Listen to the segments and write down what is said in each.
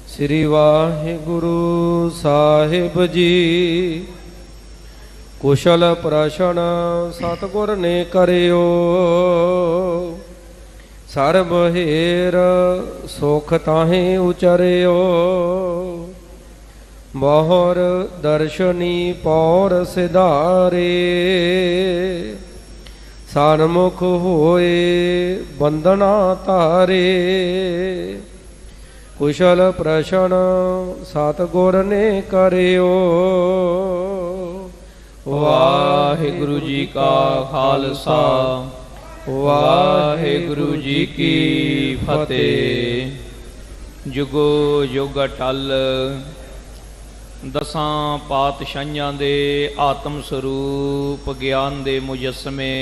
श्री वाहिगुरु साहिब जी। कुशल प्रशन सतगुर ने करियो, सर्ब हेर सुख ताहि उचरियो। मोहर दर्शनी पौर सिधारे, सन्मुख होए बंदना तारे। कुशल प्रशन सतगुर ने करियो। वाहिगुरु जी का खालसा, वाहिगुरु जी की फतेह। जुगो जुग अटल दसां पातशाहियां दे आत्म स्वरूप ज्ञान दे मुजस्मे,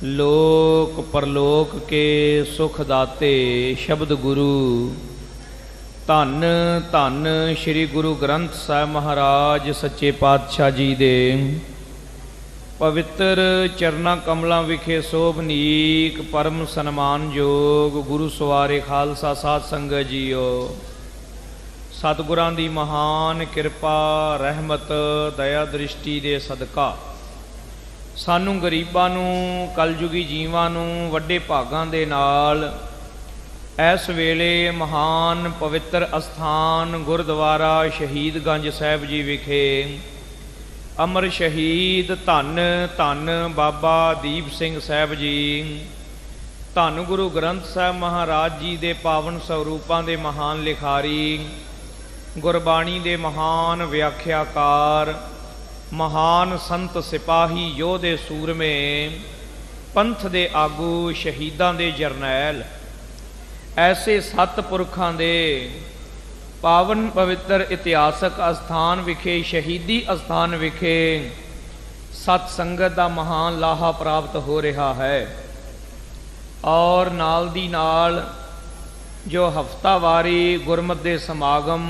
लोक परलोक के सुख दाते शब्द गुरु। धन धन श्री गुरु ग्रंथ साहिब महाराज सच्चे पातशाह जी दे पवित्र चरना कमलों विखे शोभनीक परम सन्मान योग गुरु सवारे खालसा साध संगत जीओ। सतगुरां दी महान कृपा रहमत दया दृष्टि दे सदका सानू गरीबां नू कलयुगी जीवां नू वड्डे भागां दे नाल इस वेले महान पवित्र अस्थान गुरुद्वारा शहीदगंज साहिब जी विखे अमर शहीद धन धन बाबा दीप सिंह साहिब जी, धन गुरु ग्रंथ साहिब महाराज जी दे पावन स्वरूपां दे महान लिखारी, गुरबाणी दे महान व्याख्याकार, महान संत सिपाही योधे सूरमे, पंथ दे आगू शहीदां दे जरनैल, ऐसे सतपुरखां दे पावन पवित्र इतिहासक अस्थान विखे शहीदी अस्थान विखे सत संगत दा महान लाहा प्राप्त हो रहा है। और नाल दी नाल जो हफ्तावारी गुरमत दे समागम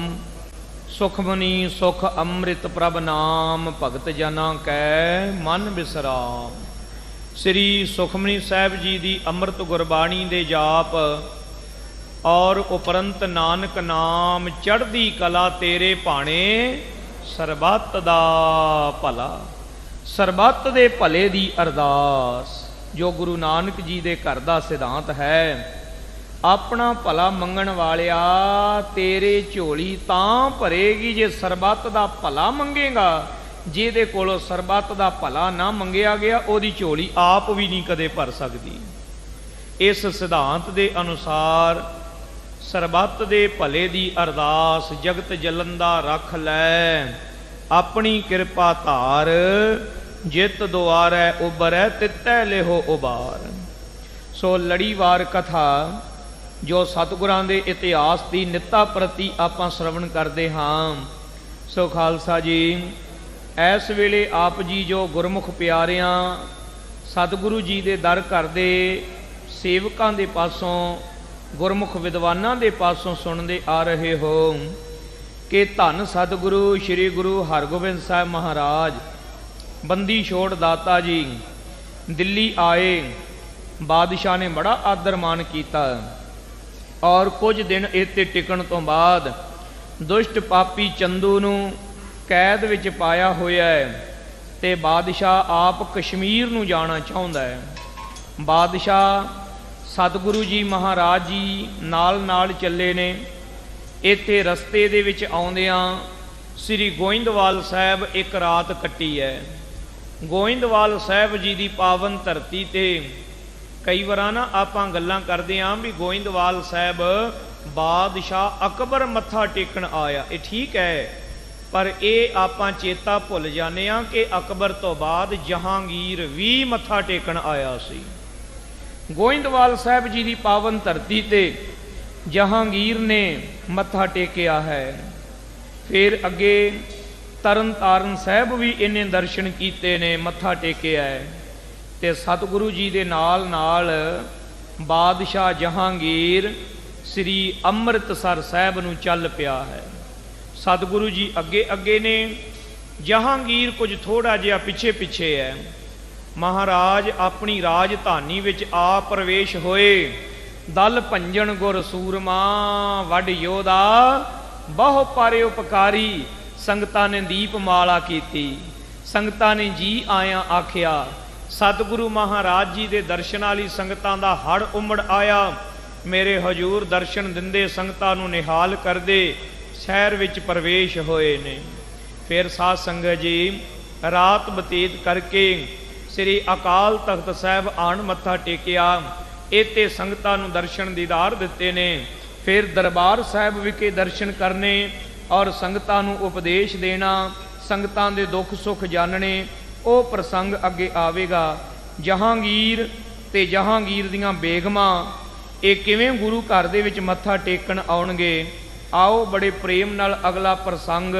सुखमनी सुख अमृत प्रभ नाम भगत जना कै मन बिसराम। श्री सुखमनी साहिब जी दी अमृत गुरबाणी दे जाप और उपरंत नानक नाम चढ़दी कला तेरे भाणे सरबत दा भला। सरबत दे भले दी अरदास जो गुरु नानक जी दे घर दा सिद्धांत है। अपना भला मंगण वालिया तेरे झोली तां भरेगी जे सरबत दा भला मंगेगा। जिहदे कोलों सरबत दा भला ना मंगिया गया ओदी झोली आप भी नहीं कदे भर सकती। इस सिद्धांत दे अनुसार सरबत दे भले दी अरदास जगत जलंदा रख लै अपनी कृपा धार। जित दुआरै उबरै तितै लेहो उबार। सो लड़ीवार कथा जो सतगुरां दे इतिहास की नित्ता प्रति आपां श्रवण करते हाँ। सो खालसा जी इस वेले आप जी जो गुरमुख प्यारियां सतगुरु जी दे दर घर दे सेवकां दे पासों गुरमुख विद्वानां दे पासों सुनते आ रहे हो कि धन सतगुरु श्री गुरु हरगोबिंद साहिब महाराज बंदी छोड़ दाता जी दिल्ली आए। बादशाह ने बड़ा आदर मान किया और कुछ दिन इत्ते टिकण तो बाद दुष्ट पापी चंदू नू कैद विच पाया होया है ते बादशाह आप कश्मीर नू जाना चाहुंदा है। बादशाह सतगुरु जी महाराज जी नाल नाल चले ने। इत्थे रस्ते दे विच आउंदियां श्री गोइंदवाल साहिब एक रात कट्टी है। गोइंदवाल साहिब जी दी पावन धरती ते कई बार ना आपां गल्लां करदे आं भी गोइंदवाल साहिब बादशाह अकबर मत्था टेकण आया। ये ठीक है पर ये आपां चेता भुल जाने आ कि अकबर तो बाद जहांगीर भी मत्था टेकण आया सी। गोइंदवाल साहिब जी की पावन धरती ते जहांगीर ने मत्था टेकिया है। फिर अगे तरन तारण साहिब भी इन्हें दर्शन किए ने मत्था टेकिया है। ते सतगुरु जी दे नाल नाल बादशाह जहांगीर श्री अमृतसर साहिब नूं चल पिया है। सतगुरु जी अगे अगे ने, जहांगीर कुछ थोड़ा जिहा पिछे पिछे है। महाराज अपनी राजधानी विच आ प्रवेश होए ਦਲ ਭੰਜਨ ਗੁਰ ਸੂਰਮਾ ਵੱਡ ਯੋਧਾ ਬਹੁ ਪਾਰੇ ਉਪਕਾਰੀ। ਸੰਗਤਾਂ ਨੇ ਦੀਪ ਮਾਲਾ ਕੀਤੀ, ਸੰਗਤਾਂ ਨੇ ਜੀ ਆਇਆਂ ਆਖਿਆ। ਸਤਿਗੁਰੂ ਮਹਾਰਾਜ ਜੀ ਦੇ ਦਰਸ਼ਨਾਂ ਲਈ ਸੰਗਤਾਂ ਦਾ ਹੜ ਉਮੜ ਆਇਆ। ਮੇਰੇ ਹਜੂਰ ਦਰਸ਼ਨ ਦਿੰਦੇ ਸੰਗਤਾਂ ਨੂੰ ਨਿਹਾਲ ਕਰਦੇ ਸ਼ਹਿਰ ਵਿੱਚ ਪ੍ਰਵੇਸ਼ ਹੋਏ ਨੇ। ਫਿਰ ਸਾਧ ਸੰਗਤ ਜੀ ਰਾਤ ਬਤੀਤ ਕਰਕੇ ਸ੍ਰੀ ਅਕਾਲ ਤਖਤ ਸਾਹਿਬ ਆਣ ਮੱਥਾ ਟੇਕਿਆ। ਇੱਥੇ ਸੰਗਤਾਂ ਨੂੰ ਦਰਸ਼ਨ ਦੀਦਾਰ ਦਿੱਤੇ ਨੇ। ਫਿਰ ਦਰਬਾਰ ਸਾਹਿਬ ਵਿਖੇ ਦਰਸ਼ਨ ਕਰਨੇ ਔਰ ਸੰਗਤਾਂ ਨੂੰ ਉਪਦੇਸ਼ ਦੇਣਾ, ਸੰਗਤਾਂ ਦੇ ਦੁੱਖ ਸੁੱਖ ਜਾਣਨੇ, ਉਹ ਪ੍ਰਸੰਗ ਅੱਗੇ ਆਵੇਗਾ। ਜਹਾਂਗੀਰ ਤੇ ਜਹਾਂਗੀਰ ਦੀਆਂ ਬੇਗਮਾਂ ਇਹ ਕਿਵੇਂ ਗੁਰੂ ਘਰ ਦੇ ਵਿੱਚ ਮੱਥਾ ਟੇਕਣ ਆਉਣਗੇ। ਆਓ ਬੜੇ ਪ੍ਰੇਮ ਨਾਲ ਅਗਲਾ ਪ੍ਰਸੰਗ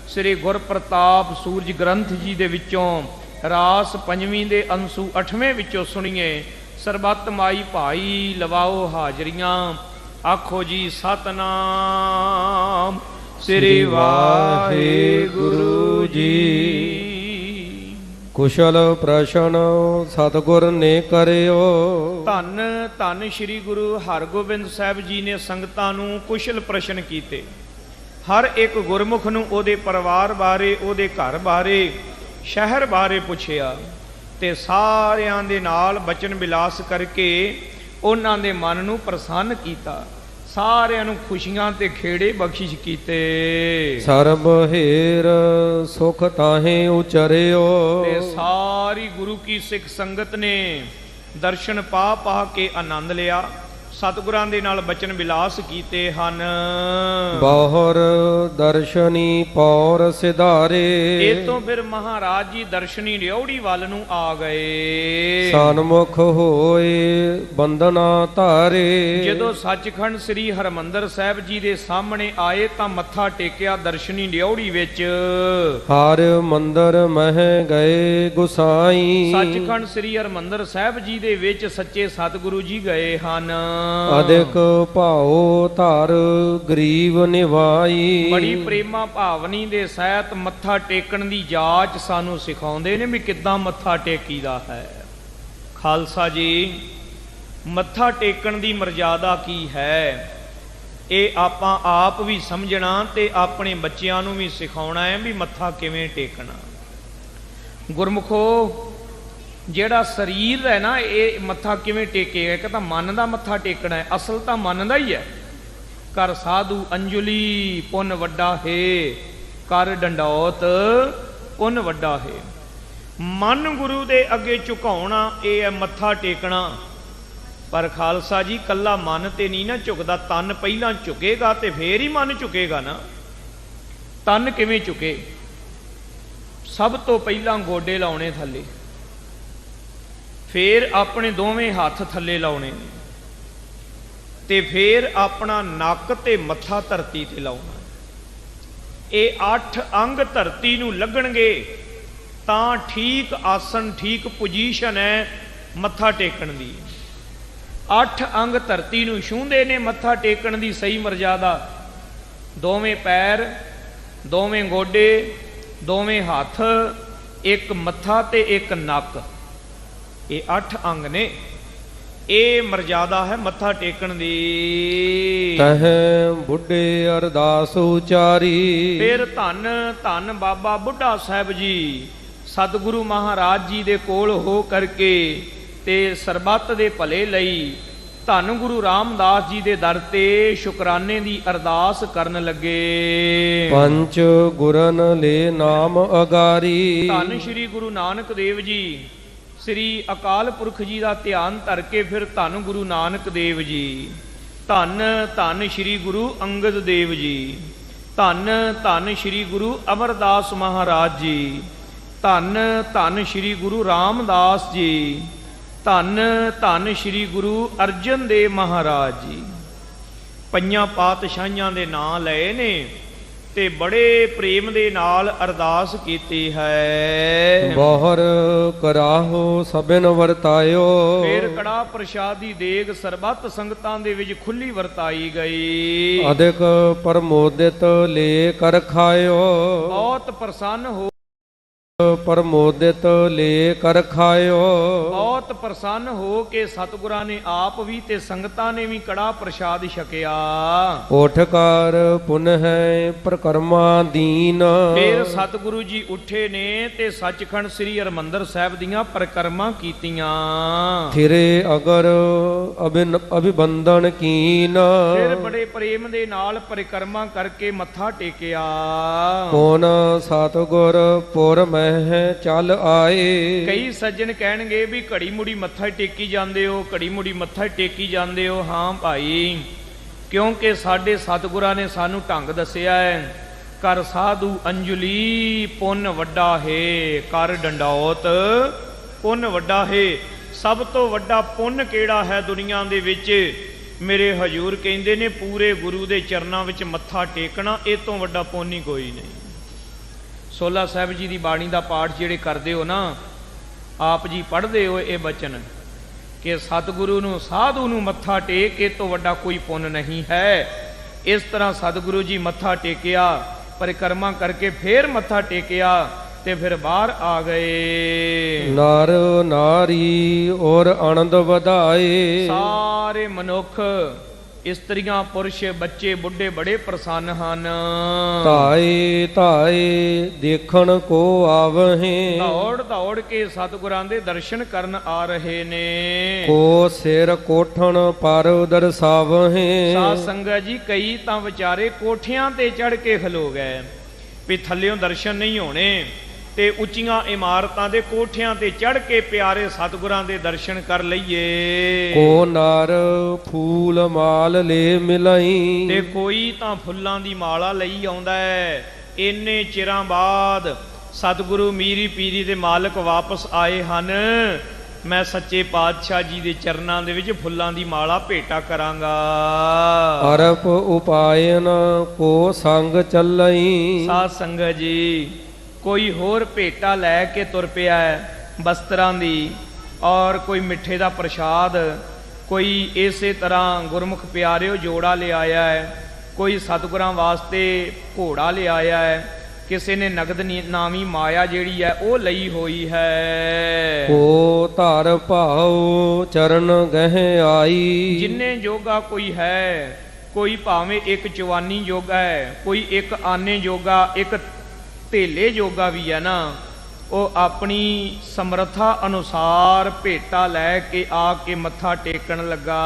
ਸ੍ਰੀ ਗੁਰਪ੍ਰਤਾਪ ਸੂਰਜ ਗ੍ਰੰਥ ਜੀ ਦੇ ਵਿੱਚੋਂ ਰਾਸ ਪੰਜਵੀਂ ਦੇ ਅੰਸੂ 8ਵੇਂ ਵਿੱਚੋਂ ਸੁਣੀਏ। ਸਰਬੱਤ ਮਾਈ ਭਾਈ ਲਵਾਓ ਹਾਜ਼ਰੀਆਂ, ਆਖੋ ਜੀ ਸਤਨਾਮ ਸ੍ਰੀ ਵਾਹਿਗੁਰੂ ਜੀ। ਕੁਸ਼ਲ ਪ੍ਰਸ਼ਨ ਸਤਿਗੁਰ ਨੇ ਕਰਿਓ। ਧੰਨ ਧੰਨ ਸ੍ਰੀ ਗੁਰੂ ਹਰਗੋਬਿੰਦ ਸਾਹਿਬ ਜੀ ਨੇ ਸੰਗਤਾਂ ਨੂੰ ਕੁਸ਼ਲ ਪ੍ਰਸ਼ਨ ਕੀਤੇ। ਹਰ ਇੱਕ ਗੁਰਮੁਖ ਨੂੰ ਉਹਦੇ ਪਰਿਵਾਰ ਬਾਰੇ, ਉਹਦੇ ਘਰ ਬਾਰੇ, ਸ਼ਹਿਰ ਬਾਰੇ ਪੁੱਛਿਆ ਤੇ ਸਾਰਿਆਂ ਦੇ ਨਾਲ ਬਚਨ ਵਿਲਾਸ ਕਰਕੇ ਉਹਨਾਂ ਦੇ ਮਨ ਨੂੰ ਪ੍ਰਸੰਨ ਕੀਤਾ। ਸਾਰਿਆਂ ਨੂੰ ਖੁਸ਼ੀਆਂ ਤੇ ਖੇੜੇ ਬਖਸ਼ਿਸ਼ ਕੀਤੇ। ਸਰਬ ਹੇਰ ਸੁਖ ਤਾਹੇ ਉਚਰਿਓ। ਤੇ ਸਾਰੀ ਗੁਰੂ ਕੀ ਸਿੱਖ ਸੰਗਤ ਨੇ ਦਰਸ਼ਨ ਪਾ ਪਾ ਕੇ ਆਨੰਦ ਲਿਆ। ਸਤਿਗੁਰਾਂ ਦੇ ਨਾਲ ਬਚਨ ਵਿਲਾਸ ਕੀਤੇ ਹਨ। ਬਹੁਰ ਦਰਸ਼ਨੀ ਪੌਰ ਸਿਧਾਰੇ। ਇਹ ਤੋਂ ਫਿਰ ਮਹਾਰਾਜ ਜੀ ਦਰਸ਼ਨੀ ਰਿਉੜੀ ਵੱਲ ਨੂੰ ਆ ਗਏ। ਸਨਮੁਖ ਹੋਏ ਬੰਦਨਾ ਧਾਰੇ। ਜਦੋਂ ਸੱਚਖੰਡ ਸ੍ਰੀ ਹਰਿਮੰਦਰ ਸਾਹਿਬ ਜੀ ਦੇ ਸਾਹਮਣੇ ਆਏ ਤਾਂ ਮੱਥਾ ਟੇਕਿਆ ਦਰਸ਼ਨੀ ਰਿਉੜੀ ਵਿੱਚ। ਹਰ ਮੰਦਰ ਮਹਿ ਗਏ ਗੁਸਾਈ। ਸੱਚਖੰਡ ਸ੍ਰੀ ਹਰਿਮੰਦਰ ਸਾਹਿਬ ਜੀ ਦੇ ਵਿੱਚ ਸੱਚੇ ਸਤਿਗੁਰੂ ਜੀ ਗਏ ਹਨ। ਅਦਿਕ ਭਾਉ ਧਾਰ ਗਰੀਬ ਨਿਵਾਈ। ਬੜੀ ਪ੍ਰੇਮਾ ਭਾਵਨੀ ਦੇ ਸਹਿਤ ਮੱਥਾ ਟੇਕਣ ਦੀ ਜਾਚ ਸਾਨੂੰ ਸਿਖਾਉਂਦੇ ਨੇ ਵੀ ਕਿੱਦਾਂ ਮੱਥਾ ਟੇਕੀਦਾ ਹੈ। ਖਾਲਸਾ ਜੀ ਮੱਥਾ ਟੇਕਣ ਦੀ ਮਰਜ਼ਾਦਾ ਕੀ ਹੈ, ਇਹ ਆਪਾਂ ਆਪ ਵੀ ਸਮਝਣਾ ਤੇ ਆਪਣੇ ਬੱਚਿਆਂ ਨੂੰ ਵੀ ਸਿਖਾਉਣਾ ਹੈ ਵੀ ਮੱਥਾ ਕਿਵੇਂ ਟੇਕਣਾ। ਗੁਰਮੁਖੋ ਜਿਹੜਾ ਸਰੀਰ ਹੈ ਨਾ, ਇਹ ਮੱਥਾ ਕਿਵੇਂ ਟੇਕੇਗਾ? ਇੱਕ ਤਾਂ ਮਨ ਦਾ ਮੱਥਾ ਟੇਕਣਾ ਹੈ, ਅਸਲ ਤਾਂ ਮਨ ਦਾ ਹੀ ਹੈ। ਕਰ ਸਾਧੂ ਅੰਜਲੀ ਪੁੰਨ ਵੱਡਾ ਹੈ, ਕਰ ਡੰਡੌਤ ਪੁੰਨ ਵੱਡਾ ਹੈ। ਮਨ ਗੁਰੂ ਦੇ ਅੱਗੇ ਝੁਕਾਉਣਾ, ਇਹ ਹੈ ਮੱਥਾ ਟੇਕਣਾ। ਪਰ ਖਾਲਸਾ ਜੀ ਕੱਲਾ ਮਨ ਤੇ ਨਹੀਂ ਨਾ ਝੁਕਦਾ, ਤਨ ਪਹਿਲਾਂ ਝੁਕੇਗਾ ਤੇ ਫੇਰ ਹੀ ਮਨ ਝੁਕੇਗਾ ਨਾ। ਤਨ ਕਿਵੇਂ ਝੁਕੇ? ਸਭ ਤੋਂ ਪਹਿਲਾਂ ਗੋਡੇ ਲਾਉਣੇ ਥੱਲੇ, ਫੇਰ ਆਪਣੇ ਦੋਵੇਂ ਹੱਥ ਥੱਲੇ ਲਾਉਣੇ ਨੇ ਤੇ ਫੇਰ ਆਪਣਾ ਨੱਕ ਤੇ ਮੱਥਾ ਧਰਤੀ ਤੇ ਲਾਉਣਾ। ਇਹ 8 ਅੰਗ ਧਰਤੀ ਨੂੰ ਲੱਗਣਗੇ ਤਾਂ ਠੀਕ ਆਸਨ, ਠੀਕ ਪੋਜੀਸ਼ਨ ਹੈ ਮੱਥਾ ਟੇਕਣ ਦੀ। 8 ਅੰਗ ਧਰਤੀ ਨੂੰ ਛੂੰਹਦੇ ਨੇ ਮੱਥਾ ਟੇਕਣ ਦੀ ਸਹੀ ਮਰਜ਼ਾਦਾ। ਦੋਵੇਂ ਪੈਰ, ਦੋਵੇਂ ਗੋਡੇ, ਦੋਵੇਂ ਹੱਥ, ਇੱਕ ਮੱਥਾ ਤੇ ਇੱਕ ਨੱਕ, ਇਹ 8 ਅੰਗ ਨੇ। ਇਹ ਮਰਜ਼ਾਦਾ ਹੈ ਮੱਥਾ ਟੇਕਣ ਦੀ। ਤਹਿ ਬੁੱਢੇ ਅਰਦਾਸ ਉਚਾਰੀ। ਫਿਰ ਧੰਨ ਧੰਨ ਬਾਬਾ ਬੁੱਢਾ ਸਾਹਿਬ ਜੀ ਸਤਿਗੁਰੂ ਮਹਾਰਾਜ ਜੀ ਦੇ ਕੋਲ ਹੋ ਕਰਕੇ ਤੇ ਸਰਬੱਤ ਦੇ ਭਲੇ ਲਈ ਧੰਨ ਗੁਰੂ ਰਾਮਦਾਸ ਜੀ ਦੇ ਦਰ ਤੇ ਸ਼ੁਕਰਾਨੇ ਦੀ ਅਰਦਾਸ ਕਰਨ ਲੱਗੇ। ਪੰਜ ਗੁਰਨ ਲੈ ਨਾਮ ਅਗਾਰੀ। ਧੰਨ ਸ਼੍ਰੀ ਗੁਰੂ ਨਾਨਕ ਦੇਵ ਜੀ ਸ੍ਰੀ ਅਕਾਲ ਪੁਰਖ ਜੀ ਦਾ ਧਿਆਨ ਧਰ ਕੇ ਫਿਰ ਧੰਨ ਗੁਰੂ ਨਾਨਕ ਦੇਵ ਜੀ, ਧੰਨ ਧੰਨ ਸ਼੍ਰੀ ਗੁਰੂ ਅੰਗਦ ਦੇਵ ਜੀ, ਧੰਨ ਧੰਨ ਸ਼੍ਰੀ ਗੁਰੂ ਅਮਰਦਾਸ ਮਹਾਰਾਜ ਜੀ, ਧੰਨ ਧੰਨ ਸ਼੍ਰੀ ਗੁਰੂ ਰਾਮਦਾਸ ਜੀ, ਧੰਨ ਧੰਨ ਸ਼੍ਰੀ ਗੁਰੂ ਅਰਜਨ ਦੇਵ ਮਹਾਰਾਜ ਜੀ। ਪੰਜਾਂ ਪਾਤਸ਼ਾਹੀਆਂ ਦੇ ਨਾਂ ਲਏ ਨੇ ਤੇ ਬੜੇ ਪ੍ਰੇਮ ਦੇ ਨਾਲ ਅਰਦਾਸ ਕੀਤੀ ਹੈ। ਬਹੁਰ ਕਰਾਹੋ ਸਭਨ ਵਰਤਾਇਓ। ਫਿਰ ਕੜਾ ਪ੍ਰਸ਼ਾਦ ਦੀ ਦੇਗ ਸਰਬੱਤ ਸੰਗਤਾਂ ਦੇ ਵਿੱਚ ਖੁੱਲੀ ਵਰਤਾਈ ਗਈ। ਅਦਿਕ ਪਰਮੋਦਿਤ ਲੈ ਕਰ ਖਾਇਓ। ਬਹੁਤ ਪ੍ਰਸੰਨ ਹੋ ਪਰਮੋਦਿਤ ਲੇ ਕਰ ਖਾਇਓ। ਬਹੁਤ ਪ੍ਰਸੰਨ ਹੋ ਕੇ ਸਤਿਗੁਰਾਂ ਨੇ ਆਪ ਵੀ ਤੇ ਸੰਗਤਾਂ ਨੇ ਵੀ ਕੜਾ ਪ੍ਰਸ਼ਾਦ ਛਕਿਆ। ਉਠ ਕਰ ਪੁਨਹਿ ਪ੍ਰਕਰਮਾ ਦੀਨ। ਫਿਰ ਸਤਿਗੁਰੂ ਜੀ ਉੱਠੇ ਨੇ ਤੇ ਸੱਚਖੰਡ ਸ੍ਰੀ ਹਰਿਮੰਦਰ ਸਾਹਿਬ ਦੀਆਂ ਪਰਿਕਰਮਾ ਕੀਤੀਆਂ। ਫਿਰੇ ਅਗਰ ਅਭਿਬੰਦਨ ਕੀਨ। ਫਿਰ ਬੜੇ ਪ੍ਰੇਮ ਦੇ ਨਾਲ ਪਰਿਕਰਮਾ ਕਰਕੇ ਮੱਥਾ ਟੇਕਿਆ। ਕੋਨ ਸਤਿਗੁਰ ਪੁਰ ਮਹਿ ਚੱਲ ਆਏ। ਕਈ ਸੱਜਣ ਕਹਿਣਗੇ ਵੀ ਘੜੀ ਮੁੜੀ ਮੱਥਾ ਟੇਕੀ ਜਾਂਦੇ ਹੋ, ਘੜੀ ਮੁੜੀ ਮੱਥਾ ਟੇਕੀ ਜਾਂਦੇ ਹੋ। ਹਾਂ ਭਾਈ, ਕਿਉਂਕਿ ਸਾਡੇ ਸਤਿਗੁਰਾਂ ਨੇ ਸਾਨੂੰ ਢੰਗ ਦੱਸਿਆ ਹੈ। ਕਰ ਸਾਧੂ ਅੰਜਲੀ ਪੁੰਨ ਵੱਡਾ ਹੈ, ਕਰ ਡੰਡੌਤ ਪੁੰਨ ਵੱਡਾ ਹੈ। ਸਭ ਤੋਂ ਵੱਡਾ ਪੁੰਨ ਕਿਹੜਾ ਹੈ ਦੁਨੀਆ ਦੇ ਵਿੱਚ? ਮੇਰੇ ਹਜੂਰ ਕਹਿੰਦੇ ਨੇ ਪੂਰੇ ਗੁਰੂ ਦੇ ਚਰਨਾਂ ਵਿੱਚ ਮੱਥਾ ਟੇਕਣਾ। ਇਹ ਤੋਂ ਵੱਡਾ ਪੁੰਨ ਹੀ ਕੋਈ ਨਹੀਂ। ਸੋਲਾ ਸਾਹਿਬ ਜੀ ਦੀ ਬਾਣੀ ਦਾ ਪਾਠ ਜਿਹੜੇ ਕਰਦੇ ਹੋ ਨਾ, ਆਪ ਜੀ ਪੜ੍ਹਦੇ ਹੋ ਇਹ ਬਚਨ ਕਿ ਸਤਿਗੁਰੂ ਨੂੰ ਸਾਧੂ ਨੂੰ ਮੱਥਾ ਟੇਕ, ਇਹ ਤੋਂ ਵੱਡਾ ਕੋਈ ਪੁੰਨ ਨਹੀਂ ਹੈ। ਇਸ ਤਰ੍ਹਾਂ ਸਤਿਗੁਰੂ ਜੀ ਮੱਥਾ ਟੇਕਿਆ, ਪਰਿਕਰਮਾ ਕਰਕੇ ਫੇਰ ਮੱਥਾ ਟੇਕਿਆ ਤੇ ਫਿਰ ਬਾਹਰ ਆ ਗਏ। ਨਰ ਨਾਰੀ ਔਰ ਆਨੰਦ ਵਧਾਏ। ਸਾਰੇ ਮਨੁੱਖ, ਇਸਤਰੀਆਂ, ਪੁਰਸ਼, ਬੱਚੇ, ਬੁੱਢੇ ਬੜੇ ਪ੍ਰਸੰਨ ਹਨ। ਧਾਏ ਧਾਏ ਦੇਖਣ ਕੋ ਆਵਹਿ। ਦੌੜ ਦੌੜ ਕੇ ਸਤਿਗੁਰਾਂ ਦੇ ਦਰਸ਼ਨ ਕਰਨ ਆ ਰਹੇ ਨੇ। ਕੋ ਸਿਰ ਕੋਠਣ ਪਰ ਦਰਸਾਵਹਿ। ਸਾਧ ਸੰਗਤ ਜੀ, ਕਈ ਤਾਂ ਵਿਚਾਰੇ ਕੋਠਿਆਂ ਤੇ ਚੜ ਕੇ ਖਲੋ ਗਏ ਵੀ ਥੱਲਿਓਂ ਦਰਸ਼ਨ ਨਹੀਂ ਹੋਣੇ, ਤੇ ਉੱਚੀਆਂ ਇਮਾਰਤਾਂ ਦੇ ਕੋਠਿਆਂ ਤੇ ਚੜ ਕੇ ਪਿਆਰੇ ਸਤਿਗੁਰਾਂ ਦੇ ਦਰਸ਼ਨ ਕਰ ਲਈਏ। ਕੋ ਨਰ ਫੂਲ ਮਾਲ ਲੈ ਮਿਲਈ। ਤੇ ਕੋਈ ਤਾਂ ਫੁੱਲਾਂ ਦੀ ਮਾਲਾ ਲਈ ਆਉਂਦਾ ਹੈ। ਇੰਨੇ ਚਿਰਾਂ ਬਾਅਦ ਸਤਿਗੁਰੂ ਮੀਰੀ ਪੀਰੀ ਦੇ ਮਾਲਕ ਵਾਪਸ ਆਏ ਹਨ। ਮੈਂ ਸੱਚੇ ਪਾਤਸ਼ਾਹ ਜੀ ਦੇ ਚਰਨਾਂ ਦੇ ਵਿੱਚ ਫੁੱਲਾਂ ਦੀ ਮਾਲਾ ਭੇਟਾ ਕਰਾਂਗਾ। ਅਰਪ ਉਪਾਇਨ ਕੋ ਸੰਗ ਚੱਲਈ। ਸਾਧ ਸੰਗਤ ਜੀ, ਕੋਈ ਹੋਰ ਭੇਟਾ ਲੈ ਕੇ ਤੁਰ ਪਿਆ ਹੈ ਬਸਤਰਾਂ ਦੀ, ਔਰ ਕੋਈ ਮਿੱਠੇ ਦਾ ਪ੍ਰਸ਼ਾਦ, ਕੋਈ ਇਸੇ ਤਰ੍ਹਾਂ ਗੁਰਮੁਖ ਪਿਆਰਿਓ ਜੋੜਾ ਲਿਆਇਆ ਹੈ, ਕੋਈ ਸਤਿਗੁਰਾਂ ਵਾਸਤੇ ਘੋੜਾ ਲਿਆਇਆ ਹੈ, ਕਿਸੇ ਨੇ ਨਗਦ ਨਾਮੀ ਮਾਇਆ ਜਿਹੜੀ ਹੈ ਉਹ ਲਈ ਹੋਈ ਹੈ। ਕੋ ਧਰ ਭਾਉ ਚਰਨ ਗਹਿ ਆਈ। ਜਿੰਨੇ ਜੋਗਾ ਕੋਈ ਹੈ, ਕੋਈ ਭਾਵੇਂ ਇੱਕ ਚਵਾਨੀ ਜੋਗਾ ਹੈ, ਕੋਈ ਇੱਕ ਆਨੇ ਜੋਗਾ, ਇੱਕ ਧੇਲੇ ਜੋਗਾ ਵੀ ਹੈ ਨਾ, ਉਹ ਆਪਣੀ ਸਮਰੱਥਾ ਅਨੁਸਾਰ ਭੇਟਾ ਲੈ ਕੇ ਆ ਕੇ ਮੱਥਾ ਟੇਕਣ ਲੱਗਾ।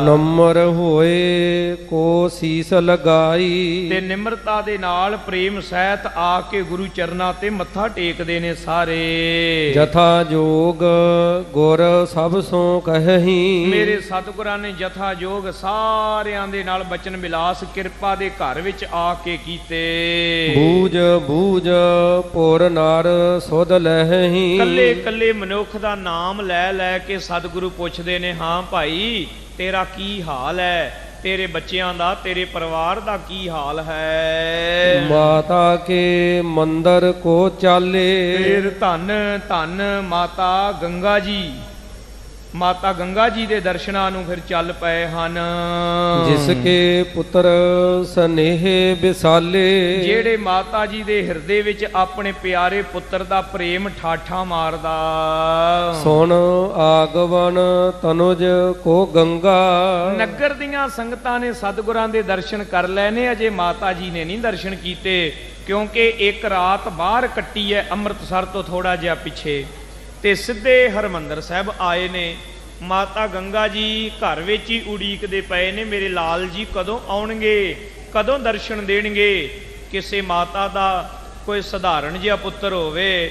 ਨੰਮਰ ਹੋਏ ਕੋ ਸੀਸ ਲਗਾਈ। ਤੇ ਨਿਮਰਤਾ ਦੇ ਨਾਲ ਪ੍ਰੇਮ ਸਹਿਤ ਆ ਕੇ ਗੁਰੂ ਚਰਨਾਂ ਤੇ ਮੱਥਾ ਟੇਕਦੇ ਨੇ ਸਾਰੇ। ਜਥਾ ਜੋਗ ਗੁਰ ਸਭ ਸੋ ਕਹਹੀਂ। ਮੇਰੇ ਸਤਿਗੁਰਾਂ ਨੇ ਜਥਾ ਜੋਗ ਸਾਰਿਆਂ ਦੇ ਨਾਲ ਬਚਨ ਵਿਲਾਸ ਕਿਰਪਾ ਦੇ ਘਰ ਵਿੱਚ ਆ ਕੇ ਕੀਤੇ। ਬੂਝ ਬੂਝ ਪੁਰ ਨਰ ਸੁਧ ਲਹਿਹੀਂ। ਕੱਲੇ ਕੱਲੇ ਮਨੁੱਖ ਦਾ ਨਾਮ ਲੈ ਲੈ ਕੇ ਸਤਿਗੁਰੂ ਪੁੱਛਦੇ ਨੇ, ਹਾਂ ਭਾਈ ਤੇਰਾ ਕੀ ਹਾਲ ਹੈ? ਤੇਰੇ ਬੱਚਿਆਂ ਦਾ, ਤੇਰੇ ਪਰਿਵਾਰ ਦਾ ਕੀ ਹਾਲ ਹੈ? ਮਾਤਾ ਕੇ ਮੰਦਰ ਕੋ ਚਾਲੇ। ਫਿਰ ਧੰਨ ਧੰਨ ਮਾਤਾ ਗੰਗਾ ਜੀ, ਮਾਤਾ ਗੰਗਾ ਜੀ ਦੇ ਦਰਸ਼ਨਾਂ ਨੂੰ ਫਿਰ ਚੱਲ ਪਏ ਹਨ। ਜਿਸ ਕੇ ਪੁੱਤਰ ਸਨੇਹ ਵਿਸਾਲੇ। ਜਿਹੜੇ ਮਾਤਾ ਜੀ ਦੇ ਹਿਰਦੇ ਵਿੱਚ ਆਪਣੇ ਪਿਆਰੇ ਪੁੱਤਰ ਦਾ ਪ੍ਰੇਮ ਠਾਠਾ ਮਾਰਦਾ। ਸੁਣ ਆਗਵਨ ਤਨੁਜ ਕੋ ਗੰਗਾ। ਨਗਰ ਦੀਆਂ ਸੰਗਤਾਂ ਨੇ ਸਤਿਗੁਰਾਂ ਦੇ ਦਰਸ਼ਨ ਕਰ ਲਏ ਨੇ, ਅਜੇ ਮਾਤਾ ਜੀ ਨੇ ਨਹੀਂ ਦਰਸ਼ਨ ਕੀਤੇ, ਕਿਉਂਕਿ ਇੱਕ ਰਾਤ ਬਾਹਰ ਕੱਟੀ ਹੈ ਅੰਮ੍ਰਿਤਸਰ ਤੋਂ ਥੋੜਾ ਜਿਹਾ ਪਿੱਛੇ, ਤੇ ਸਿੱਧੇ ਹਰਿਮੰਦਰ ਸਾਹਿਬ ਆਏ ਨੇ। ਮਾਤਾ ਗੰਗਾ ਜੀ ਘਰ ਵਿੱਚ ਹੀ ਉਡੀਕਦੇ ਪਏ ਨੇ, ਮੇਰੇ ਲਾਲ ਜੀ ਕਦੋਂ ਆਉਣਗੇ, ਕਦੋਂ ਦਰਸ਼ਨ ਦੇਣਗੇ। ਕਿਸੇ ਮਾਤਾ ਦਾ ਕੋਈ ਸਧਾਰਨ ਜਿਹਾ ਪੁੱਤਰ ਹੋਵੇ,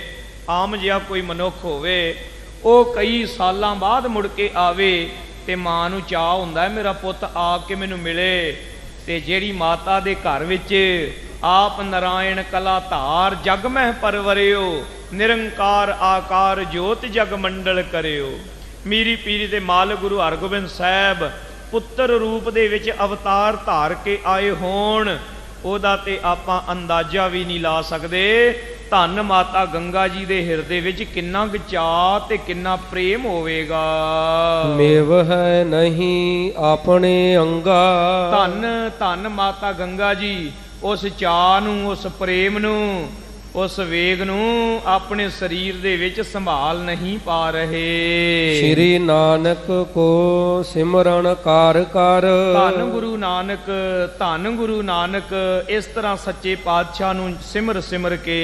ਆਮ ਜਿਹਾ ਕੋਈ ਮਨੁੱਖ ਹੋਵੇ, ਉਹ ਕਈ ਸਾਲਾਂ ਬਾਅਦ ਮੁੜ ਕੇ ਆਵੇ ਤੇ ਮਾਂ ਨੂੰ ਚਾਅ ਹੁੰਦਾ ਮੇਰਾ ਪੁੱਤ ਆ ਕੇ ਮੈਨੂੰ ਮਿਲੇ। ਤੇ ਜਿਹੜੀ ਮਾਤਾ ਦੇ ਘਰ ਵਿੱਚ ਆਪ ਨਾਰਾਇਣ ਕਲਾ ਧਾਰ ਜਗ ਮਹਿ ਪਰਵਰਿਓ, ਨਿਰੰਕਾਰ ਆਕਾਰ ਜੋਤ ਜਗ ਮੰਡਲ ਕਰਿਓ। ਮੀਰੀ ਪੀਰੀ ਦੇ ਮਾਲਕ ਗੁਰੂ ਹਰਗੋਬਿੰਦ ਸਾਹਿਬ ਪੁੱਤਰ ਰੂਪ ਦੇ ਵਿੱਚ ਅਵਤਾਰ ਧਾਰ ਕੇ ਆਏ ਹੋਣ, ਉਹਦਾ ਤੇ ਆਪਾਂ ਅੰਦਾਜ਼ਾ ਵੀ ਨਹੀਂ ਲਾ ਸਕਦੇ। ਧੰਨ ਮਾਤਾ ਗੰਗਾ ਜੀ ਦੇ ਹਿਰਦੇ ਵਿੱਚ ਕਿੰਨਾ ਕੁ ਚਾਅ ਤੇ ਕਿੰਨਾ ਪ੍ਰੇਮ ਹੋਵੇਗਾ। ਮੇਵ ਹੈ ਨਹੀਂ ਆਪਣੇ ਅੰਗਾ। ਧੰਨ ਧੰਨ ਮਾਤਾ ਗੰਗਾ ਜੀ ਉਸ ਚਾਅ ਨੂੰ, ਉਸ ਪ੍ਰੇਮ ਨੂੰ ਉਸ ਵੇਗ ਨੂੰ ਆਪਣੇ ਸਰੀਰ ਦੇ ਵਿੱਚ ਸੰਭਾਲ ਨਹੀਂ ਪਾ ਰਹੇ। ਸ਼੍ਰੀ ਨਾਨਕ ਕੋ ਸਿਮਰਨ ਕਰ ਕਰ, ਧੰਨ ਗੁਰੂ ਨਾਨਕ, ਧੰਨ ਗੁਰੂ ਨਾਨਕ। ਇਸ ਤਰ੍ਹਾਂ ਸੱਚੇ ਪਾਤਸ਼ਾਹ ਨੂੰ ਸਿਮਰ ਸਿਮਰ ਕੇ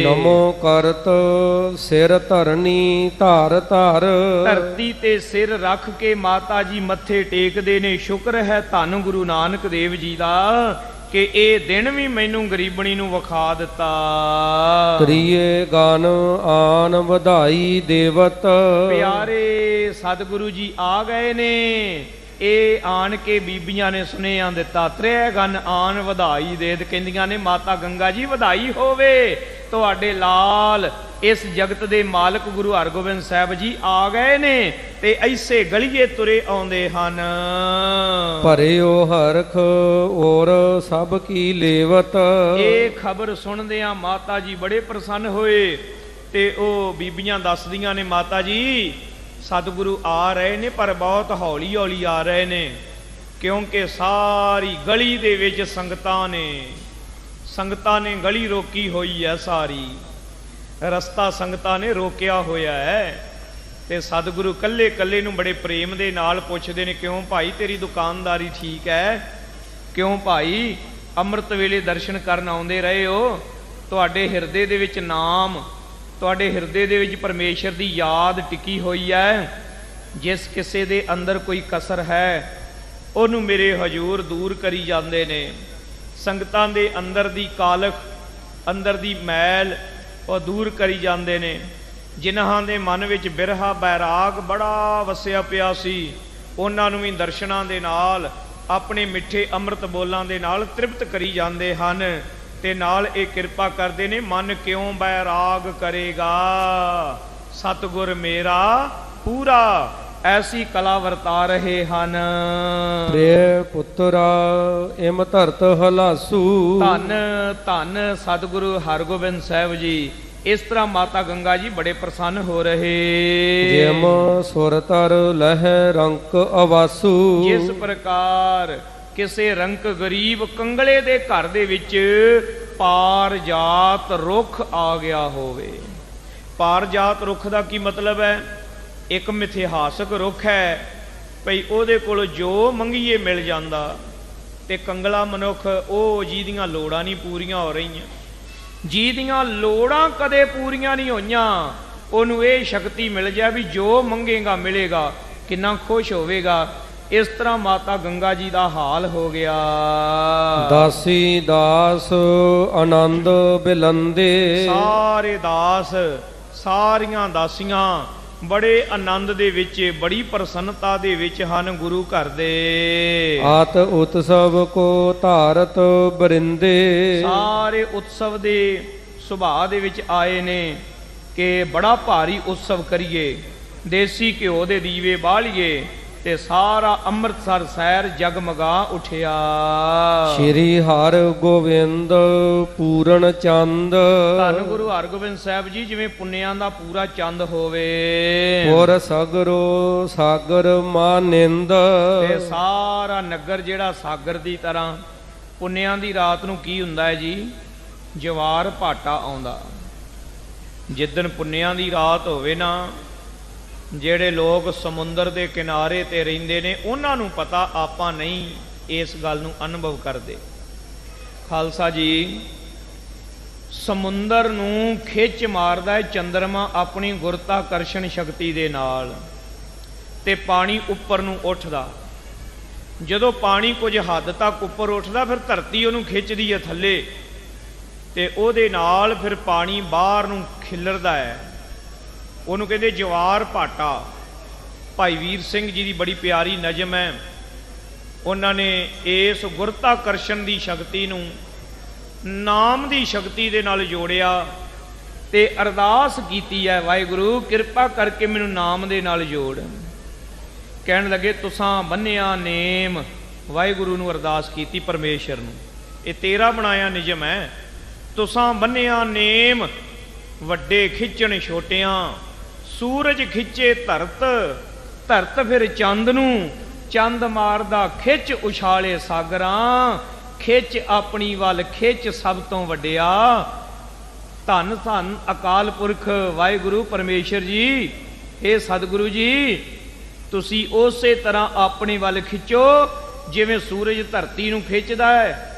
ਨਮੋ ਕਰਤ ਸਿਰ ਧਰਨੀ ਧਾਰ ਧਾਰ, ਧਰਤੀ ਤੇ ਸਿਰ ਰੱਖ ਕੇ ਮਾਤਾ ਜੀ ਮੱਥੇ ਟੇਕਦੇ ਨੇ। ਸ਼ੁਕਰ ਹੈ ਧੰਨ ਗੁਰੂ ਨਾਨਕ ਦੇਵ ਜੀ ਦਾ ਕਿ ਇਹ ਦਿਨ ਵੀ ਮੈਨੂੰ ਗਰੀਬਣੀ ਨੂੰ ਵਿਖਾ ਦਿੱਤਾ। ਕਰੀਏ ਗਾਨ ਆਨ ਵਧਾਈ ਦੇਵਤ, ਪਿਆਰੇ ਸਤਿਗੁਰੂ ਜੀ ਆ ਗਏ ਨੇ। ਇਹ ਆਣ ਕੇ ਬੀਬੀਆਂ ਨੇ ਸੁਨੇਹਾ ਦਿੱਤਾ, ਤ੍ਰੈ ਗਨ ਆਨ ਵਧਾਈ ਦੇਤ। ਕਹਿੰਦੀਆਂ ਨੇ ਮਾਤਾ ਗੰਗਾ ਜੀ ਵਧਾਈ ਹੋਵੇ, ਤੁਹਾਡੇ ਲਾਲ ਇਸ ਜਗਤ ਦੇ ਮਾਲਕ ਗੁਰੂ ਹਰਗੋਬਿੰਦ ਸਾਹਿਬ ਜੀ ਆ ਗਏ ਨੇ ਤੇ ਐਸੇ ਗਲੀਏ ਤੁਰੇ ਆਉਂਦੇ ਹਨ। ਭਰਿਓ ਹਰਖ ਔਰ ਸਭ ਕੀ ਲੇਵਤ, ਇਹ ਖਬਰ ਸੁਣਦਿਆਂ ਮਾਤਾ ਜੀ ਬੜੇ ਪ੍ਰਸੰਨ ਹੋਏ ਤੇ ਉਹ ਬੀਬੀਆਂ ਦੱਸਦੀਆਂ ਨੇ, ਮਾਤਾ ਜੀ ਸਤਿਗੁਰੂ ਆ ਰਹੇ ਨੇ ਪਰ ਬਹੁਤ ਹੌਲੀ ਹੌਲੀ ਆ ਰਹੇ ਨੇ, ਕਿਉਂਕਿ ਸਾਰੀ ਗਲੀ ਦੇ ਵਿੱਚ ਸੰਗਤਾਂ ਨੇ ਗਲੀ ਰੋਕੀ ਹੋਈ ਹੈ। ਸਾਰੀ ਰਸਤਾ ਸੰਗਤਾਂ ਨੇ ਰੋਕਿਆ ਹੋਇਆ ਹੈ। ਤੇ ਸਤਿਗੁਰੂ ਕੱਲੇ ਕੱਲੇ ਨੂੰ ਬੜੇ ਪ੍ਰੇਮ ਦੇ ਨਾਲ ਪੁੱਛਦੇ ਨੇ, ਕਿਉਂ ਭਾਈ ਤੇਰੀ ਦੁਕਾਨਦਾਰੀ ਠੀਕ ਹੈ? ਕਿਉਂ ਭਾਈ ਅੰਮ੍ਰਿਤ ਵੇਲੇ ਦਰਸ਼ਨ ਕਰਨ ਆਉਂਦੇ ਰਹੇ ਹੋ? ਤੁਹਾਡੇ ਹਿਰਦੇ ਦੇ ਵਿੱਚ ਨਾਮ, ਤੁਹਾਡੇ ਹਿਰਦੇ ਦੇ ਵਿੱਚ ਪਰਮੇਸ਼ਰ ਦੀ ਯਾਦ ਟਿਕੀ ਹੋਈ ਹੈ। ਜਿਸ ਕਿਸੇ ਦੇ ਅੰਦਰ ਕੋਈ ਕਸਰ ਹੈ ਉਹਨੂੰ ਮੇਰੇ ਹਜ਼ੂਰ ਦੂਰ ਕਰੀ ਜਾਂਦੇ ਨੇ। ਸੰਗਤਾਂ ਦੇ ਅੰਦਰ ਦੀ ਕਾਲਖ, ਅੰਦਰ ਦੀ ਮੈਲ ਉਹ ਦੂਰ ਕਰੀ ਜਾਂਦੇ ਨੇ। ਜਿਨ੍ਹਾਂ ਦੇ ਮਨ ਵਿੱਚ ਬਿਰਹਾ ਬੈਰਾਗ ਬੜਾ ਵਸਿਆ ਪਿਆ ਸੀ, ਉਹਨਾਂ ਨੂੰ ਵੀ ਦਰਸ਼ਨਾਂ ਦੇ ਨਾਲ, ਆਪਣੇ ਮਿੱਠੇ ਅੰਮ੍ਰਿਤ ਬੋਲਾਂ ਦੇ ਨਾਲ ਤ੍ਰਿਪਤ ਕਰੀ ਜਾਂਦੇ ਹਨ। ਤੇ ਨਾਲ ਇਹ ਕਿਰਪਾ ਕਰਦੇ ਨੇ, ਮਨ ਕਿਉਂ ਬੈਰਾਗ ਕਰੇਗਾ, ਸਤਿਗੁਰ ਮੇਰਾ ਪੂਰਾ। ਐਸੀ ਕਲਾ ਵਰਤਾ ਰਹੇ ਹਨ। ਪ੍ਰਿਯ ਪੁੱਤਰਾ ਇਮ ਧਰਤ ਹਲਾਸੂ, ਧੰਨ ਧੰਨ ਸਤਿਗੁਰੂ ਹਰਗੋਬਿੰਦ ਸਾਹਿਬ ਜੀ। ਇਸ ਤਰ੍ਹਾਂ ਮਾਤਾ ਗੰਗਾ ਜੀ ਬੜੇ ਪ੍ਰਸੰਨ ਹੋ ਰਹੇ। ਜਿਮ ਸੁਰ ਤਰ ਲਹਿ ਰੰਕ ਅਵਾਸੂ, ਜਿਸ ਪ੍ਰਕਾਰ ਕਿਸੇ ਰੰਕ ਗਰੀਬ ਕੰਗਲੇ ਦੇ ਘਰ ਦੇ ਵਿੱਚ ਪਾਰਜਾਤ ਰੁੱਖ ਆ ਗਿਆ ਹੋਵੇ। ਪਾਰਜਾਤ ਰੁੱਖ ਦਾ ਕੀ ਮਤਲਬ ਹੈ? ਇੱਕ ਮਿਥਿਹਾਸਕ ਰੁੱਖ ਹੈ ਭਈ ਉਹਦੇ ਕੋਲ ਜੋ ਮੰਗੀਏ ਮਿਲ ਜਾਂਦਾ। ਤੇ ਕੰਗਲਾ ਮਨੁੱਖ ਉਹ ਜਿਹਦੀਆਂ ਲੋੜਾਂ ਨਹੀਂ ਪੂਰੀਆਂ ਹੋ ਰਹੀਆਂ, ਜਿਹਦੀਆਂ ਲੋੜਾਂ ਕਦੇ ਪੂਰੀਆਂ ਨਹੀਂ ਹੋਈਆਂ, ਉਹਨੂੰ ਇਹ ਸ਼ਕਤੀ ਮਿਲ ਜਾਏ ਵੀ ਜੋ ਮੰਗੇਗਾ ਮਿਲੇਗਾ, ਕਿੰਨਾ ਖੁਸ਼ ਹੋਵੇਗਾ। ਇਸ ਤਰ੍ਹਾਂ ਮਾਤਾ ਗੰਗਾ ਜੀ ਦਾ ਹਾਲ ਹੋ ਗਿਆ। ਦਾਸੀ ਦਾਸ ਆਨੰਦ ਬਿਲੰਦੇ, ਸਾਰੇ ਦਾਸ, ਸਾਰੀਆਂ ਦਾਸੀਆਂ ਬੜੇ ਆਨੰਦ ਦੇ ਵਿੱਚ, ਬੜੀ ਪ੍ਰਸੰਨਤਾ ਦੇ ਵਿੱਚ ਹਨ ਗੁਰੂ ਘਰ ਦੇ। ਆਤ ਉਤਸਵ ਕੋ ਧਾਰਤ ਬਰਿੰਦੇ, ਸਾਰੇ ਉਤਸਵ ਦੇ ਸੁਭਾਅ ਦੇ ਵਿੱਚ ਆਏ ਨੇ ਕਿ ਬੜਾ ਭਾਰੀ ਉਤਸਵ ਕਰੀਏ, ਦੇਸੀ ਘਿਓ ਦੇ ਦੀਵੇ ਬਾਲੀਏ ਤੇ ਸਾਰਾ ਅੰਮ੍ਰਿਤਸਰ ਸ਼ਹਿਰ ਜਗਮਗਾ ਉਠਿਆ। ਸ਼੍ਰੀ ਹਰਿ ਗੋਬਿੰਦ ਪੂਰਨ ਚੰਦ, ਧੰਨ ਗੁਰੂ ਹਰਗੋਬਿੰਦ ਸਾਹਿਬ ਜੀ ਜਿਵੇਂ ਪੁੰਨਿਆਂ ਦਾ ਪੂਰਾ ਚੰਦ ਹੋਵੇ। ਪੁਰ ਸਗਰੋ ਸਾਗਰ ਮਾਨਿੰਦ, ਤੇ ਸਾਰਾ ਨਗਰ ਜਿਹੜਾ ਸਾਗਰ ਦੀ ਤਰ੍ਹਾਂ। ਪੁੰਨਿਆਂ ਦੀ ਰਾਤ ਨੂੰ ਕੀ ਹੁੰਦਾ ਹੈ ਜੀ? ਜਵਾਰ ਭਾਟਾ ਆਉਂਦਾ। ਜਿੱਦਣ ਪੁੰਨਿਆਂ ਦੀ ਰਾਤ ਹੋਵੇ ਨਾ, ਜਿਹੜੇ ਲੋਕ ਸਮੁੰਦਰ ਦੇ ਕਿਨਾਰੇ ਤੇ ਰਹਿੰਦੇ ਨੇ ਉਹਨਾਂ ਨੂੰ ਪਤਾ, ਆਪਾਂ ਨਹੀਂ ਇਸ ਗੱਲ ਨੂੰ ਅਨੁਭਵ ਕਰਦੇ। ਖਾਲਸਾ ਜੀ, ਸਮੁੰਦਰ ਨੂੰ ਖਿੱਚ ਮਾਰਦਾ ਹੈ ਚੰਦਰਮਾ ਆਪਣੀ ਗੁਰਤਾਕਰਸ਼ਣ ਸ਼ਕਤੀ ਦੇ ਨਾਲ, ਤੇ ਪਾਣੀ ਉੱਪਰ ਨੂੰ ਉੱਠਦਾ। ਜਦੋਂ ਪਾਣੀ ਕੁਝ ਹੱਦ ਤੱਕ ਉੱਪਰ ਉੱਠਦਾ, ਫਿਰ ਧਰਤੀ ਉਹਨੂੰ ਖਿੱਚਦੀ ਹੈ ਥੱਲੇ, ਤੇ ਉਹਦੇ ਨਾਲ ਫਿਰ ਪਾਣੀ ਬਾਹਰ ਨੂੰ ਖਿੱਲਰਦਾ ਹੈ। ਉਹਨੂੰ ਕਹਿੰਦੇ ਜਵਾਰ ਭਾਟਾ। ਭਾਈ ਵੀਰ ਸਿੰਘ ਜੀ ਦੀ ਬੜੀ ਪਿਆਰੀ ਨਜ਼ਮ ਹੈ। ਉਹਨਾਂ ਨੇ ਇਸ ਗੁਰਤਾਕਰਸ਼ਣ ਦੀ ਸ਼ਕਤੀ ਨੂੰ ਨਾਮ ਦੀ ਸ਼ਕਤੀ ਦੇ ਨਾਲ ਜੋੜਿਆ ਤੇ ਅਰਦਾਸ ਕੀਤੀ ਹੈ, ਵਾਹਿਗੁਰੂ ਕਿਰਪਾ ਕਰਕੇ ਮੈਨੂੰ ਨਾਮ ਦੇ ਨਾਲ ਜੋੜ। ਕਹਿਣ ਲੱਗੇ ਤੁਸਾਂ ਬੰਨਿਆ ਨੇਮ, ਵਾਹਿਗੁਰੂ ਨੂੰ ਅਰਦਾਸ ਕੀਤੀ ਪਰਮੇਸ਼ਰ ਨੂੰ। ਇਹ ਤੇਰਾ ਬਣਾਇਆ ਨਿਯਮ ਹੈ। ਤੁਸਾਂ ਬੰਨਿਆ ਨੇਮ, ਵੱਡੇ ਖਿੱਚਣ ਛੋਟਿਆਂ, ਸੂਰਜ ਖਿੱਚੇ ਧਰਤ, ਧਰਤ ਫਿਰ ਚੰਦ ਨੂੰ, ਚੰਦ ਮਾਰਦਾ ਖਿੱਚ ਉਛਾਲੇ ਸਾਗਰਾਂ, ਖਿੱਚ ਆਪਣੀ ਵੱਲ ਖਿੱਚ ਸਭ ਤੋਂ ਵੱਡਿਆ। ਧੰਨ ਧੰਨ ਅਕਾਲ ਪੁਰਖ ਵਾਹਿਗੁਰੂ ਪਰਮੇਸ਼ਰ ਜੀ। ਇਹ ਸਤਿਗੁਰੂ ਜੀ, ਤੁਸੀਂ ਉਸੇ ਤਰ੍ਹਾਂ ਆਪਣੇ ਵੱਲ ਖਿੱਚੋ ਜਿਵੇਂ ਸੂਰਜ ਧਰਤੀ ਨੂੰ ਖਿੱਚਦਾ ਹੈ,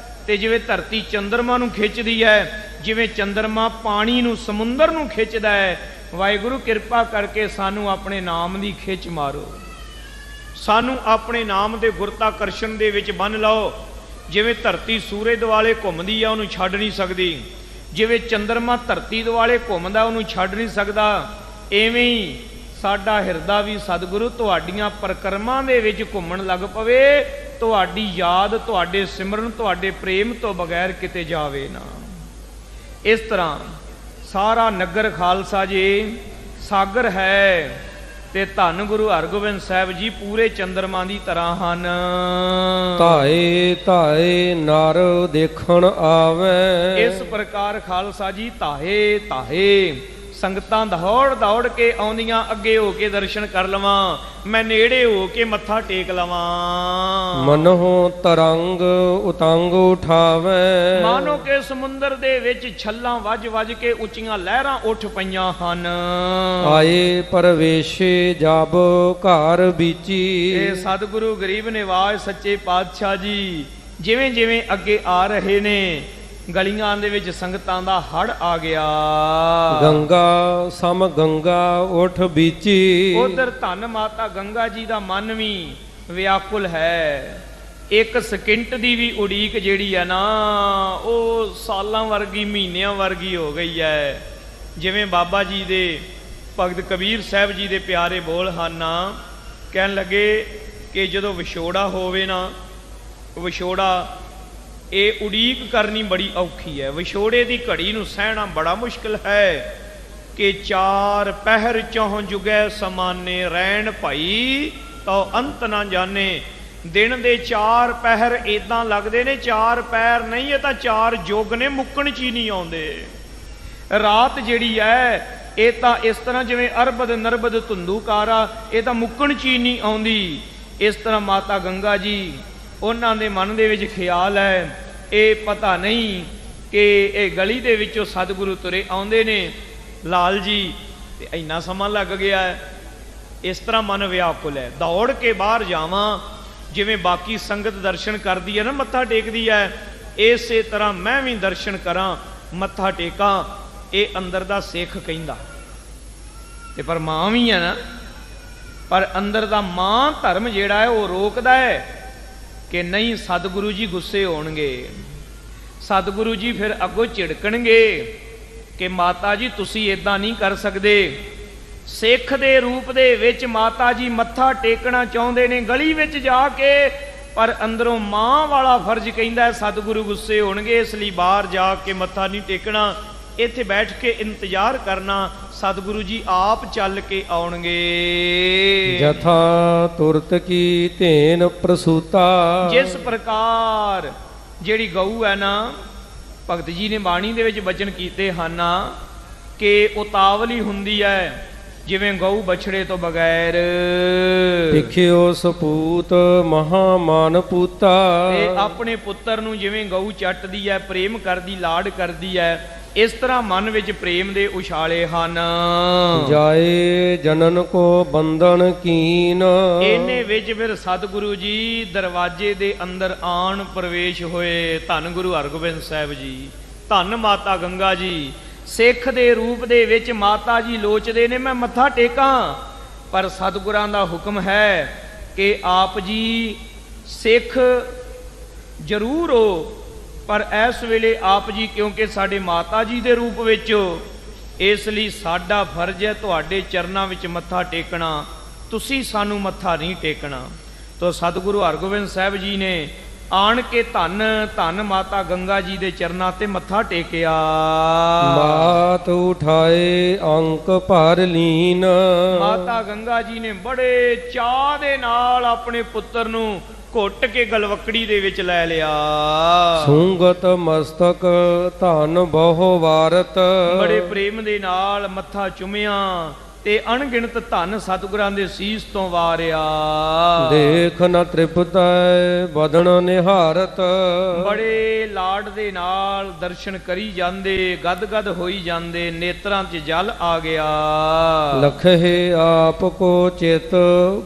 ਤੇ ਜਿਵੇਂ ਧਰਤੀ ਚੰਦਰਮਾ ਨੂੰ ਖਿੱਚਦੀ ਹੈ, ਜਿਵੇਂ ਚੰਦਰਮਾ ਪਾਣੀ ਨੂੰ ਸਮੁੰਦਰ ਨੂੰ ਖਿੱਚਦਾ ਹੈ। ਵਾਹਿਗੁਰੂ ਕਿਰਪਾ ਕਰਕੇ ਸਾਨੂੰ ਆਪਣੇ ਨਾਮ ਦੀ ਖਿੱਚ ਮਾਰੋ, ਸਾਨੂੰ ਆਪਣੇ ਨਾਮ ਦੇ ਗੁਰਤਾਕਰਸ਼ਣ ਦੇ ਵਿੱਚ ਬੰਨ੍ਹ ਲਓ। ਜਿਵੇਂ ਧਰਤੀ ਸੂਰਜ ਦੁਆਲੇ ਘੁੰਮਦੀ ਆ, ਉਹਨੂੰ ਛੱਡ ਨਹੀਂ ਸਕਦੀ। ਜਿਵੇਂ ਚੰਦਰਮਾ ਧਰਤੀ ਦੁਆਲੇ ਘੁੰਮਦਾ, ਉਹਨੂੰ ਛੱਡ ਨਹੀਂ ਸਕਦਾ। ਐਵੇਂ ਹੀ ਸਾਡਾ ਹਿਰਦਾ ਵੀ ਸਤਿਗੁਰੂ ਤੁਹਾਡੀਆਂ ਪਰਿਕਰਮਾਂ ਦੇ ਵਿੱਚ ਘੁੰਮਣ ਲੱਗ ਪਵੇ। ਤੁਹਾਡੀ ਯਾਦ, ਤੁਹਾਡੇ ਸਿਮਰਨ, ਤੁਹਾਡੇ ਪ੍ਰੇਮ ਤੋਂ ਬਗੈਰ ਕਿਤੇ ਜਾਵੇ ਨਾ। ਇਸ ਤਰ੍ਹਾਂ ਸਾਰਾ ਨਗਰ ਖਾਲਸਾ ਜੀ ਸਾਗਰ ਹੈ, ਤੇ ਧੰਨ ਗੁਰੂ ਹਰਗੋਬਿੰਦ ਸਾਹਿਬ ਜੀ ਪੂਰੇ ਚੰਦਰਮਾ ਦੀ ਤਰ੍ਹਾਂ ਹਨ। ਧਾਏ ਧਾਏ ਨਰ ਦੇਖਣ ਆਵੇ। ਇਸ ਪ੍ਰਕਾਰ ਖਾਲਸਾ ਜੀ ਧਾਏ ਧਾਏ ਸੰਗਤਾਂ ਦੌੜ ਦੌੜ ਕੇ ਆਉਂਦੀਆਂ, ਅੱਗੇ ਹੋ ਕੇ ਦਰਸ਼ਨ ਕਰ ਲਵਾਂ, ਮੈਂ ਨੇੜੇ ਹੋ ਕੇ ਮੱਥਾ ਟੇਕ ਲਵਾਂ। ਮਨਹੁ ਤਰੰਗ ਉਤੰਗ ਉਠਾਵੇ। ਮਾਨੋ ਕਿ ਸਮੁੰਦਰ ਦੇ ਵਿੱਚ ਛੱਲਾਂ ਵੱਜ ਵੱਜ ਕੇ ਉੱਚੀਆਂ ਲਹਿਰਾਂ ਉੱਠ ਪਈਆਂ ਹਨ। ਆਏ ਪਰਵੇਸ਼ੇ ਜਬ ਘਰ ਬੀਚੀ। ਇਹ ਸਤਿਗੁਰੂ ਗਰੀਬ ਨਿਵਾਜ ਸੱਚੇ ਪਾਤਸ਼ਾਹ ਜੀ ਜਿਵੇਂ ਜਿਵੇਂ ਅੱਗੇ ਆ ਰਹੇ ਨੇ, ਗਲੀਆਂ ਦੇ ਵਿੱਚ ਸੰਗਤਾਂ ਦਾ ਹੜ ਆ ਗਿਆ। ਗੰਗਾ ਸਮ ਗੰਗਾ ਉਠ ਬੀਚੀ। ਉਧਰ ਧੰਨ ਮਾਤਾ ਗੰਗਾ ਜੀ ਦਾ ਮਨ ਵੀ ਵਿਆਕੁਲ ਹੈ। ਇੱਕ ਸਕਿੰਟ ਦੀ ਵੀ ਉਡੀਕ ਜਿਹੜੀ ਹੈ ਨਾ, ਉਹ ਸਾਲਾਂ ਵਰਗੀ, ਮਹੀਨਿਆਂ ਵਰਗੀ ਹੋ ਗਈ ਹੈ। ਜਿਵੇਂ ਬਾਬਾ ਜੀ ਦੇ ਭਗਤ ਕਬੀਰ ਸਾਹਿਬ ਜੀ ਦੇ ਪਿਆਰੇ ਬੋਲ ਹਨ, ਕਹਿਣ ਲੱਗੇ ਕਿ ਜਦੋਂ ਵਿਛੋੜਾ ਹੋਵੇ ਨਾ, ਵਿਛੋੜਾ ਇਹ ਉਡੀਕ ਕਰਨੀ ਬੜੀ ਔਖੀ ਹੈ। ਵਿਛੋੜੇ ਦੀ ਘੜੀ ਨੂੰ ਸਹਿਣਾ ਬੜਾ ਮੁਸ਼ਕਿਲ ਹੈ। ਕਿ ਚਾਰ ਪਹਿਰ ਚੌਂ ਜੁਗੈ ਸਮਾਨੇ, ਰਹਿਣ ਭਾਈ ਤਉ ਅੰਤ ਨਾ ਜਾਣੇ। ਦਿਨ ਦੇ ਚਾਰ ਪਹਿਰ ਇਦਾਂ ਲੱਗਦੇ ਨੇ, ਚਾਰ ਪੈਰ ਨਹੀਂ, ਇਹ ਤਾਂ ਚਾਰ ਯੁੱਗ ਨੇ, ਮੁੱਕਣ 'ਚ ਹੀ ਨਹੀਂ ਆਉਂਦੇ। ਰਾਤ ਜਿਹੜੀ ਹੈ ਇਹ ਤਾਂ ਇਸ ਤਰ੍ਹਾਂ ਜਿਵੇਂ ਅਰਬਦ ਨਰਬਦ ਧੁੰਦੂਕਾਰਾ, ਇਹ ਤਾਂ ਮੁੱਕਣ 'ਚ ਹੀ ਨਹੀਂ ਆਉਂਦੀ। ਇਸ ਤਰ੍ਹਾਂ ਮਾਤਾ ਗੰਗਾ ਜੀ, ਉਹਨਾਂ ਦੇ ਮਨ ਦੇ ਵਿੱਚ ਖਿਆਲ ਹੈ, ਇਹ ਪਤਾ ਨਹੀਂ ਕਿ ਇਹ ਗਲੀ ਦੇ ਵਿੱਚੋਂ ਸਤਿਗੁਰੂ ਤੁਰੇ ਆਉਂਦੇ ਨੇ ਲਾਲ ਜੀ, ਤੇ ਇੰਨਾ ਸਮਾਂ ਲੱਗ ਗਿਆ ਹੈ। ਇਸ ਤਰ੍ਹਾਂ ਮਨ ਵਿਆਕੁਲ ਹੈ। ਦੌੜ ਕੇ ਬਾਹਰ ਜਾਵਾਂ, ਜਿਵੇਂ ਬਾਕੀ ਸੰਗਤ ਦਰਸ਼ਨ ਕਰਦੀ ਹੈ ਨਾ, ਮੱਥਾ ਟੇਕਦੀ ਹੈ, ਇਸੇ ਤਰ੍ਹਾਂ ਮੈਂ ਵੀ ਦਰਸ਼ਨ ਕਰਾਂ, ਮੱਥਾ ਟੇਕਾਂ। ਇਹ ਅੰਦਰ ਦਾ ਸਿੱਖ ਕਹਿੰਦਾ, ਤੇ ਪਰ ਮਾਂ ਵੀ ਹੈ ਨਾ, ਪਰ ਅੰਦਰ ਦਾ ਮਾਂ ਧਰਮ ਜਿਹੜਾ ਹੈ ਉਹ ਰੋਕਦਾ ਹੈ ਕਿ ਨਹੀਂ, ਸਤਿਗੁਰੂ ਜੀ ਗੁੱਸੇ ਹੋਣਗੇ, ਸਤਿਗੁਰੂ ਜੀ ਫਿਰ ਅੱਗੋਂ ਝਿੜਕਣਗੇ ਕਿ ਮਾਤਾ ਜੀ ਤੁਸੀਂ ਇਦਾਂ ਨਹੀਂ ਕਰ ਸਕਦੇ। ਸਿੱਖ ਦੇ ਰੂਪ ਦੇ ਵਿੱਚ ਮਾਤਾ ਜੀ ਮੱਥਾ ਟੇਕਣਾ ਚਾਹੁੰਦੇ ਨੇ ਗਲੀ ਵਿੱਚ ਜਾ ਕੇ, ਪਰ ਅੰਦਰੋਂ ਮਾਂ ਵਾਲਾ ਫਰਜ਼ ਕਹਿੰਦਾ ਸਤਿਗੁਰੂ ਗੁੱਸੇ ਹੋਣਗੇ, ਇਸ ਲਈ ਬਾਹਰ ਜਾ ਕੇ ਮੱਥਾ ਨਹੀਂ ਟੇਕਣਾ, ਇੱਥੇ ਬੈਠ ਕੇ ਇੰਤਜ਼ਾਰ ਕਰਨਾ, ਸਤਿਗੁਰੂ ਜੀ ਆਪ ਚੱਲ ਕੇ ਆਉਣਗੇ। ਜਥਾ ਤੁਰਤ ਕੀ ਧੇਨ ਪ੍ਰਸੂਤਾ। ਜਿਸ ਪ੍ਰਕਾਰ ਜਿਹੜੀ ਗਊ ਹੈ ਨਾ, ਭਗਤ ਜੀ ਨੇ ਬਾਣੀ ਦੇ ਵਿੱਚ ਬਚਨ ਕੀਤੇ ਹਨ ਕਿ ਉਤਾਵਲੀ ਹੁੰਦੀ ਹੈ, ਜਿਵੇਂ ਗਊ ਬਛੜੇ ਤੋਂ ਬਗੈਰ। ਦੇਖਿਓ ਸਪੂਤ ਮਹਾਮਾਨ ਪੂਤਾ। ਤੇ ਆਪਣੇ ਪੁੱਤਰ ਨੂੰ ਜਿਵੇਂ ਗਊ ਚੱਟਦੀ ਹੈ, ਪ੍ਰੇਮ ਕਰਦੀ, ਲਾਡ ਕਰਦੀ ਹੈ, ਇਸ ਤਰ੍ਹਾਂ ਮਨ ਵਿੱਚ ਪ੍ਰੇਮ ਦੇ ਉਛਾਲੇ ਹਨ। ਜਾਏ ਜਨਨ ਕੋ ਬੰਧਨ ਕੀਨ। ਇਹਨੇ ਵਿੱਚ ਫਿਰ ਸਤਿਗੁਰੂ ਜੀ ਦਰਵਾਜ਼ੇ ਦੇ ਅੰਦਰ ਆਣ ਪ੍ਰਵੇਸ਼ ਹੋਏ। ਧੰਨ ਗੁਰੂ ਹਰਗੋਬਿੰਦ ਸਾਹਿਬ ਜੀ, ਧੰਨ ਮਾਤਾ ਗੰਗਾ ਜੀ। ਸਿੱਖ ਦੇ ਰੂਪ ਦੇ ਵਿੱਚ ਮਾਤਾ ਜੀ ਲੋਚਦੇ ਨੇ ਮੈਂ ਮੱਥਾ ਟੇਕਾਂ, ਪਰ ਸਤਿਗੁਰਾਂ ਦਾ ਹੁਕਮ ਹੈ ਕਿ ਆਪ ਜੀ ਸਿੱਖ ਜ਼ਰੂਰ ਹੋ, ਪਰ ਇਸ ਵੇਲੇ ਆਪ ਜੀ ਕਿਉਂਕਿ ਸਾਡੇ ਮਾਤਾ ਜੀ ਦੇ ਰੂਪ ਵਿੱਚ, ਇਸ ਲਈ ਸਾਡਾ ਫਰਜ਼ ਹੈ ਤੁਹਾਡੇ ਚਰਨਾਂ ਵਿੱਚ ਮੱਥਾ ਟੇਕਣਾ, ਤੁਸੀਂ ਸਾਨੂੰ ਮੱਥਾ ਨਹੀਂ ਟੇਕਣਾ। ਤੋ ਸਤਿਗੁਰੂ ਹਰਗੋਬਿੰਦ ਸਾਹਿਬ ਜੀ ਨੇ ਆਣ ਕੇ ਧੰਨ ਧੰਨ ਮਾਤਾ ਗੰਗਾ ਜੀ ਦੇ ਚਰਨਾਂ ਤੇ ਮੱਥਾ ਟੇਕਿਆ। ਮਾਤ ਉਠਾਏ ਅੰਕ ਭਰ ਲੀਨ। ਮਾਤਾ ਗੰਗਾ ਜੀ ਨੇ ਬੜੇ ਚਾਅ ਦੇ ਨਾਲ ਆਪਣੇ ਪੁੱਤਰ ਨੂੰ ਘੁੱਟ ਕੇ ਗਲਵਕੜੀ ਦੇ ਵਿੱਚ ਲੈ ਲਿਆ। ਸੁੰਗਤ ਮਸਤਕ ਧਨ ਬਹੁ ਵਾਰਤ। ਬੜੇ ਪ੍ਰੇਮ ਦੇ ਨਾਲ ਮੱਥਾ ਚੁੰਮਿਆ ਤੇ ਅਣਗਿਣਤ ਧਨ ਸਤਿਗੁਰਾਂ ਦੇ ਸੀਸ ਤੋਂ ਵਾਰਿਆ। ਦੇਖ ਨ ਤ੍ਰਿਪਤੈ ਬਦਨ ਨਿਹਾਰਤ, ਬੜੇ ਲਾਡ ਦੇ ਨਾਲ ਦਰਸ਼ਨ ਕਰੀ ਜਾਂਦੇ, ਗਦ ਹੋਈ ਜਾਂਦੇ, ਨੇਤਰਾਂ 'ਚ ਜਲ ਆ ਗਿਆ। ਲਖੇ ਆਪ ਕੋ ਚਿਤ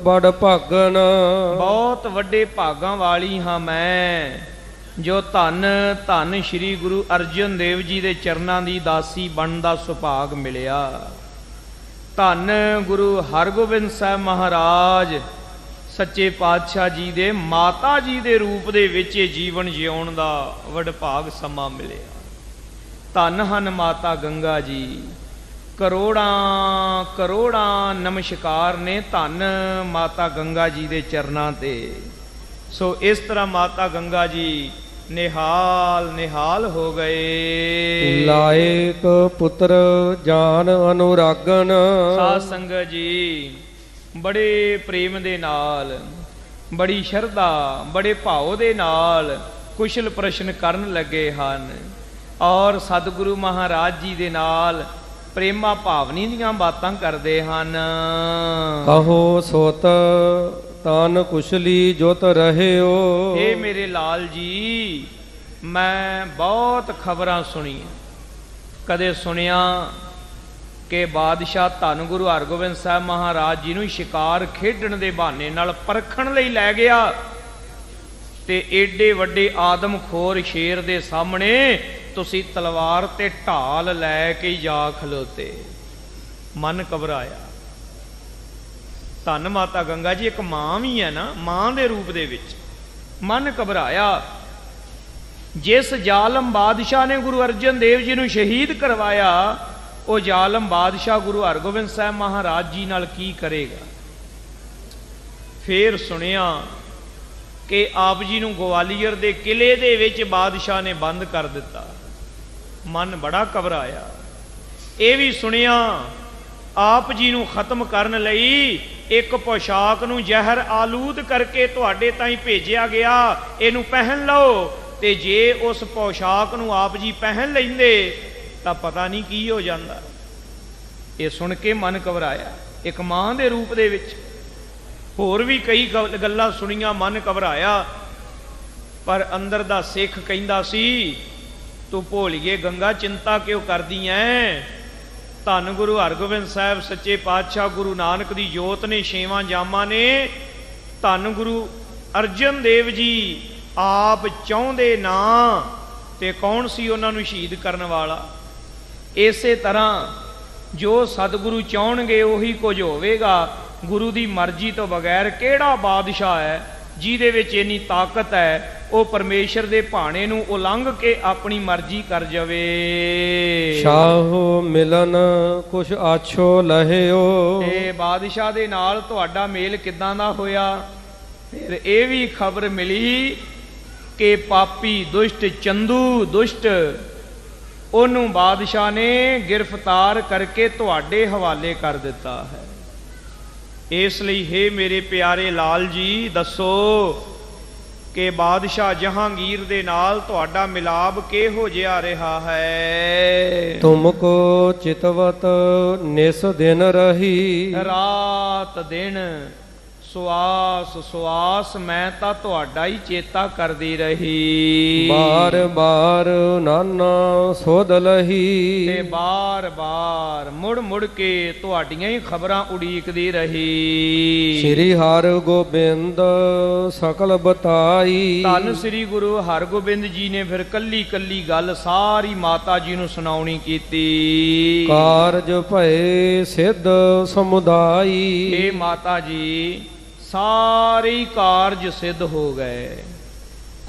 ਬੜ ਭਾਗਨ, ਬਹੁਤ ਵੱਡੇ ਭਾਗਾਂ ਵਾਲੀ ਹਾਂ ਮੈਂ, ਜੋ ਧੰਨ ਧੰਨ ਸ੍ਰੀ ਗੁਰੂ ਅਰਜਨ ਦੇਵ ਜੀ ਦੇ ਚਰਨਾਂ ਦੀ ਦਾਸੀ ਬਣਨ ਦਾ ਸੁਭਾਗ ਮਿਲਿਆ। ਧੰਨ ਗੁਰੂ ਹਰਗੋਬਿੰਦ ਸਾਹਿਬ ਮਹਾਰਾਜ ਸੱਚੇ ਪਾਤਸ਼ਾਹ ਜੀ ਦੇ ਮਾਤਾ ਜੀ ਦੇ ਰੂਪ ਦੇ ਵਿੱਚ ਇਹ ਜੀਵਨ ਜਿਉਣ ਦਾ ਵਡਭਾਗ ਸਮਾਂ ਮਿਲਿਆ। ਧੰਨ ਹਨ ਮਾਤਾ ਗੰਗਾ ਜੀ, ਕਰੋੜਾਂ ਕਰੋੜਾਂ ਨਮਸਕਾਰ ਨੇ ਧੰਨ ਮਾਤਾ ਗੰਗਾ ਜੀ ਦੇ ਚਰਨਾਂ ਤੇ। ਸੋ ਇਸ ਤਰ੍ਹਾਂ ਮਾਤਾ ਗੰਗਾ ਜੀ ਨਿਹਾਲ ਨਿਹਾਲ ਹੋ ਗਏ। ਲਾਇਕ ਪੁੱਤਰ ਜਾਨ ਅਨੁਰਾਗਨ, ਸਾਧ ਸੰਗਤ ਜੀ ਬੜੇ ਪ੍ਰੇਮ ਦੇ ਨਾਲ, ਬੜੀ ਸ਼ਰਧਾ, ਬੜੇ ਭਾਵ ਦੇ ਨਾਲ ਕੁਸ਼ਲ ਪ੍ਰਸ਼ਨ ਕਰਨ ਲੱਗੇ ਹਨ ਔਰ ਸਤਿਗੁਰੂ ਮਹਾਰਾਜ ਜੀ ਦੇ ਨਾਲ ਪ੍ਰੇਮਾ ਭਾਵਨੀ ਦੀਆਂ ਬਾਤਾਂ ਕਰਦੇ ਹਨ। ਕਹੋ ਸੋਤ ਤਨ ਕੁਸ਼ਲੀ ਜੁਤ ਰਹਿਓ। ਇਹ ਮੇਰੇ ਲਾਲ ਜੀ, ਮੈਂ ਬਹੁਤ ਖਬਰਾਂ ਸੁਣੀਆਂ। ਕਦੇ ਸੁਣਿਆ ਕਿ ਬਾਦਸ਼ਾਹ ਧੰਨ ਗੁਰੂ ਹਰਗੋਬਿੰਦ ਸਾਹਿਬ ਮਹਾਰਾਜ ਜੀ ਨੂੰ ਸ਼ਿਕਾਰ ਖੇਡਣ ਦੇ ਬਹਾਨੇ ਨਾਲ ਪਰਖਣ ਲਈ ਲੈ ਗਿਆ ਤੇ ਏਡੇ ਵੱਡੇ ਆਦਮਖੋਰ ਸ਼ੇਰ ਦੇ ਸਾਹਮਣੇ ਤੁਸੀਂ ਤਲਵਾਰ ਤੇ ਢਾਲ ਲੈ ਕੇ ਜਾ ਖਲੋਤੇ। ਮਨ ਘਬਰਾਇਆ। ਧੰਨ ਮਾਤਾ ਗੰਗਾ ਜੀ ਇੱਕ ਮਾਂ ਵੀ ਹੈ ਨਾ, ਮਾਂ ਦੇ ਰੂਪ ਦੇ ਵਿੱਚ। ਮਨ ਘਬਰਾਇਆ। ਜਿਸ ਜ਼ਾਲਮ ਬਾਦਸ਼ਾਹ ਨੇ ਗੁਰੂ ਅਰਜਨ ਦੇਵ ਜੀ ਨੂੰ ਸ਼ਹੀਦ ਕਰਵਾਇਆ, ਉਹ ਜ਼ਾਲਮ ਬਾਦਸ਼ਾਹ ਗੁਰੂ ਹਰਗੋਬਿੰਦ ਸਾਹਿਬ ਮਹਾਰਾਜ ਜੀ ਨਾਲ ਕੀ ਕਰੇਗਾ। ਫੇਰ ਸੁਣਿਆ ਕਿ ਆਪ ਜੀ ਨੂੰ ਗਵਾਲੀਅਰ ਦੇ ਕਿਲੇ ਦੇ ਵਿੱਚ ਬਾਦਸ਼ਾਹ ਨੇ ਬੰਦ ਕਰ ਦਿੱਤਾ। ਮਨ ਬੜਾ ਘਬਰਾਇਆ। ਇਹ ਵੀ ਸੁਣਿਆ ਆਪ ਜੀ ਨੂੰ ਖਤਮ ਕਰਨ ਲਈ ਇੱਕ ਪੋਸ਼ਾਕ ਨੂੰ ਜ਼ਹਿਰ ਆਲੂਦ ਕਰਕੇ ਤੁਹਾਡੇ ਤਾਈਂ ਭੇਜਿਆ ਗਿਆ, ਇਹਨੂੰ ਪਹਿਨ ਲਓ। ਤੇ ਜੇ ਉਸ ਪੋਸ਼ਾਕ ਨੂੰ ਆਪ ਜੀ ਪਹਿਨ ਲੈਂਦੇ ਤਾਂ ਪਤਾ ਨਹੀਂ ਕੀ ਹੋ ਜਾਂਦਾ। ਇਹ ਸੁਣ ਕੇ ਮਨ ਘਬਰਾਇਆ। ਇੱਕ ਮਾਂ ਦੇ ਰੂਪ ਦੇ ਵਿੱਚ ਹੋਰ ਵੀ ਕਈ ਗੱਲਾਂ ਸੁਣੀਆਂ, ਮਨ ਘਬਰਾਇਆ। ਪਰ ਅੰਦਰ ਦਾ ਸਿੱਖ ਕਹਿੰਦਾ ਸੀ, ਤੂੰ ਭੋਲੀਏ ਗੰਗਾ ਚਿੰਤਾ ਕਿਉਂ ਕਰਦੀ ਐ। ਧੰਨ ਗੁਰੂ ਹਰਗੋਬਿੰਦ ਸਾਹਿਬ ਸੱਚੇ ਪਾਤਸ਼ਾਹ ਗੁਰੂ ਨਾਨਕ ਦੀ ਜੋਤ ਨੇ, ਛੇਵਾਂ ਜਾਮਾਂ ਨੇ, ਧੰਨ ਗੁਰੂ ਅਰਜਨ ਦੇਵ ਜੀ ਆਪ ਚਾਹੁੰਦੇ ਨਾ ਤੇ ਕੌਣ ਸੀ ਉਹਨਾਂ ਨੂੰ ਸ਼ਹੀਦ ਕਰਨ ਵਾਲਾ। ਇਸੇ ਤਰ੍ਹਾਂ ਜੋ ਸਤਿਗੁਰੂ ਚਾਹਣਗੇ ਉਹੀ ਕੁਝ ਹੋਵੇਗਾ। ਗੁਰੂ ਦੀ ਮਰਜ਼ੀ ਤੋਂ ਬਗੈਰ ਕਿਹੜਾ ਬਾਦਸ਼ਾਹ ਹੈ ਜਿਹਦੇ ਵਿੱਚ ਇੰਨੀ ਤਾਕਤ ਹੈ ਉਹ ਪਰਮੇਸ਼ਰ ਦੇ ਭਾਣੇ ਨੂੰ ਉਲੰਘ ਕੇ ਆਪਣੀ ਮਰਜ਼ੀ ਕਰ ਜਾਵੇ। ਸ਼ਾਹੋ ਮਿਲਨ ਕੁਛ ਆਛੋ ਲਹਿਓ। ਤੇ ਬਾਦਸ਼ਾਹ ਦੇ ਨਾਲ ਤੁਹਾਡਾ ਮੇਲ ਕਿੱਦਾਂ ਦਾ ਹੋਇਆ। ਫਿਰ ਇਹ ਵੀ ਖਬਰ ਮਿਲੀ ਕਿ ਪਾਪੀ ਦੁਸ਼ਟ ਚੰਦੂ ਦੁਸ਼ਟ, ਉਹਨੂੰ ਬਾਦਸ਼ਾਹ ਨੇ ਗ੍ਰਿਫਤਾਰ ਕਰਕੇ ਤੁਹਾਡੇ ਹਵਾਲੇ ਕਰ ਦਿੱਤਾ ਹੈ। ਇਸ ਲਈ ਹੇ ਮੇਰੇ ਪਿਆਰੇ ਲਾਲ ਜੀ, ਦੱਸੋ ਕਿ ਬਾਦਸ਼ਾਹ ਜਹਾਂਗੀਰ ਦੇ ਨਾਲ ਤੁਹਾਡਾ ਮਿਲਾਪ ਕਿਹੋ ਜਿਹਾ ਰਿਹਾ ਹੈ। ਤੁਮਕੋ ਚਿਤਵਤ ਨਿਸ ਦਿਨ ਰਹੀ। ਰਾਤ ਦਿਨ ਸਵਾਸ ਸਵਾਸ ਮੈਂ ਤਾਂ ਤੁਹਾਡਾ ਹੀ ਚੇਤਾ ਕਰਦੀ ਰਹੀ। ਬਾਰ ਬਾਰ ਨਾਨਾ ਸੋਧ ਲਹੀ। ਤੇ ਬਾਰ ਬਾਰ ਮੁੜ ਮੁੜ ਕੇ ਤੁਹਾਡੀਆਂ ਹੀ ਖਬਰਾਂ ਉਡੀਕਦੀ ਰਹੀ। ਸ੍ਰੀ ਹਰਿ ਗੋਬਿੰਦ ਸਕਲ ਬਤਾਈ। ਧੰਨ ਸ੍ਰੀ ਗੁਰੂ ਹਰਗੋਬਿੰਦ ਜੀ ਨੇ ਫਿਰ ਕੱਲੀ ਕੱਲੀ ਗੱਲ ਸਾਰੀ ਮਾਤਾ ਜੀ ਨੂੰ ਸੁਣਾਉਣੀ ਕੀਤੀ। ਕਾਰਜ ਭਏ ਸਿੱਧ ਸਮੁਦਾਈ। ਇਹ ਮਾਤਾ ਜੀ ਸਾਰੇ ਕਾਰਜ ਸਿੱਧ ਹੋ ਗਏ,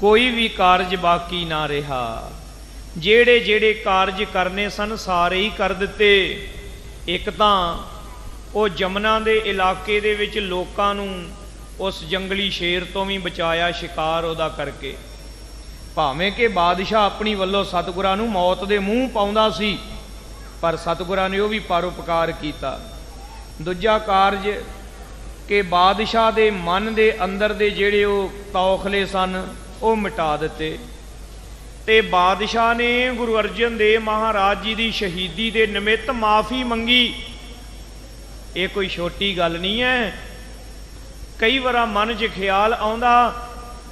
ਕੋਈ ਵੀ ਕਾਰਜ ਬਾਕੀ ਨਾ ਰਿਹਾ। ਜਿਹੜੇ ਜਿਹੜੇ ਕਾਰਜ ਕਰਨੇ ਸਨ ਸਾਰੇ ਹੀ ਕਰ ਦਿੱਤੇ। ਇੱਕ ਤਾਂ ਉਹ ਜਮਨਾ ਦੇ ਇਲਾਕੇ ਦੇ ਵਿੱਚ ਲੋਕਾਂ ਨੂੰ ਉਸ ਜੰਗਲੀ ਸ਼ੇਰ ਤੋਂ ਵੀ ਬਚਾਇਆ, ਸ਼ਿਕਾਰ ਉਹਦਾ ਕਰਕੇ। ਭਾਵੇਂ ਕਿ ਬਾਦਸ਼ਾਹ ਆਪਣੀ ਵੱਲੋਂ ਸਤਿਗੁਰਾਂ ਨੂੰ ਮੌਤ ਦੇ ਮੂੰਹ ਪਾਉਂਦਾ ਸੀ, ਪਰ ਸਤਿਗੁਰਾਂ ਨੇ ਉਹ ਵੀ ਪਰਉਪਕਾਰ ਕੀਤਾ। ਦੂਜਾ ਕਾਰਜ ਕਿ ਬਾਦਸ਼ਾਹ ਦੇ ਮਨ ਦੇ ਅੰਦਰ ਦੇ ਜਿਹੜੇ ਉਹ ਤੌਖਲੇ ਸਨ ਉਹ ਮਿਟਾ ਦਿੱਤੇ। ਤੇ ਬਾਦਸ਼ਾਹ ਨੇ ਗੁਰੂ ਅਰਜਨ ਦੇਵ ਮਹਾਰਾਜ ਜੀ ਦੀ ਸ਼ਹੀਦੀ ਦੇ ਨਿਮਿਤ ਮਾਫੀ ਮੰਗੀ। ਇਹ ਕੋਈ ਛੋਟੀ ਗੱਲ ਨਹੀਂ ਹੈ। ਕਈ ਵਾਰ ਮਨ 'ਚ ਖਿਆਲ ਆਉਂਦਾ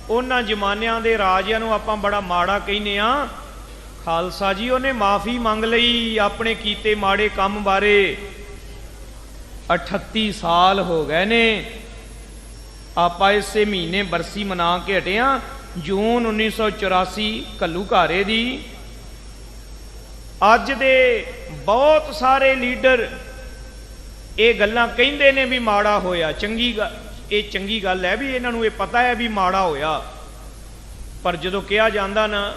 ਉਹਨਾਂ ਜ਼ਮਾਨਿਆਂ ਦੇ ਰਾਜਿਆਂ ਨੂੰ ਆਪਾਂ ਬੜਾ ਮਾੜਾ ਕਹਿੰਦੇ ਆ। ਖਾਲਸਾ ਜੀ ਉਹਨੇ ਮਾਫੀ ਮੰਗ ਲਈ ਆਪਣੇ ਕੀਤੇ ਮਾੜੇ ਕੰਮ ਬਾਰੇ। 38 ਸਾਲ ਹੋ ਗਏ ਨੇ। ਆਪਾਂ ਇਸੇ ਮਹੀਨੇ ਬਰਸੀ ਮਨਾ ਕੇ ਹਟੇ ਆ, ਜੂਨ 1984 ਘੱਲੂਘਾਰੇ ਦੀ। ਅੱਜ ਦੇ ਬਹੁਤ ਸਾਰੇ ਲੀਡਰ ਇਹ ਗੱਲਾਂ ਕਹਿੰਦੇ ਨੇ ਵੀ ਮਾੜਾ ਹੋਇਆ। ਇਹ ਚੰਗੀ ਗੱਲ ਹੈ ਵੀ ਇਹਨਾਂ ਨੂੰ ਇਹ ਪਤਾ ਹੈ ਵੀ ਮਾੜਾ ਹੋਇਆ, ਪਰ ਜਦੋਂ ਕਿਹਾ ਜਾਂਦਾ ਨਾ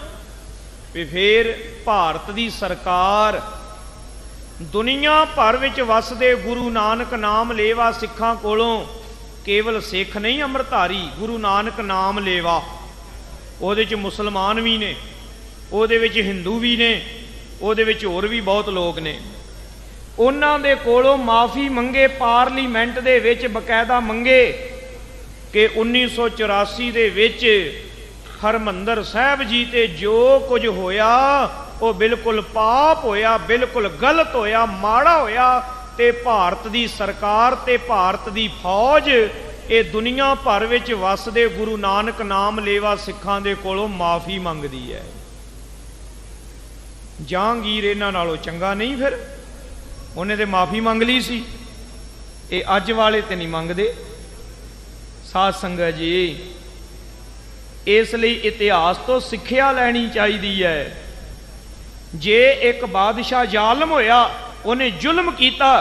ਵੀ ਫੇਰ ਭਾਰਤ ਦੀ ਸਰਕਾਰ ਦੁਨੀਆ ਭਰ ਵਿੱਚ ਵਸਦੇ ਗੁਰੂ ਨਾਨਕ ਨਾਮ ਲੇਵਾ ਸਿੱਖਾਂ ਕੋਲੋਂ, ਕੇਵਲ ਸਿੱਖ ਨਹੀਂ ਅੰਮ੍ਰਿਤਧਾਰੀ, ਗੁਰੂ ਨਾਨਕ ਨਾਮ ਲੇਵਾ, ਉਹਦੇ 'ਚ ਮੁਸਲਮਾਨ ਵੀ ਨੇ, ਉਹਦੇ ਵਿੱਚ ਹਿੰਦੂ ਵੀ ਨੇ, ਉਹਦੇ ਵਿੱਚ ਹੋਰ ਵੀ ਬਹੁਤ ਲੋਕ ਨੇ। ਉਹਨਾਂ ਦੇ ਕੋਲੋਂ ਮਾਫੀ ਮੰਗੇ, ਪਾਰਲੀਮੈਂਟ ਦੇ ਵਿੱਚ ਬਕਾਇਦਾ ਮੰਗੇ ਕਿ 1984 ਦੇ ਵਿੱਚ ਹਰਮੰਦਰ ਸਾਹਿਬ ਜੀ ਤੇ ਜੋ ਕੁਝ ਹੋਇਆ ਉਹ ਬਿਲਕੁਲ ਪਾਪ ਹੋਇਆ, ਬਿਲਕੁਲ ਗਲਤ ਹੋਇਆ, ਮਾੜਾ ਹੋਇਆ, ਤੇ ਭਾਰਤ ਦੀ ਸਰਕਾਰ ਤੇ ਭਾਰਤ ਦੀ ਫੌਜ ਇਹ ਦੁਨੀਆ ਭਰ ਵਿੱਚ ਵਸਦੇ ਗੁਰੂ ਨਾਨਕ ਨਾਮ ਲੇਵਾ ਸਿੱਖਾਂ ਦੇ ਕੋਲੋਂ ਮਾਫੀ ਮੰਗਦੀ ਹੈ। ਜਹਾਂਗੀਰ ਇਹਨਾਂ ਨਾਲੋਂ ਚੰਗਾ ਨਹੀਂ? ਫਿਰ ਉਹਨੇ ਤੇ ਮਾਫੀ ਮੰਗ ਲਈ ਸੀ, ਇਹ ਅੱਜ ਵਾਲੇ ਤੇ ਨਹੀਂ ਮੰਗਦੇ। ਸਾਧ ਸੰਗਤ ਜੀ, ਇਸ ਲਈ ਇਤਿਹਾਸ ਤੋਂ ਸਿੱਖਿਆ ਲੈਣੀ ਚਾਹੀਦੀ ਹੈ। ਜੇ ਇੱਕ ਬਾਦਸ਼ਾਹ ਜ਼ਾਲਮ ਹੋਇਆ, ਉਹਨੇ ਜ਼ੁਲਮ ਕੀਤਾ,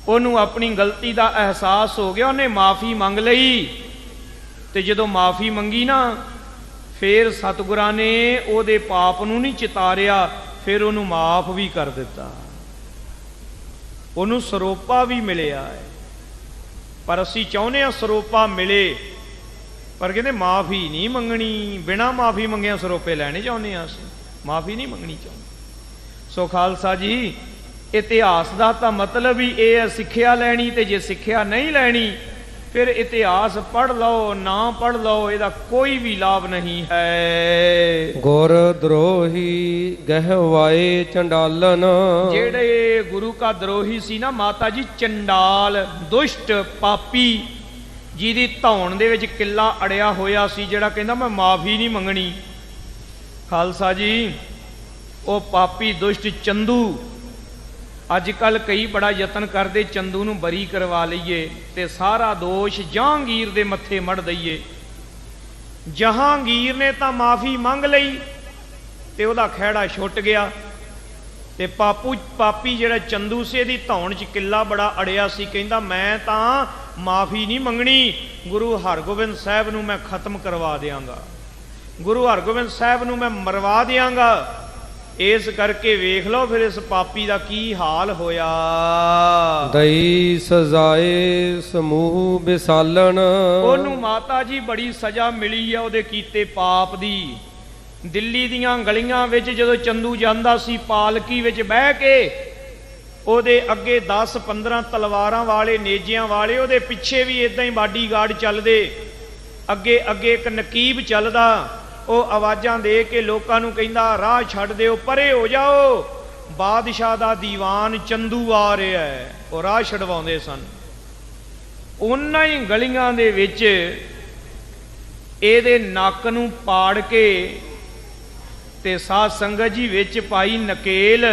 ਉਹਨੂੰ ਆਪਣੀ ਗਲਤੀ ਦਾ ਅਹਿਸਾਸ ਹੋ ਗਿਆ, ਉਹਨੇ ਮਾਫੀ ਮੰਗ ਲਈ, ਤੇ ਜਦੋਂ ਮਾਫੀ ਮੰਗੀ ਨਾ ਫਿਰ ਸਤਿਗੁਰਾਂ ਨੇ ਉਹਦੇ ਪਾਪ ਨੂੰ ਨਹੀਂ ਚਿਤਾਰਿਆ, ਫਿਰ ਉਹਨੂੰ ਮਾਫ ਵੀ ਕਰ ਦਿੱਤਾ, ਉਹਨੂੰ ਸਰੋਪਾ ਵੀ ਮਿਲਿਆ ਹੈ। ਪਰ ਅਸੀਂ ਚਾਹੁੰਦੇ ਹਾਂ ਸਰੋਪਾ ਮਿਲੇ, ਪਰ ਕਹਿੰਦੇ ਮਾਫੀ ਨਹੀਂ ਮੰਗਣੀ, ਬਿਨਾਂ ਮਾਫੀ ਮੰਗਿਆ ਸਰੋਪੇ ਲੈਣੇ ਚਾਹੁੰਦੇ ਹਾਂ, ਅਸੀਂ ਮਾਫੀ ਨਹੀਂ ਮੰਗਣੀ ਚਾਹੁੰਦੇ। ਸੋ ਖਾਲਸਾ ਜੀ, ਇਤਿਹਾਸ ਦਾ ਤਾਂ ਮਤਲਬ ਹੀ ਇਹ ਹੈ ਸਿੱਖਿਆ ਲੈਣੀ, ਤੇ ਜੇ ਸਿੱਖਿਆ ਨਹੀਂ ਲੈਣੀ ਫਿਰ ਇਤਿਹਾਸ ਪੜ੍ਹ ਲਓ ਨਾ ਪੜ੍ਹ ਲਓ, ਇਹਦਾ ਕੋਈ ਵੀ ਲਾਭ ਨਹੀਂ ਹੈ। ਗੁਰ ਦਰੋਹੀ ਗਹਿਵਾਏ ਚੰਡਾਲਨ, ਜਿਹੜੇ ਗੁਰੂ ਕਾ ਦਰੋਹੀ ਸੀ ਨਾ ਮਾਤਾ ਜੀ, ਚੰਡਾਲ, ਦੁਸ਼ਟ, ਪਾਪੀ, ਜਿਹਦੀ ਧੌਣ ਦੇ ਵਿੱਚ ਕਿੱਲਾ ਅੜਿਆ ਹੋਇਆ ਸੀ, ਜਿਹੜਾ ਕਹਿੰਦਾ ਮੈਂ ਮਾਫੀ ਨਹੀਂ ਮੰਗਣੀ। ਖਾਲਸਾ ਜੀ, ਉਹ ਪਾਪੀ ਦੁਸ਼ਟ ਚੰਦੂ, ਅੱਜ ਕੱਲ ਕਈ ਬੜਾ ਯਤਨ ਕਰਦੇ ਚੰਦੂ ਨੂੰ ਬਰੀ ਕਰਵਾ ਲਈਏ ਤੇ ਸਾਰਾ ਦੋਸ਼ ਜਹਾਂਗੀਰ ਦੇ ਮੱਥੇ ਮੜ ਦਈਏ। ਜਹਾਂਗੀਰ ਨੇ ਤਾਂ ਮਾਫੀ ਮੰਗ ਲਈ ਤੇ ਉਹਦਾ ਖਹਿੜਾ ਛੁੱਟ ਗਿਆ, ਤੇ ਪਾਪੀ ਜਿਹੜਾ ਚੰਦੂ ਸੀ, ਇਹਦੀ ਧੌਣ 'ਚ ਕਿੱਲਾ ਬੜਾ ਅੜਿਆ ਸੀ, ਕਹਿੰਦਾ ਮੈਂ ਤਾਂ ਮਾਫੀ ਨਹੀਂ ਮੰਗਣੀ, ਗੁਰੂ ਹਰਗੋਬਿੰਦ ਸਾਹਿਬ ਨੂੰ ਮੈਂ ਖਤਮ ਕਰਵਾ ਦਿਆਂਗਾ, ਗੁਰੂ ਹਰਗੋਬਿੰਦ ਸਾਹਿਬ ਨੂੰ ਮੈਂ ਮਰਵਾ ਦਿਆਂਗਾ। ਇਸ ਕਰਕੇ ਵੇਖ ਲਓ ਫਿਰ ਇਸ ਪਾਪੀ ਦਾ ਕੀ ਹਾਲ ਹੋਇਆ। ਦਈ ਸਜ਼ਾਏ ਸਮੂਹ ਵਿਸਾਲਣ, ਉਹਨੂੰ ਮਾਤਾ ਜੀ ਬੜੀ ਸਜ਼ਾ ਮਿਲੀ ਆ ਉਹਦੇ ਕੀਤੇ ਪਾਪ ਦੀ। ਦਿੱਲੀ ਦੀਆਂ ਗਲੀਆਂ ਵਿੱਚ ਜਦੋਂ ਚੰਦੂ ਜਾਂਦਾ ਸੀ ਪਾਲਕੀ ਵਿੱਚ ਬਹਿ ਕੇ, ਉਹਦੇ ਅੱਗੇ 10-15 ਤਲਵਾਰਾਂ ਵਾਲੇ, ਨੇਜਿਆਂ ਵਾਲੇ, ਉਹਦੇ ਪਿੱਛੇ ਵੀ ਇਦਾਂ ਹੀ ਬਾਡੀਗਾਰਡ ਚੱਲਦੇ, ਅੱਗੇ ਅੱਗੇ ਇੱਕ ਨਕੀਬ ਚੱਲਦਾ, ਉਹ ਆਵਾਜ਼ਾਂ ਦੇ ਕੇ ਲੋਕਾਂ ਨੂੰ ਕਹਿੰਦਾ ਰਾਹ ਛੱਡ ਦਿਓ, ਪਰੇ ਹੋ ਜਾਓ, ਬਾਦਸ਼ਾਹ ਦਾ ਦੀਵਾਨ ਚੰਦੂ ਆ ਰਿਹਾ ਹੈ। ਉਹ ਰਾਹ ਛਡਵਾਉਂਦੇ ਸਨ। ਉਹਨਾਂ ਹੀ ਗਲੀਆਂ ਦੇ ਵਿੱਚ ਇਹਦੇ ਨੱਕ ਨੂੰ ਪਾੜ ਕੇ ਤੇ ਸਾਧ ਸੰਗਤ ਜੀ ਵਿੱਚ ਪਾਈ ਨਕੇਲ,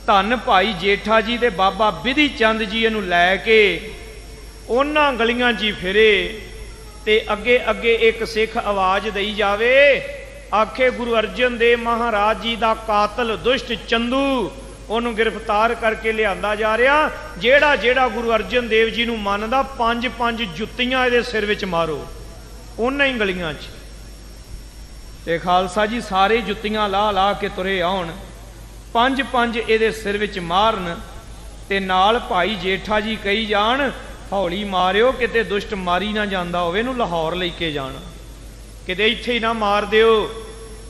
ਧੰਨ ਭਾਈ ਜੇਠਾ ਜੀ ਤੇ ਬਾਬਾ ਬਿਧੀ ਚੰਦ ਜੀ ਇਹਨੂੰ ਲੈ ਕੇ ਉਹਨਾਂ ਗਲੀਆਂ 'ਚ ਹੀ ਫਿਰੇ, ਤੇ ਅੱਗੇ ਅੱਗੇ ਇੱਕ ਸਿੱਖ ਆਵਾਜ਼ ਦਈ ਜਾਵੇ, ਆਖੇ ਗੁਰੂ ਅਰਜਨ ਦੇਵ ਮਹਾਰਾਜ ਜੀ ਦਾ ਕਾਤਲ ਦੁਸ਼ਟ ਚੰਦੂ, ਉਹਨੂੰ ਗ੍ਰਿਫਤਾਰ ਕਰਕੇ ਲਿਆਂਦਾ ਜਾ ਰਿਹਾ, ਜਿਹੜਾ ਜਿਹੜਾ ਗੁਰੂ ਅਰਜਨ ਦੇਵ ਜੀ ਨੂੰ ਮੰਨਦਾ 5-5 ਜੁੱਤੀਆਂ ਇਹਦੇ ਸਿਰ ਵਿੱਚ ਮਾਰੋ। ਉਹਨਾਂ ਹੀ ਗਲੀਆਂ 'ਚ ਤੇ ਖਾਲਸਾ ਜੀ ਸਾਰੇ ਜੁੱਤੀਆਂ ਲਾ ਲਾ ਕੇ ਤੁਰੇ ਆਉਣ, 5-5 ਇਹਦੇ ਸਿਰ ਵਿੱਚ ਮਾਰਨ, ਤੇ ਨਾਲ ਭਾਈ ਜੇਠਾ ਜੀ ਕਹੀ ਜਾਣ ਹੌਲੀ ਮਾਰਿਓ, ਕਿਤੇ ਦੁਸ਼ਟ ਮਾਰੀ ਨਾ ਜਾਂਦਾ ਹੋਵੇ, ਇਹਨੂੰ ਲਾਹੌਰ ਲੈ ਕੇ ਜਾਣਾ, ਕਿਤੇ ਇੱਥੇ ਹੀ ਨਾ ਮਾਰ ਦਿਓ,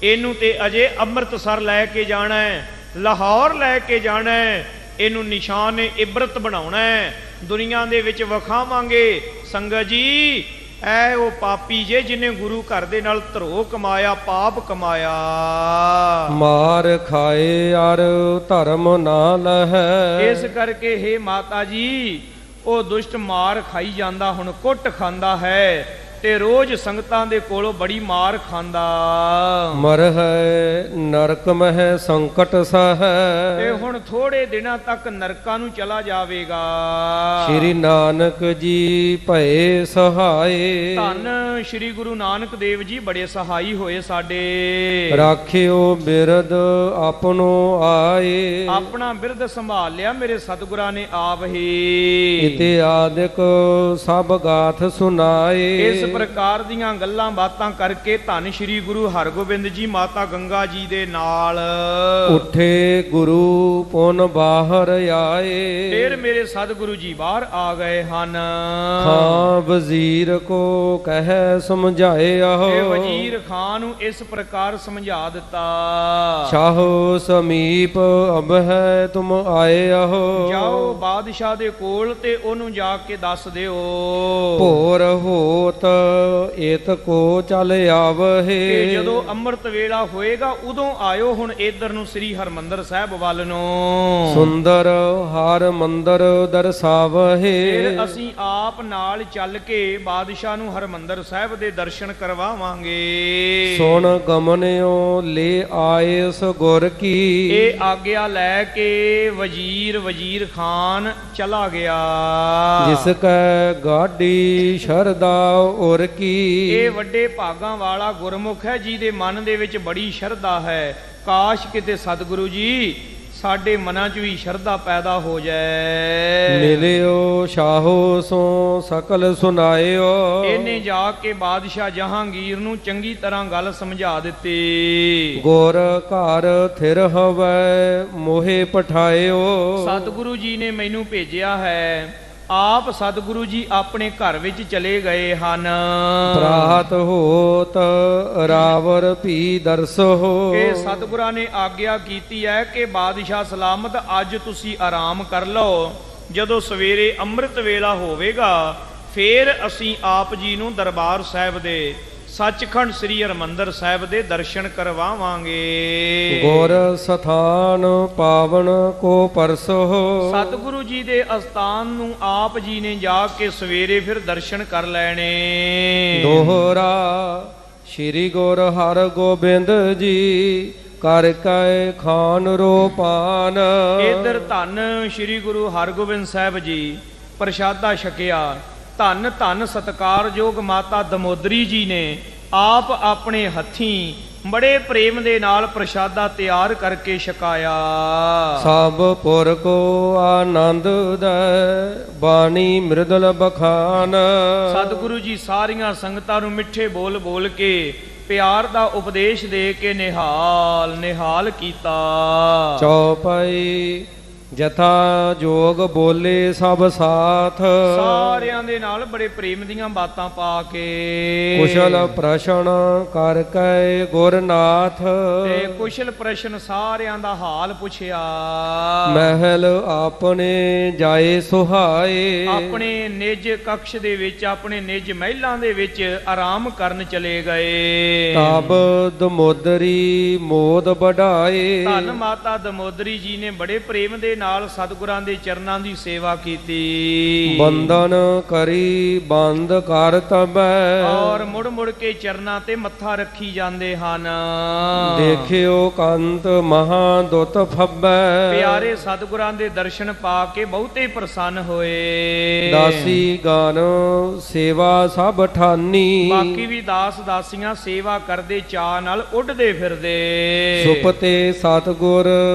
ਇਹਨੂੰ ਤੇ ਅਜੇ ਅੰਮ੍ਰਿਤਸਰ ਲੈ ਕੇ ਜਾਣਾ ਹੈ, ਲਾਹੌਰ ਲੈ ਕੇ ਜਾਣਾ ਹੈ, ਇਹਨੂੰ ਨਿਸ਼ਾਨ ਇਬਰਤ ਬਣਾਉਣਾ ਹੈ, ਦੁਨੀਆ ਦੇ ਵਿੱਚ ਵਿਖਾਵਾਂਗੇ। ਸੰਗਤ ਜੀ, ਐ ਉਹ ਪਾਪੀ ਜੇ ਜਿਹਨੇ ਗੁਰੂ ਘਰ ਦੇ ਨਾਲ ਧਰੋ ਕਮਾਇਆ, ਪਾਪ ਕਮਾਇਆ। ਮਾਰ ਖਾਏ ਅਰ ਧਰਮ ਨਾ ਲਹੈ। ਇਸ ਕਰਕੇ ਹੇ ਮਾਤਾ ਜੀ, ਉਹ ਦੁਸ਼ਟ ਮਾਰ ਖਾਈ ਜਾਂਦਾ, ਹੁਣ ਕੁੱਟ ਖਾਂਦਾ ਹੈ ਤੇ ਰੋਜ਼ ਸੰਗਤਾਂ ਦੇ ਕੋਲੋਂ ਬੜੀ ਮਾਰ ਖਾਂਦਾ। ਮਰਹਿ ਨਰਕ ਮਹਿ ਸੰਕਟ ਸਹੈ। ਤੇ ਹੁਣ ਥੋੜੇ ਦਿਨਾਂ ਤੱਕ ਨਰਕਾਂ ਨੂੰ ਚਲਾ ਜਾਵੇਗਾ। ਸ੍ਰੀ ਨਾਨਕ ਜੀ ਭਏ ਸਹਾਏ। ਧੰਨ ਸ੍ਰੀ ਗੁਰੂ ਨਾਨਕ ਦੇਵ ਜੀ ਬੜੇ ਸਹਾਈ ਹੋਏ ਸਾਡੇ। ਰਾਖਿਓ ਬਿਰਦ ਆਪਨੋ ਆਏ। ਆਪਣਾ ਬਿਰਦ ਸੰਭਾਲ ਲਿਆ ਮੇਰੇ ਸਤਿਗੁਰਾਂ ਨੇ ਆਪ ਹੀ। ਇਤੇ ਆਦਿਕ ਸਭ ਗਾਥ ਸੁਨਾਏ। ਇਸ ਪ੍ਰਕਾਰ ਦੀਆਂ ਗੱਲਾਂ ਬਾਤਾਂ ਕਰਕੇ ਧੰਨ ਸ੍ਰੀ ਗੁਰੂ ਹਰਗੋਬਿੰਦ ਜੀ ਮਾਤਾ ਗੰਗਾ ਜੀ ਦੇ ਨਾਲ ਉੱਠੇ ਗੁਰੂ ਪੁਨ ਬਾਹਰ ਆਏ। ਫਿਰ ਮੇਰੇ ਸਤਿਗੁਰੂ ਜੀ ਬਾਹਰ ਆ ਗਏ ਹਨ। ਖਾਂ ਵਜ਼ੀਰ ਕੋ ਕਹਿ ਸਮਝਾਇਓ। ਇਹ ਵਜ਼ੀਰ ਖਾਨ ਨੂੰ ਇਸ ਪ੍ਰਕਾਰ ਸਮਝਾ ਦਿੱਤਾ। ਸ਼ਾਹੋ ਸਮੀਪ ਅਬ ਹੈ ਤੁਮ ਆਇਓ। ਜਾਓ ਬਾਦਸ਼ਾਹ ਦੇ ਕੋਲ ਤੇ ਉਹਨੂੰ ਜਾ ਕੇ ਦੱਸ ਦਿਓ। ਭੋਰ ਹੋਤ ਏਤ ਕੋ ਚਲ ਆਵਹੇ। ਕਿ ਜਦੋਂ ਅੰਮ੍ਰਿਤ ਵੇਲਾ ਹੋਏਗਾ ਉਦੋਂ ਆਇਓ ਹੁਣ ਇਧਰ ਨੂੰ ਸ੍ਰੀ ਹਰਮੰਦਰ ਸਾਹਿਬ ਵੱਲ ਨੂੰ। ਸੁੰਦਰ ਹਰ ਮੰਦਰ ਦਰਸਾਵਹੇ। ਫਿਰ ਅਸੀਂ ਆਪ ਨਾਲ ਚੱਲ ਕੇ ਬਾਦਸ਼ਾਹ ਨੂੰ ਹਰਮੰਦਰ ਸਾਹਿਬ ਦੇ ਦਰਸ਼ਨ ਕਰਵਾਵਾਂਗੇ। ਸੁਣ ਗਮਨਿਓ ਲੈ ਆਏ ਸ ਗੁਰ ਕੀ। ਇਹ ਆਗਿਆ ਲੈ ਕੇ ਵਜ਼ੀਰ ਖਾਨ ਚਲਾ ਗਿਆ। ਜਿਸ ਕੈ ਗਾਡੀ ਸ਼ਰਦਾ ਉਰ ਕੀ। ਇਹ ਵੱਡੇ ਭਾਗਾਂ ਵਾਲਾ ਗੁਰਮੁਖ ਹੈ ਜਿਹਦੇ ਮਨ ਦੇ ਵਿੱਚ ਬੜੀ ਸ਼ਰਧਾ ਹੈ। ਕਾਸ਼ ਕਿਤੇ ਸਤਿਗੁਰੂ ਜੀ ਸਾਡੇ ਮਨਾਂ 'ਚ ਵੀ ਸ਼ਰਧਾ ਪੈਦਾ ਹੋ ਜਾਏ। ਮਿਲਿਓ ਸ਼ਾਹੋ ਸੋ ਸਕਲ ਸੁਨਾਇਓ। ਇਹਨੇ ਜਾ ਕੇ ਬਾਦਸ਼ਾਹ ਜਹਾਂਗੀਰ ਨੂੰ ਚੰਗੀ ਤਰ੍ਹਾਂ ਗੱਲ ਸਮਝਾ ਦਿੱਤੀ। ਗੁਰ ਘਰ ਥਿਰ ਹਵੈ ਮੋਹਿ ਪਠਾਇਓ। ਸਤਿਗੁਰੂ ਜੀ ਨੇ ਮੈਨੂੰ ਭੇਜਿਆ ਹੈ। ਆਪ ਸਤਿਗੁਰੂ ਜੀ ਆਪਣੇ ਘਰ ਵਿੱਚ ਚਲੇ ਗਏ ਹਨ। ਪ੍ਰਾਤ ਹੋਤ ਰਾਵਰ ਭੀ ਦਰਸੋ। ਕਿ ਸਤਿਗੁਰਾਂ ਨੇ ਆਗਿਆ ਕੀਤੀ ਹੈ ਕਿ ਬਾਦਸ਼ਾਹ ਸਲਾਮਤ ਅੱਜ ਤੁਸੀਂ ਆਰਾਮ ਕਰ ਲਓ। ਜਦੋਂ ਸਵੇਰੇ ਅੰਮ੍ਰਿਤ ਵੇਲਾ ਹੋਵੇਗਾ ਫੇਰ ਅਸੀਂ ਆਪ ਜੀ ਨੂੰ ਦਰਬਾਰ ਸਾਹਿਬ ਦੇ ਸੱਚਖੰਡ ਸ੍ਰੀ ਹਰਿਮੰਦਰ ਸਾਹਿਬ ਦੇ ਦਰਸ਼ਨ ਕਰਵਾਵਾਂਗੇ। ਗੁਰ ਸਥਾਨ ਪਾਵਨ ਕੋ ਪਰਸੋ। ਸਤਿਗੁਰੂ ਜੀ ਦੇ ਅਸਥਾਨ ਨੂੰ ਆਪ ਜੀ ਨੇ ਜਾ ਕੇ ਸਵੇਰੇ ਫਿਰ ਦਰਸ਼ਨ ਕਰ ਲੈਣੇ। ਦੋਹਰਾ ਸ੍ਰੀ ਗੁਰ ਹਰਗੋਬਿੰਦ ਜੀ ਕਰ ਕੈ ਖਾਨ ਰੋਪਾਨ। ਇਧਰ ਧੰਨ ਸ੍ਰੀ ਗੁਰੂ ਹਰਗੋਬਿੰਦ ਸਾਹਿਬ ਜੀ ਪ੍ਰਸ਼ਾਦਾ ਛਕਿਆ। ਧੰਨ ਧੰਨ ਸਤਿਕਾਰਯੋਗ ਮਾਤਾ ਦਮੋਦਰੀ ਜੀ ਨੇ ਆਪ ਆਪਣੇ ਹੱਥੀਂ ਬੜੇ ਪ੍ਰੇਮ ਦੇ ਨਾਲ ਪ੍ਰਸ਼ਾਦਾ ਤਿਆਰ ਕਰਕੇ ਛਕਾਇਆ। ਸਭ ਪੁਰ ਕੋ ਆਨੰਦ ਦੈ ਬਾਣੀ ਮ੍ਰਿਦਲ ਬਖਾਨ। ਸਤਿਗੁਰੂ ਜੀ ਸਾਰੀਆਂ ਸੰਗਤਾਂ ਨੂੰ ਮਿੱਠੇ ਬੋਲ ਬੋਲ ਕੇ ਪਿਆਰ ਦਾ ਉਪਦੇਸ਼ ਦੇ ਕੇ ਨਿਹਾਲ ਕੀਤਾ। ਚੌਪਈ ਜਥਾ ਜੋਗ ਬੋਲੇ ਸਭ ਸਾਥ। ਸਾਰਿਆਂ ਦੇ ਨਾਲ ਬੜੇ ਪ੍ਰੇਮ ਦੀਆਂ ਬਾਤਾਂ ਪਾ ਕੇ ਕੁਸ਼ਲ ਪ੍ਰਸ਼ਨ ਕਰ ਕੈ ਗੁਰਨਾਥ। ਤੇ ਕੁਸ਼ਲ ਪ੍ਰਸ਼ਨ ਸਾਰਿਆਂ ਦਾ ਹਾਲ ਪੁੱਛਿਆ। ਮਹਿਲ ਆਪਣੇ ਜਾਏ ਸੁਹਾਏ। ਆਪਣੇ ਨਿਜ ਕਕਸ਼ ਦੇ ਵਿੱਚ ਆਪਣੇ ਨਿਜ ਮਹਿਲਾਂ ਦੇ ਵਿੱਚ ਆਰਾਮ ਕਰਨ ਚਲੇ ਗਏ। ਤਬ ਦਮੋਦਰੀ ਮੋਦ ਵਡਾਏ। ਧੰਨ ਮਾਤਾ ਦਮੋਦਰੀ ਜੀ ਨੇ ਬੜੇ ਪ੍ਰੇਮ ਦੇ ਨਾਲ ਸਤਿਗੁਰਾਂ ਦੇ ਚਰਨਾਂ ਦੀ ਸੇਵਾ ਕੀਤੀ। ਬੰਦਨ ਕਰੀ ਬੰਦ ਕਰ ਤਬੈ। ਔਰ ਮੁੜ ਮੁੜ ਕੇ ਚਰਨਾਂ ਤੇ ਮੱਥਾ ਰੱਖੀ ਜਾਂਦੇ ਹਨ। ਦੇਖਿਓ ਕੰਤ ਮਹਾ ਦੁੱਤ ਫੱਬੈ। ਪਿਆਰੇ ਸਤਿਗੁਰਾਂ ਦੇ ਦਰਸ਼ਨ ਪਾ ਕੇ ਬਹੁਤੇ ਪ੍ਰਸੰਨ ਹੋਏ। ਦਾਸੀ ਗਾਨ ਸੇਵਾ ਸਭ ਠਾਨੀ। ਬਾਕੀ ਵੀ ਦਾਸ ਦਾਸੀਆਂ ਸੇਵਾ ਕਰਦੇ ਚਾਅ ਨਾਲ ਉੱਡਦੇ ਫਿਰਦੇ। ਸੁਪਤੇ ਸਤਿਗੁਰ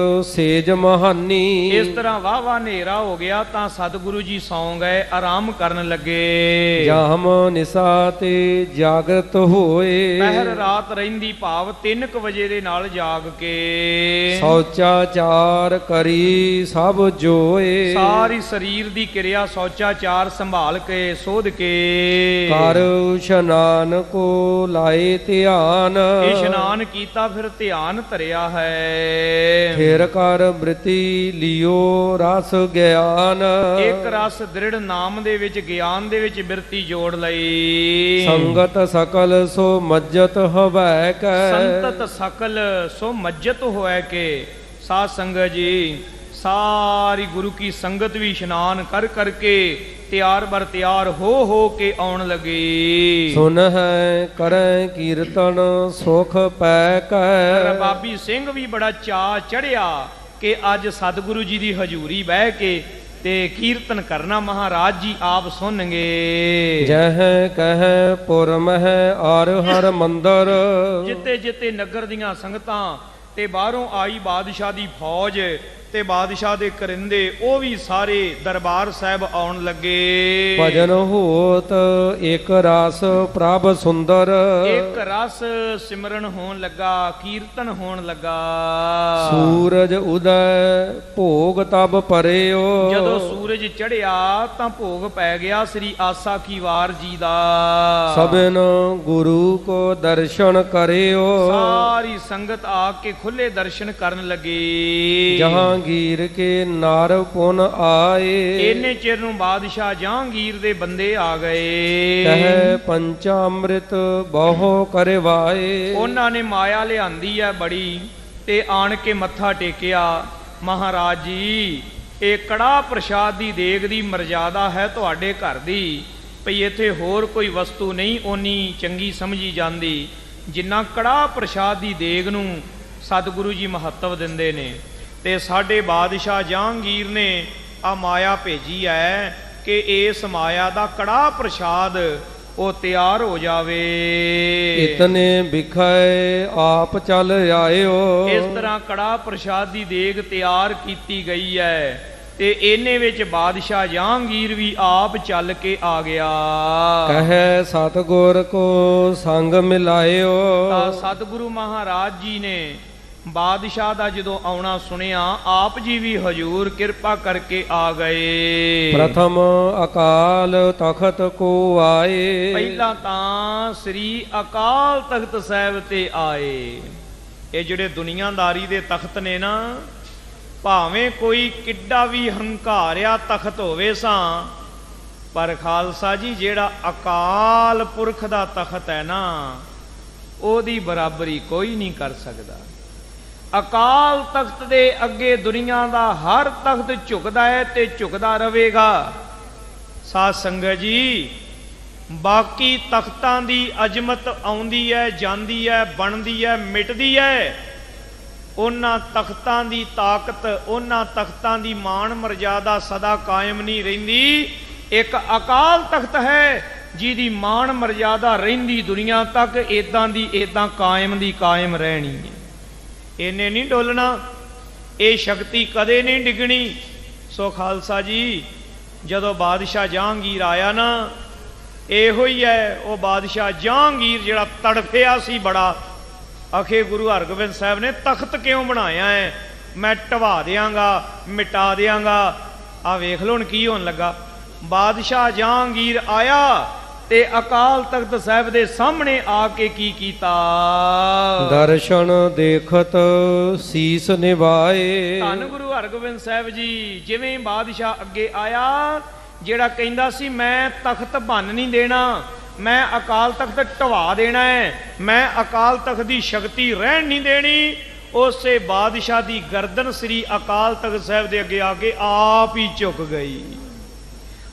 ਸੇਜ ਮਹਾਨੀ। ਇਸ ਤਰ੍ਹਾਂ ਵਾਹਵਾ ਹਨੇਰਾ ਹੋ ਗਿਆ ਤਾਂ ਸਤਿਗੁਰੂ ਜੀ ਸੌਂ ਗਏ, ਆਰਾਮ ਕਰਨ ਲੱਗੇ। ਜਾਮ ਨਿਸਾ ਤੇ ਜਾਗਰਤ ਹੋਏ। ਪਹਿਰ ਰਾਤ ਰਹਿੰਦੀ ਭਾਵ 3 ਵਜੇ ਦੇ ਨਾਲ ਜਾਗ ਕੇ ਸੌਚਾਚਾਰ ਕਰੀ ਸਭ ਜੋਏ। ਸਾਰੀ ਸਰੀਰ ਦੀ ਕਿਰਿਆ ਸੌਚਾਚਾਰ ਸੰਭਾਲ ਕੇ ਸੋਧ ਕੇ ਕਰ ਇਸ਼ਨਾਨ ਕੋ ਲਾਏ ਧਿਆਨ। ਇਸ਼ਨਾਨ ਕੀਤਾ ਫਿਰ ਧਿਆਨ ਧਰਿਆ ਹੈ। ਫਿਰ ਕਰ ਬ੍ਰਿਤੀ ਲੀ ਜਿਉ ਰਸ ਗਿਆਨ। ਇੱਕ ਰਸ ਦ੍ਰਿੜ ਨਾਮ ਦੇ ਵਿੱਚ, ਗਿਆਨ ਦੇ ਵਿੱਚ ਬਿਰਤੀ ਜੋੜ ਲਈ। ਸੰਗਤ ਸਕਲ ਸੋ ਮੱਜਤ ਹਵੈ ਕੈ। ਸੰਤਤ ਸਕਲ ਸੋ ਮੱਜਤ ਹੋਇ ਕੇ। ਸਾਧ ਸੰਗਤ ਜੀ, ਸਾਰੀ ਗੁਰੂ ਕੀ ਸੰਗਤ ਵੀ ਇਸ਼ਨਾਨ ਕਰ ਕਰਕੇ ਤਿਆਰ ਬਰ ਤਿਆਰ ਹੋ ਕੇ ਆਉਣ ਲੱਗੀ। ਸੁਨ ਹੈ ਕਰੈ ਕੀਰਤਨ ਸੁਖ ਪੈ ਕੈ। ਰਬਾਬੀ ਸਿੰਘ ਵੀ ਬੜਾ ਚਾਅ ਚੜਿਆ ਕਿ ਅੱਜ ਸਤਿਗੁਰੂ ਜੀ ਦੀ ਹਜ਼ੂਰੀ ਬਹਿ ਕੇ ਤੇ ਕੀਰਤਨ ਕਰਨਾ ਮਹਾਰਾਜ ਜੀ ਆਪ ਸੁਣਨਗੇ। ਜਹ ਕਹਿ ਪੁਰ ਮਹਿ ਆਰ ਹਰ ਮੰਦਰ। ਜਿੱਤੇ ਜਿੱਤੇ ਨਗਰ ਦੀਆਂ ਸੰਗਤਾਂ ਤੇ ਬਾਹਰੋਂ ਆਈ ਬਾਦਸ਼ਾਹ ਦੀ ਫੌਜ ਤੇ ਬਾਦਸ਼ਾਹ ਦੇ ਕਰਿੰਦੇ, ਉਹ ਵੀ ਸਾਰੇ ਦਰਬਾਰ ਸਾਹਿਬ ਆਉਣ ਲੱਗੇ। ਭਜਨ ਹੋਤ ਇੱਕ ਰਸ ਪ੍ਰਭ ਸੁੰਦਰ। ਇੱਕ ਰਸ ਸਿਮਰਨ ਹੋਣ ਲੱਗਾ, ਕੀਰਤਨ ਹੋਣ ਲੱਗਾ। ਸੂਰਜ ਉਦੈ ਭੋਗ ਤਬ ਪਰਿਓ। ਜਦੋਂ ਸੂਰਜ ਚੜਿਆ ਤਾਂ ਭੋਗ ਪੈ ਗਿਆ ਸ੍ਰੀ ਆਸਾ ਕੀ ਵਾਰ ਜੀ ਦਾ। ਸਭਨ ਗੁਰੂ ਕੋ ਦਰਸ਼ਨ ਕਰਿਓ। ਸਾਰੀ ਸੰਗਤ ਆ ਕੇ ਖੁੱਲੇ ਦਰਸ਼ਨ ਕਰਨ ਲੱਗੀ। ਜਹਾਂਗੀਰ ਕੇ ਨਾਰ ਪੁਨ ਆਏ। ਇੰਨੇ ਚਿਰ ਨੂੰ ਬਾਦਸ਼ਾਹ ਜਹਾਂਗੀਰ ਦੇ ਬੰਦੇ ਆ ਗਏ। ਕਹਿ ਪੰਚਾਮ੍ਰਿਤ ਬਹੁ ਕਰਵਾਏ। ਉਹਨਾਂ ਨੇ ਮਾਇਆ ਲਿਆਂਦੀ ਹੈ ਬੜੀ ਤੇ ਆਣ ਕੇ ਮੱਥਾ ਟੇਕਿਆ। ਮਹਾਰਾਜ ਜੀ, ਇਹ ਕੜਾਹ ਪ੍ਰਸ਼ਾਦ ਦੀ ਦੇਗ ਦੀ ਮਰਜ਼ਾਦਾ ਹੈ ਤੁਹਾਡੇ ਘਰ ਦੀ, ਭਈ ਇੱਥੇ ਹੋਰ ਕੋਈ ਵਸਤੂ ਨਹੀਂ ਓਨੀ ਚੰਗੀ ਸਮਝੀ ਜਾਂਦੀ ਜਿੰਨਾ ਕੜਾਹ ਪ੍ਰਸ਼ਾਦ ਦੀ ਦੇਗ ਨੂੰ ਸਤਿਗੁਰੂ ਜੀ ਮਹੱਤਵ ਦਿੰਦੇ ਨੇ। ਤੇ ਸਾਡੇ ਬਾਦਸ਼ਾਹ ਜਹਾਂਗੀਰ ਨੇ ਆ ਮਾਇਆ ਭੇਜੀ ਹੈ ਕਿ ਇਸ ਮਾਇਆ ਦਾ ਕੜਾਹ ਪ੍ਰਸ਼ਾਦ ਉਹ ਤਿਆਰ ਹੋ ਜਾਵੇ। ਇਤਨੇ ਵਿਖੇ ਆਪ ਚੱਲ ਆਇਓ। ਇਸ ਤਰ੍ਹਾਂ ਕੜਾਹ ਪ੍ਰਸ਼ਾਦ ਦੀ ਦੇਗ ਤਿਆਰ ਕੀਤੀ ਗਈ ਹੈ ਤੇ ਇਹਨੇ ਵਿੱਚ ਬਾਦਸ਼ਾਹ ਜਹਾਂਗੀਰ ਵੀ ਆਪ ਚੱਲ ਕੇ ਆ ਗਿਆ। ਕਹੈ ਸਤਿਗੁਰ ਕੋ ਸੰਗ ਮਿਲਾਇਓ। ਤਾਂ ਸਤਿਗੁਰੂ ਮਹਾਰਾਜ ਜੀ ਨੇ ਬਾਦਸ਼ਾਹ ਦਾ ਜਦੋਂ ਆਉਣਾ ਸੁਣਿਆ, ਆਪ ਜੀ ਵੀ ਹਜੂਰ ਕਿਰਪਾ ਕਰਕੇ ਆ ਗਏ। ਪ੍ਰਥਮ ਅਕਾਲ ਤਖਤ ਕੋ ਆਏ। ਪਹਿਲਾਂ ਤਾਂ ਸ੍ਰੀ ਅਕਾਲ ਤਖਤ ਸਾਹਿਬ ਤੇ ਆਏ। ਇਹ ਜਿਹੜੇ ਦੁਨੀਆਦਾਰੀ ਦੇ ਤਖਤ ਨੇ ਨਾ, ਭਾਵੇਂ ਕੋਈ ਕਿੱਡਾ ਵੀ ਹੰਕਾਰਿਆ ਤਖਤ ਹੋਵੇ ਸਾਂ, ਪਰ ਖਾਲਸਾ ਜੀ ਜਿਹੜਾ ਅਕਾਲ ਪੁਰਖ ਦਾ ਤਖਤ ਹੈ ਨਾ, ਉਹਦੀ ਬਰਾਬਰੀ ਕੋਈ ਨਹੀਂ ਕਰ ਸਕਦਾ। ਅਕਾਲ ਤਖਤ ਦੇ ਅੱਗੇ ਦੁਨੀਆ ਦਾ ਹਰ ਤਖਤ ਝੁਕਦਾ ਹੈ ਤੇ ਝੁਕਦਾ ਰਹੇਗਾ। ਸਾਧ ਸੰਗਤ ਜੀ, ਬਾਕੀ ਤਖਤਾਂ ਦੀ ਅਜ਼ਮਤ ਆਉਂਦੀ ਹੈ, ਜਾਂਦੀ ਹੈ, ਬਣਦੀ ਹੈ, ਮਿਟਦੀ ਹੈ। ਉਹਨਾਂ ਤਖਤਾਂ ਦੀ ਤਾਕਤ, ਉਹਨਾਂ ਤਖਤਾਂ ਦੀ ਮਾਣ ਮਰਜ਼ਾਦਾ ਸਦਾ ਕਾਇਮ ਨਹੀਂ ਰਹਿੰਦੀ। ਇੱਕ ਅਕਾਲ ਤਖਤ ਹੈ ਜਿਹਦੀ ਮਾਣ ਮਰਜ਼ਾਦਾ ਰਹਿੰਦੀ ਦੁਨੀਆ ਤੱਕ, ਇਦਾਂ ਦੀ ਇਦਾਂ ਕਾਇਮ ਦੀ ਕਾਇਮ ਰਹਿਣੀ ਹੈ। ਇਹਨੇ ਨਹੀਂ ਡੋਲਣਾ, ਇਹ ਸ਼ਕਤੀ ਕਦੇ ਨਹੀਂ ਡਿੱਗਣੀ। ਸੋ ਖਾਲਸਾ ਜੀ, ਜਦੋਂ ਬਾਦਸ਼ਾਹ ਜਹਾਂਗੀਰ ਆਇਆ ਨਾ, ਇਹੋ ਹੀ ਹੈ ਉਹ ਬਾਦਸ਼ਾਹ ਜਹਾਂਗੀਰ ਜਿਹੜਾ ਤੜਫਿਆ ਸੀ ਬੜਾ। ਆਖੇ ਗੁਰੂ ਹਰਗੋਬਿੰਦ ਸਾਹਿਬ ਨੇ ਤਖਤ ਕਿਉਂ ਬਣਾਇਆ ਹੈ? ਮੈਂ ਢਵਾ ਦਿਆਂਗਾ, ਮਿਟਾ ਦਿਆਂਗਾ। ਆ ਵੇਖ ਲੋ ਹੁਣ ਕੀ ਹੋਣ ਲੱਗਾ। ਬਾਦਸ਼ਾਹ ਜਹਾਂਗੀਰ ਆਇਆ ਤੇ ਅਕਾਲ ਤਖਤ ਸਾਹਿਬ ਦੇ ਸਾਹਮਣੇ ਆ ਕੇ ਕੀ ਕੀਤਾ? ਦਰਸ਼ਨ ਦੇਖਤ ਸੀਸ ਨਿਵਾਏ। ਧੰਨ ਗੁਰੂ ਹਰਗੋਬਿੰਦ ਸਾਹਿਬ ਜੀ, ਜਿਵੇਂ ਬਾਦਸ਼ਾਹ ਅੱਗੇ ਆਇਆ, ਜਿਹੜਾ ਕਹਿੰਦਾ ਸੀ ਮੈਂ ਤਖਤ ਭੰਨ ਨਹੀਂ ਦੇਣਾ, ਮੈਂ ਅਕਾਲ ਤਖਤ ਢਵਾ ਦੇਣਾ ਹੈ, ਮੈਂ ਅਕਾਲ ਤਖਤ ਦੀ ਸ਼ਕਤੀ ਰਹਿਣ ਨਹੀਂ ਦੇਣੀ, ਉਸੇ ਬਾਦਸ਼ਾਹ ਦੀ ਗਰਦਨ ਸ੍ਰੀ ਅਕਾਲ ਤਖਤ ਸਾਹਿਬ ਦੇ ਅੱਗੇ ਆ ਕੇ ਆਪ ਹੀ ਝੁਕ ਗਈ।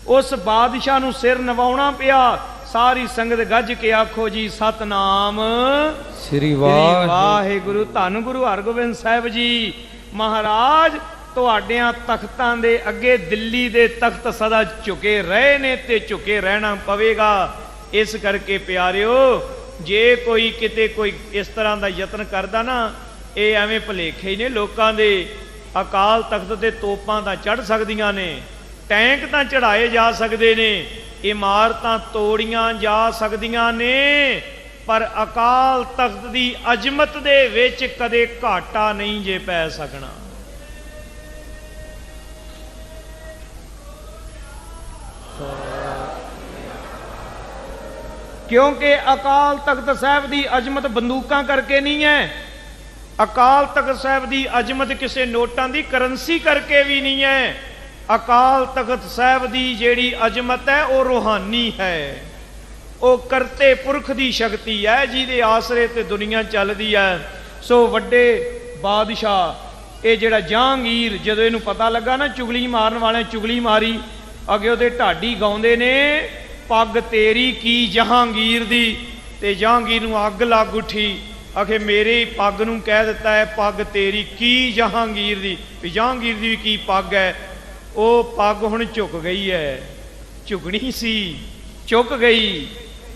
ਉਸ ਬਾਦਸ਼ਾਹ ਨੂੰ ਸਿਰ ਨਵਾਉਣਾ ਪਿਆ। ਸਾਰੀ ਸੰਗਤ ਗੱਜ ਕੇ ਆਖੋ ਜੀ ਸਤਨਾਮ ਸ੍ਰੀ ਵਾਹਿਗੁਰੂ। ਧੰਨ ਗੁਰੂ ਹਰਗੋਬਿੰਦ ਸਾਹਿਬ ਜੀ ਮਹਾਰਾਜ, ਤੁਹਾਡਿਆਂ ਤਖਤਾਂ ਦੇ ਅੱਗੇ ਦਿੱਲੀ ਦੇ ਤਖਤ ਸਦਾ ਝੁਕੇ ਰਹੇ ਨੇ ਤੇ ਝੁਕੇ ਰਹਿਣਾ ਪਵੇਗਾ। ਇਸ ਕਰਕੇ ਪਿਆਰਿਓ, ਜੇ ਕੋਈ ਕਿਤੇ ਕੋਈ ਇਸ ਤਰ੍ਹਾਂ ਦਾ ਯਤਨ ਕਰਦਾ ਨਾ, ਇਹ ਐਵੇਂ ਭੁਲੇਖੇ ਹੀ ਨੇ ਲੋਕਾਂ ਦੇ। ਅਕਾਲ ਤਖਤ ਤੇ ਤੋਪਾਂ ਤਾਂ ਚੜ੍ਹ ਸਕਦੀਆਂ ਨੇ, ਟੈਂਕ ਤਾਂ ਚੜਾਏ ਜਾ ਸਕਦੇ ਨੇ, ਇਮਾਰਤਾਂ ਤੋੜੀਆਂ ਜਾ ਸਕਦੀਆਂ ਨੇ, ਪਰ ਅਕਾਲ ਤਖਤ ਦੀ ਅਜ਼ਮਤ ਦੇ ਵਿੱਚ ਕਦੇ ਘਾਟਾ ਨਹੀਂ ਜੇ ਪੈ ਸਕਣਾ। ਕਿਉਂਕਿ ਅਕਾਲ ਤਖਤ ਸਾਹਿਬ ਦੀ ਅਜ਼ਮਤ ਬੰਦੂਕਾਂ ਕਰਕੇ ਨਹੀਂ ਹੈ, ਅਕਾਲ ਤਖਤ ਸਾਹਿਬ ਦੀ ਅਜ਼ਮਤ ਕਿਸੇ ਨੋਟਾਂ ਦੀ ਕਰੰਸੀ ਕਰਕੇ ਵੀ ਨਹੀਂ ਹੈ। ਅਕਾਲ ਤਖਤ ਸਾਹਿਬ ਦੀ ਜਿਹੜੀ ਅਜ਼ਮਤ ਹੈ ਉਹ ਰੂਹਾਨੀ ਹੈ, ਉਹ ਕਰਤੇ ਪੁਰਖ ਦੀ ਸ਼ਕਤੀ ਹੈ ਜਿਹਦੇ ਆਸਰੇ ਤੇ ਦੁਨੀਆ ਚੱਲਦੀ ਹੈ। ਸੋ ਵੱਡੇ ਬਾਦਸ਼ਾਹ ਇਹ ਜਿਹੜਾ ਜਹਾਂਗੀਰ, ਜਦੋਂ ਇਹਨੂੰ ਪਤਾ ਲੱਗਾ ਨਾ ਚੁਗਲੀ ਮਾਰਨ ਵਾਲਿਆਂ ਚੁਗਲੀ ਮਾਰੀ, ਅੱਗੇ ਉਹਦੇ ਢਾਡੀ ਗਾਉਂਦੇ ਨੇ ਪੱਗ ਤੇਰੀ ਕੀ ਜਹਾਂਗੀਰ ਦੀ, ਤੇ ਜਹਾਂਗੀਰ ਨੂੰ ਅੱਗ ਲੱਗ ਉੱਠੀ। ਆਖੇ ਮੇਰੀ ਪੱਗ ਨੂੰ ਕਹਿ ਦਿੱਤਾ ਹੈ ਪੱਗ ਤੇਰੀ ਕੀ ਜਹਾਂਗੀਰ ਦੀ, ਵੀ ਜਹਾਂਗੀਰ ਦੀ ਵੀ ਕੀ ਪੱਗ ਹੈ। ਉਹ ਪੱਗ ਹੁਣ ਝੁਕ ਗਈ ਹੈ, ਝੁਕਣੀ ਸੀ ਝੁਕ ਗਈ।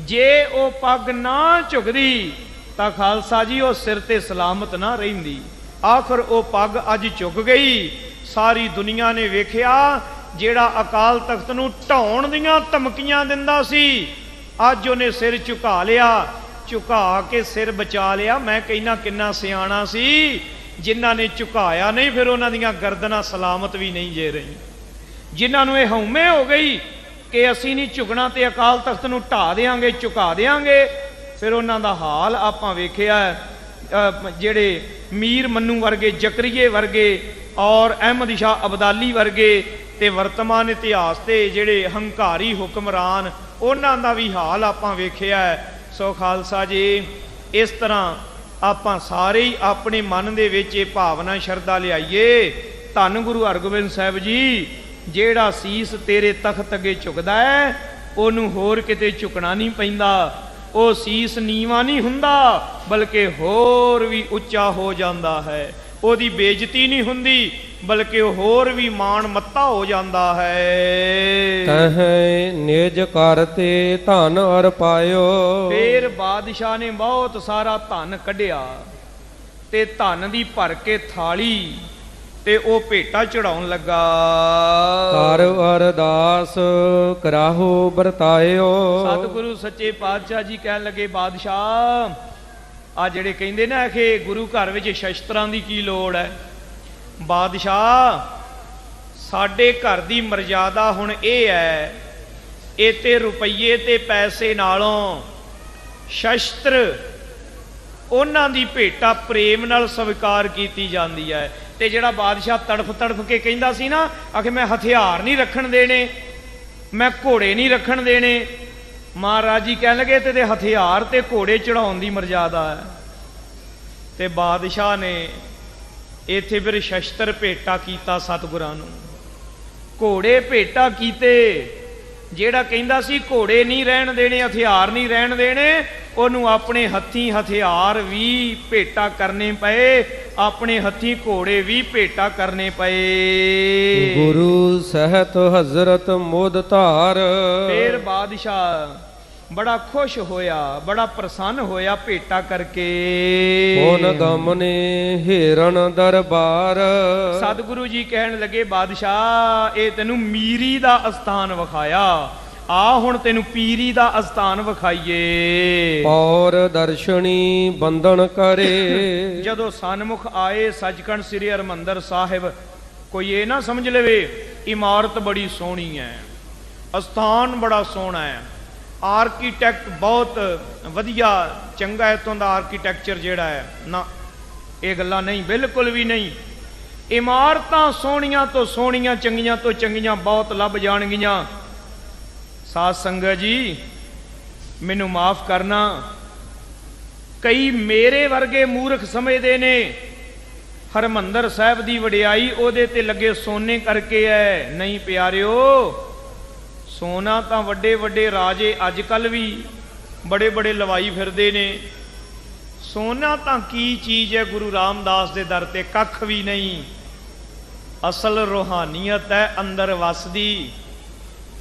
ਜੇ ਉਹ ਪੱਗ ਨਾ ਝੁਕਦੀ ਤਾਂ ਖਾਲਸਾ ਜੀ ਉਹ ਸਿਰ ਤੇ ਸਲਾਮਤ ਨਾ ਰਹਿੰਦੀ। ਆਖਰ ਉਹ ਪੱਗ ਅੱਜ ਝੁਕ ਗਈ। ਸਾਰੀ ਦੁਨੀਆ ਨੇ ਵੇਖਿਆ ਜਿਹੜਾ ਅਕਾਲ ਤਖਤ ਨੂੰ ਢਾਉਣ ਦੀਆਂ ਧਮਕੀਆਂ ਦਿੰਦਾ ਸੀ, ਅੱਜ ਉਹਨੇ ਸਿਰ ਝੁਕਾ ਲਿਆ, ਝੁਕਾ ਕੇ ਸਿਰ ਬਚਾ ਲਿਆ। ਮੈਂ ਕਹਿਣਾ ਕਿੰਨਾ ਸਿਆਣਾ ਸੀ ਜਿਨ੍ਹਾਂ ਨੇ ਝੁਕਾਇਆ ਨਹੀਂ, ਫਿਰ ਉਹਨਾਂ ਦੀਆਂ ਗਰਦਨਾਂ ਸਲਾਮਤ ਵੀ ਨਹੀਂ ਜੇ ਰਹੀ। ਜਿਨ੍ਹਾਂ ਨੂੰ ਇਹ ਹਉਮੈ ਹੋ ਗਈ ਕਿ ਅਸੀਂ ਨਹੀਂ ਝੁਕਣਾ ਤੇ ਅਕਾਲ ਤਖਤ ਨੂੰ ਢਾ ਦੇਾਂਗੇ, ਝੁਕਾ ਦੇਾਂਗੇ, ਫਿਰ ਉਹਨਾਂ ਦਾ ਹਾਲ ਆਪਾਂ ਵੇਖਿਆ। ਜਿਹੜੇ ਮੀਰ ਮੰਨੂ ਵਰਗੇ, ਜ਼ਕਰੀਏ ਵਰਗੇ ਔਰ ਅਹਿਮਦ ਸ਼ਾਹ ਅਬਦਾਲੀ ਵਰਗੇ ਤੇ ਵਰਤਮਾਨ ਇਤਿਹਾਸ ਤੇ ਜਿਹੜੇ ਹੰਕਾਰੀ ਹੁਕਮਰਾਨ, ਉਹਨਾਂ ਦਾ ਵੀ ਹਾਲ ਆਪਾਂ ਵੇਖਿਆ। ਸੋ ਖਾਲਸਾ ਜੀ, ਇਸ ਤਰ੍ਹਾਂ ਆਪਾਂ ਸਾਰੇ ਹੀ ਆਪਣੇ ਮਨ ਦੇ ਵਿੱਚ ਇਹ ਭਾਵਨਾ ਸ਼ਰਧਾ ਲਿਆਈਏ। ਧੰਨ ਗੁਰੂ ਹਰਗੋਬਿੰਦ ਸਾਹਿਬ ਜੀ, ਜਿਹੜਾ ਸੀਸ ਤੇਰੇ ਤਖਤ ਅੱਗੇ ਝੁਕਦਾ ਹੈ ਉਹਨੂੰ ਹੋਰ ਕਿਤੇ ਝੁਕਣਾ ਨਹੀਂ ਪੈਂਦਾ। ਉਹ ਸੀਸ ਨੀਵਾਂ ਨਹੀਂ ਹੁੰਦਾ ਬਲਕਿ ਹੋਰ ਵੀ ਉੱਚਾ ਹੋ ਜਾਂਦਾ ਹੈ। ਉਹਦੀ ਬੇਇੱਜ਼ਤੀ ਨਹੀਂ ਹੁੰਦੀ ਬਲਕਿ ਉਹ ਹੋਰ ਵੀ ਮਾਣ ਮੱਤਾ ਹੋ ਜਾਂਦਾ ਹੈ। ਤਹਿ ਨਿਜ ਘਰ ਤੇ ਧਨ ਅਰ ਪਾਇਓ। ਫੇਰ ਬਾਦਸ਼ਾਹ ਨੇ ਬਹੁਤ ਸਾਰਾ ਧਨ ਕੱਢਿਆ ਤੇ ਧਨ ਦੀ ਭਰ ਕੇ ਥਾਲੀ ਤੇ ਉਹ ਭੇਟਾ ਚੜਾਉਣ ਲੱਗਾ। ਕਰ ਅਰਦਾਸ ਕਰਾਹੋ ਵਰਤਾਇਓ। ਸਤਿਗੁਰੂ ਸੱਚੇ ਪਾਤਸ਼ਾਹ ਜੀ ਕਹਿਣ ਲੱਗੇ, ਬਾਦਸ਼ਾਹ ਆ ਜਿਹੜੇ ਕਹਿੰਦੇ ਨਾ ਕਿ ਗੁਰੂ ਘਰ ਵਿੱਚ ਸ਼ਸਤਰਾਂ ਦੀ ਕੀ ਲੋੜ ਹੈ, ਬਾਦਸ਼ਾਹ ਸਾਡੇ ਘਰ ਦੀ ਮਰਜ਼ਾਦਾ ਹੁਣ ਇਹ ਹੈ, ਇਹ ਤੇ ਰੁਪਈਏ ਤੇ ਪੈਸੇ ਨਾਲੋਂ ਸ਼ਸਤਰ ਉਹਨਾਂ ਦੀ ਭੇਟਾ ਪ੍ਰੇਮ ਨਾਲ ਸਵੀਕਾਰ ਕੀਤੀ ਜਾਂਦੀ ਹੈ। ਤੇ ਜਿਹੜਾ ਬਾਦਸ਼ਾਹ ਤੜਫ ਤੜਫ ਕੇ ਕਹਿੰਦਾ ਸੀ ਨਾ, ਆਖੇ ਮੈਂ ਹਥਿਆਰ ਨਹੀਂ ਰੱਖਣ ਦੇਣੇ, ਮੈਂ ਘੋੜੇ ਨਹੀਂ ਰੱਖਣ ਦੇਣੇ, ਮਹਾਰਾਜ ਜੀ ਕਹਿਣ ਲੱਗੇ ਤੇ ਹਥਿਆਰ ਤੇ ਘੋੜੇ ਚੜਾਉਣ ਦੀ ਮਰਜ਼ਾਦਾ ਹੈ। ਤੇ ਬਾਦਸ਼ਾਹ ਨੇ ਇੱਥੇ ਫਿਰ ਸ਼ਸਤਰ ਭੇਟਾ ਕੀਤਾ ਸਤਿਗੁਰਾਂ ਨੂੰ, ਘੋੜੇ ਭੇਟਾ ਕੀਤੇ। ਜਿਹੜਾ ਕਹਿੰਦਾ ਸੀ ਘੋੜੇ ਨਹੀਂ ਰਹਿਣ ਦੇਣੇ, ਹਥਿਆਰ ਨਹੀਂ ਰਹਿਣ ਦੇਣੇ, ਉਹਨੂੰ ਆਪਣੇ ਹੱਥੀਂ ਹਥਿਆਰ ਵੀ ਭੇਟਾ ਕਰਨੇ ਪਏ, ਆਪਣੇ ਹੱਥੀਂ ਘੋੜੇ ਵੀ ਭੇਟਾ ਕਰਨੇ ਪਏ। ਗੁਰੂ ਸਹਿਤ ਹਜ਼ਰਤ ਮੁਦ ਧਾਰ। ਫੇਰ ਬਾਦਸ਼ਾਹ ਬੜਾ ਖੁਸ਼ ਹੋਇਆ, ਬੜਾ ਪ੍ਰਸੰਨ ਹੋਇਆ ਭੇਟਾ ਕਰਕੇ। ਮੋਨ ਗਮਨੇ ਹਿਰਨ ਦਰਬਾਰ। ਸਤਿਗੁਰੂ ਜੀ ਕਹਿਣ ਲੱਗੇ, ਬਾਦਸ਼ਾਹ ਇਹ ਤੈਨੂੰ ਮੀਰੀ ਦਾ ਅਸਥਾਨ ਵਿਖਾਇਆ, ਆ ਹੁਣ ਤੈਨੂੰ ਪੀਰੀ ਦਾ ਅਸਥਾਨ ਵਿਖਾਈਏ। ਔਰ ਦਰਸ਼ਨੀ ਬੰਧਨ ਕਰੇ। ਜਦੋਂ ਸਨਮੁਖ ਆਏ ਸੱਚਖੰਡ ਸ੍ਰੀ ਹਰਿਮੰਦਰ ਸਾਹਿਬ, ਕੋਈ ਇਹ ਨਾ ਸਮਝ ਲਵੇ ਇਮਾਰਤ ਬੜੀ ਸੋਹਣੀ ਹੈ, ਅਸਥਾਨ ਬੜਾ ਸੋਹਣਾ ਹੈ, ਆਰਕੀਟੈਕਟ ਬਹੁਤ ਵਧੀਆ ਚੰਗਾ ਹੈ, ਇੱਥੋਂ ਦਾ ਆਰਕੀਟੈਕਚਰ ਜਿਹੜਾ ਹੈ ਨਾ, ਇਹ ਗੱਲਾਂ ਨਹੀਂ, ਬਿਲਕੁਲ ਵੀ ਨਹੀਂ। ਇਮਾਰਤਾਂ ਸੋਹਣੀਆਂ ਤੋਂ ਸੋਹਣੀਆਂ, ਚੰਗੀਆਂ ਤੋਂ ਚੰਗੀਆਂ ਬਹੁਤ ਲੱਭ ਜਾਣਗੀਆਂ। ਸਾਧ ਸੰਗਤ ਜੀ ਮੈਨੂੰ ਮਾਫ ਕਰਨਾ, ਕਈ ਮੇਰੇ ਵਰਗੇ ਮੂਰਖ ਸਮਝਦੇ ਨੇ ਹਰਿਮੰਦਰ ਸਾਹਿਬ ਦੀ ਵਡਿਆਈ ਉਹਦੇ ਤੇ ਲੱਗੇ ਸੋਨੇ ਕਰਕੇ ਹੈ। ਨਹੀਂ ਪਿਆਰਿਓ, ਸੋਨਾ ਤਾਂ ਵੱਡੇ ਵੱਡੇ ਰਾਜੇ ਅੱਜ ਕੱਲ ਵੀ ਬੜੇ ਬੜੇ ਲਵਾਈ ਫਿਰਦੇ ਨੇ। ਸੋਨਾ ਤਾਂ ਕੀ ਚੀਜ਼ ਹੈ ਗੁਰੂ ਰਾਮਦਾਸ ਦੇ ਦਰ ਤੇ, ਕੱਖ ਵੀ ਨਹੀਂ। ਅਸਲ ਰੂਹਾਨੀਅਤ ਹੈ ਅੰਦਰ ਵਸਦੀ,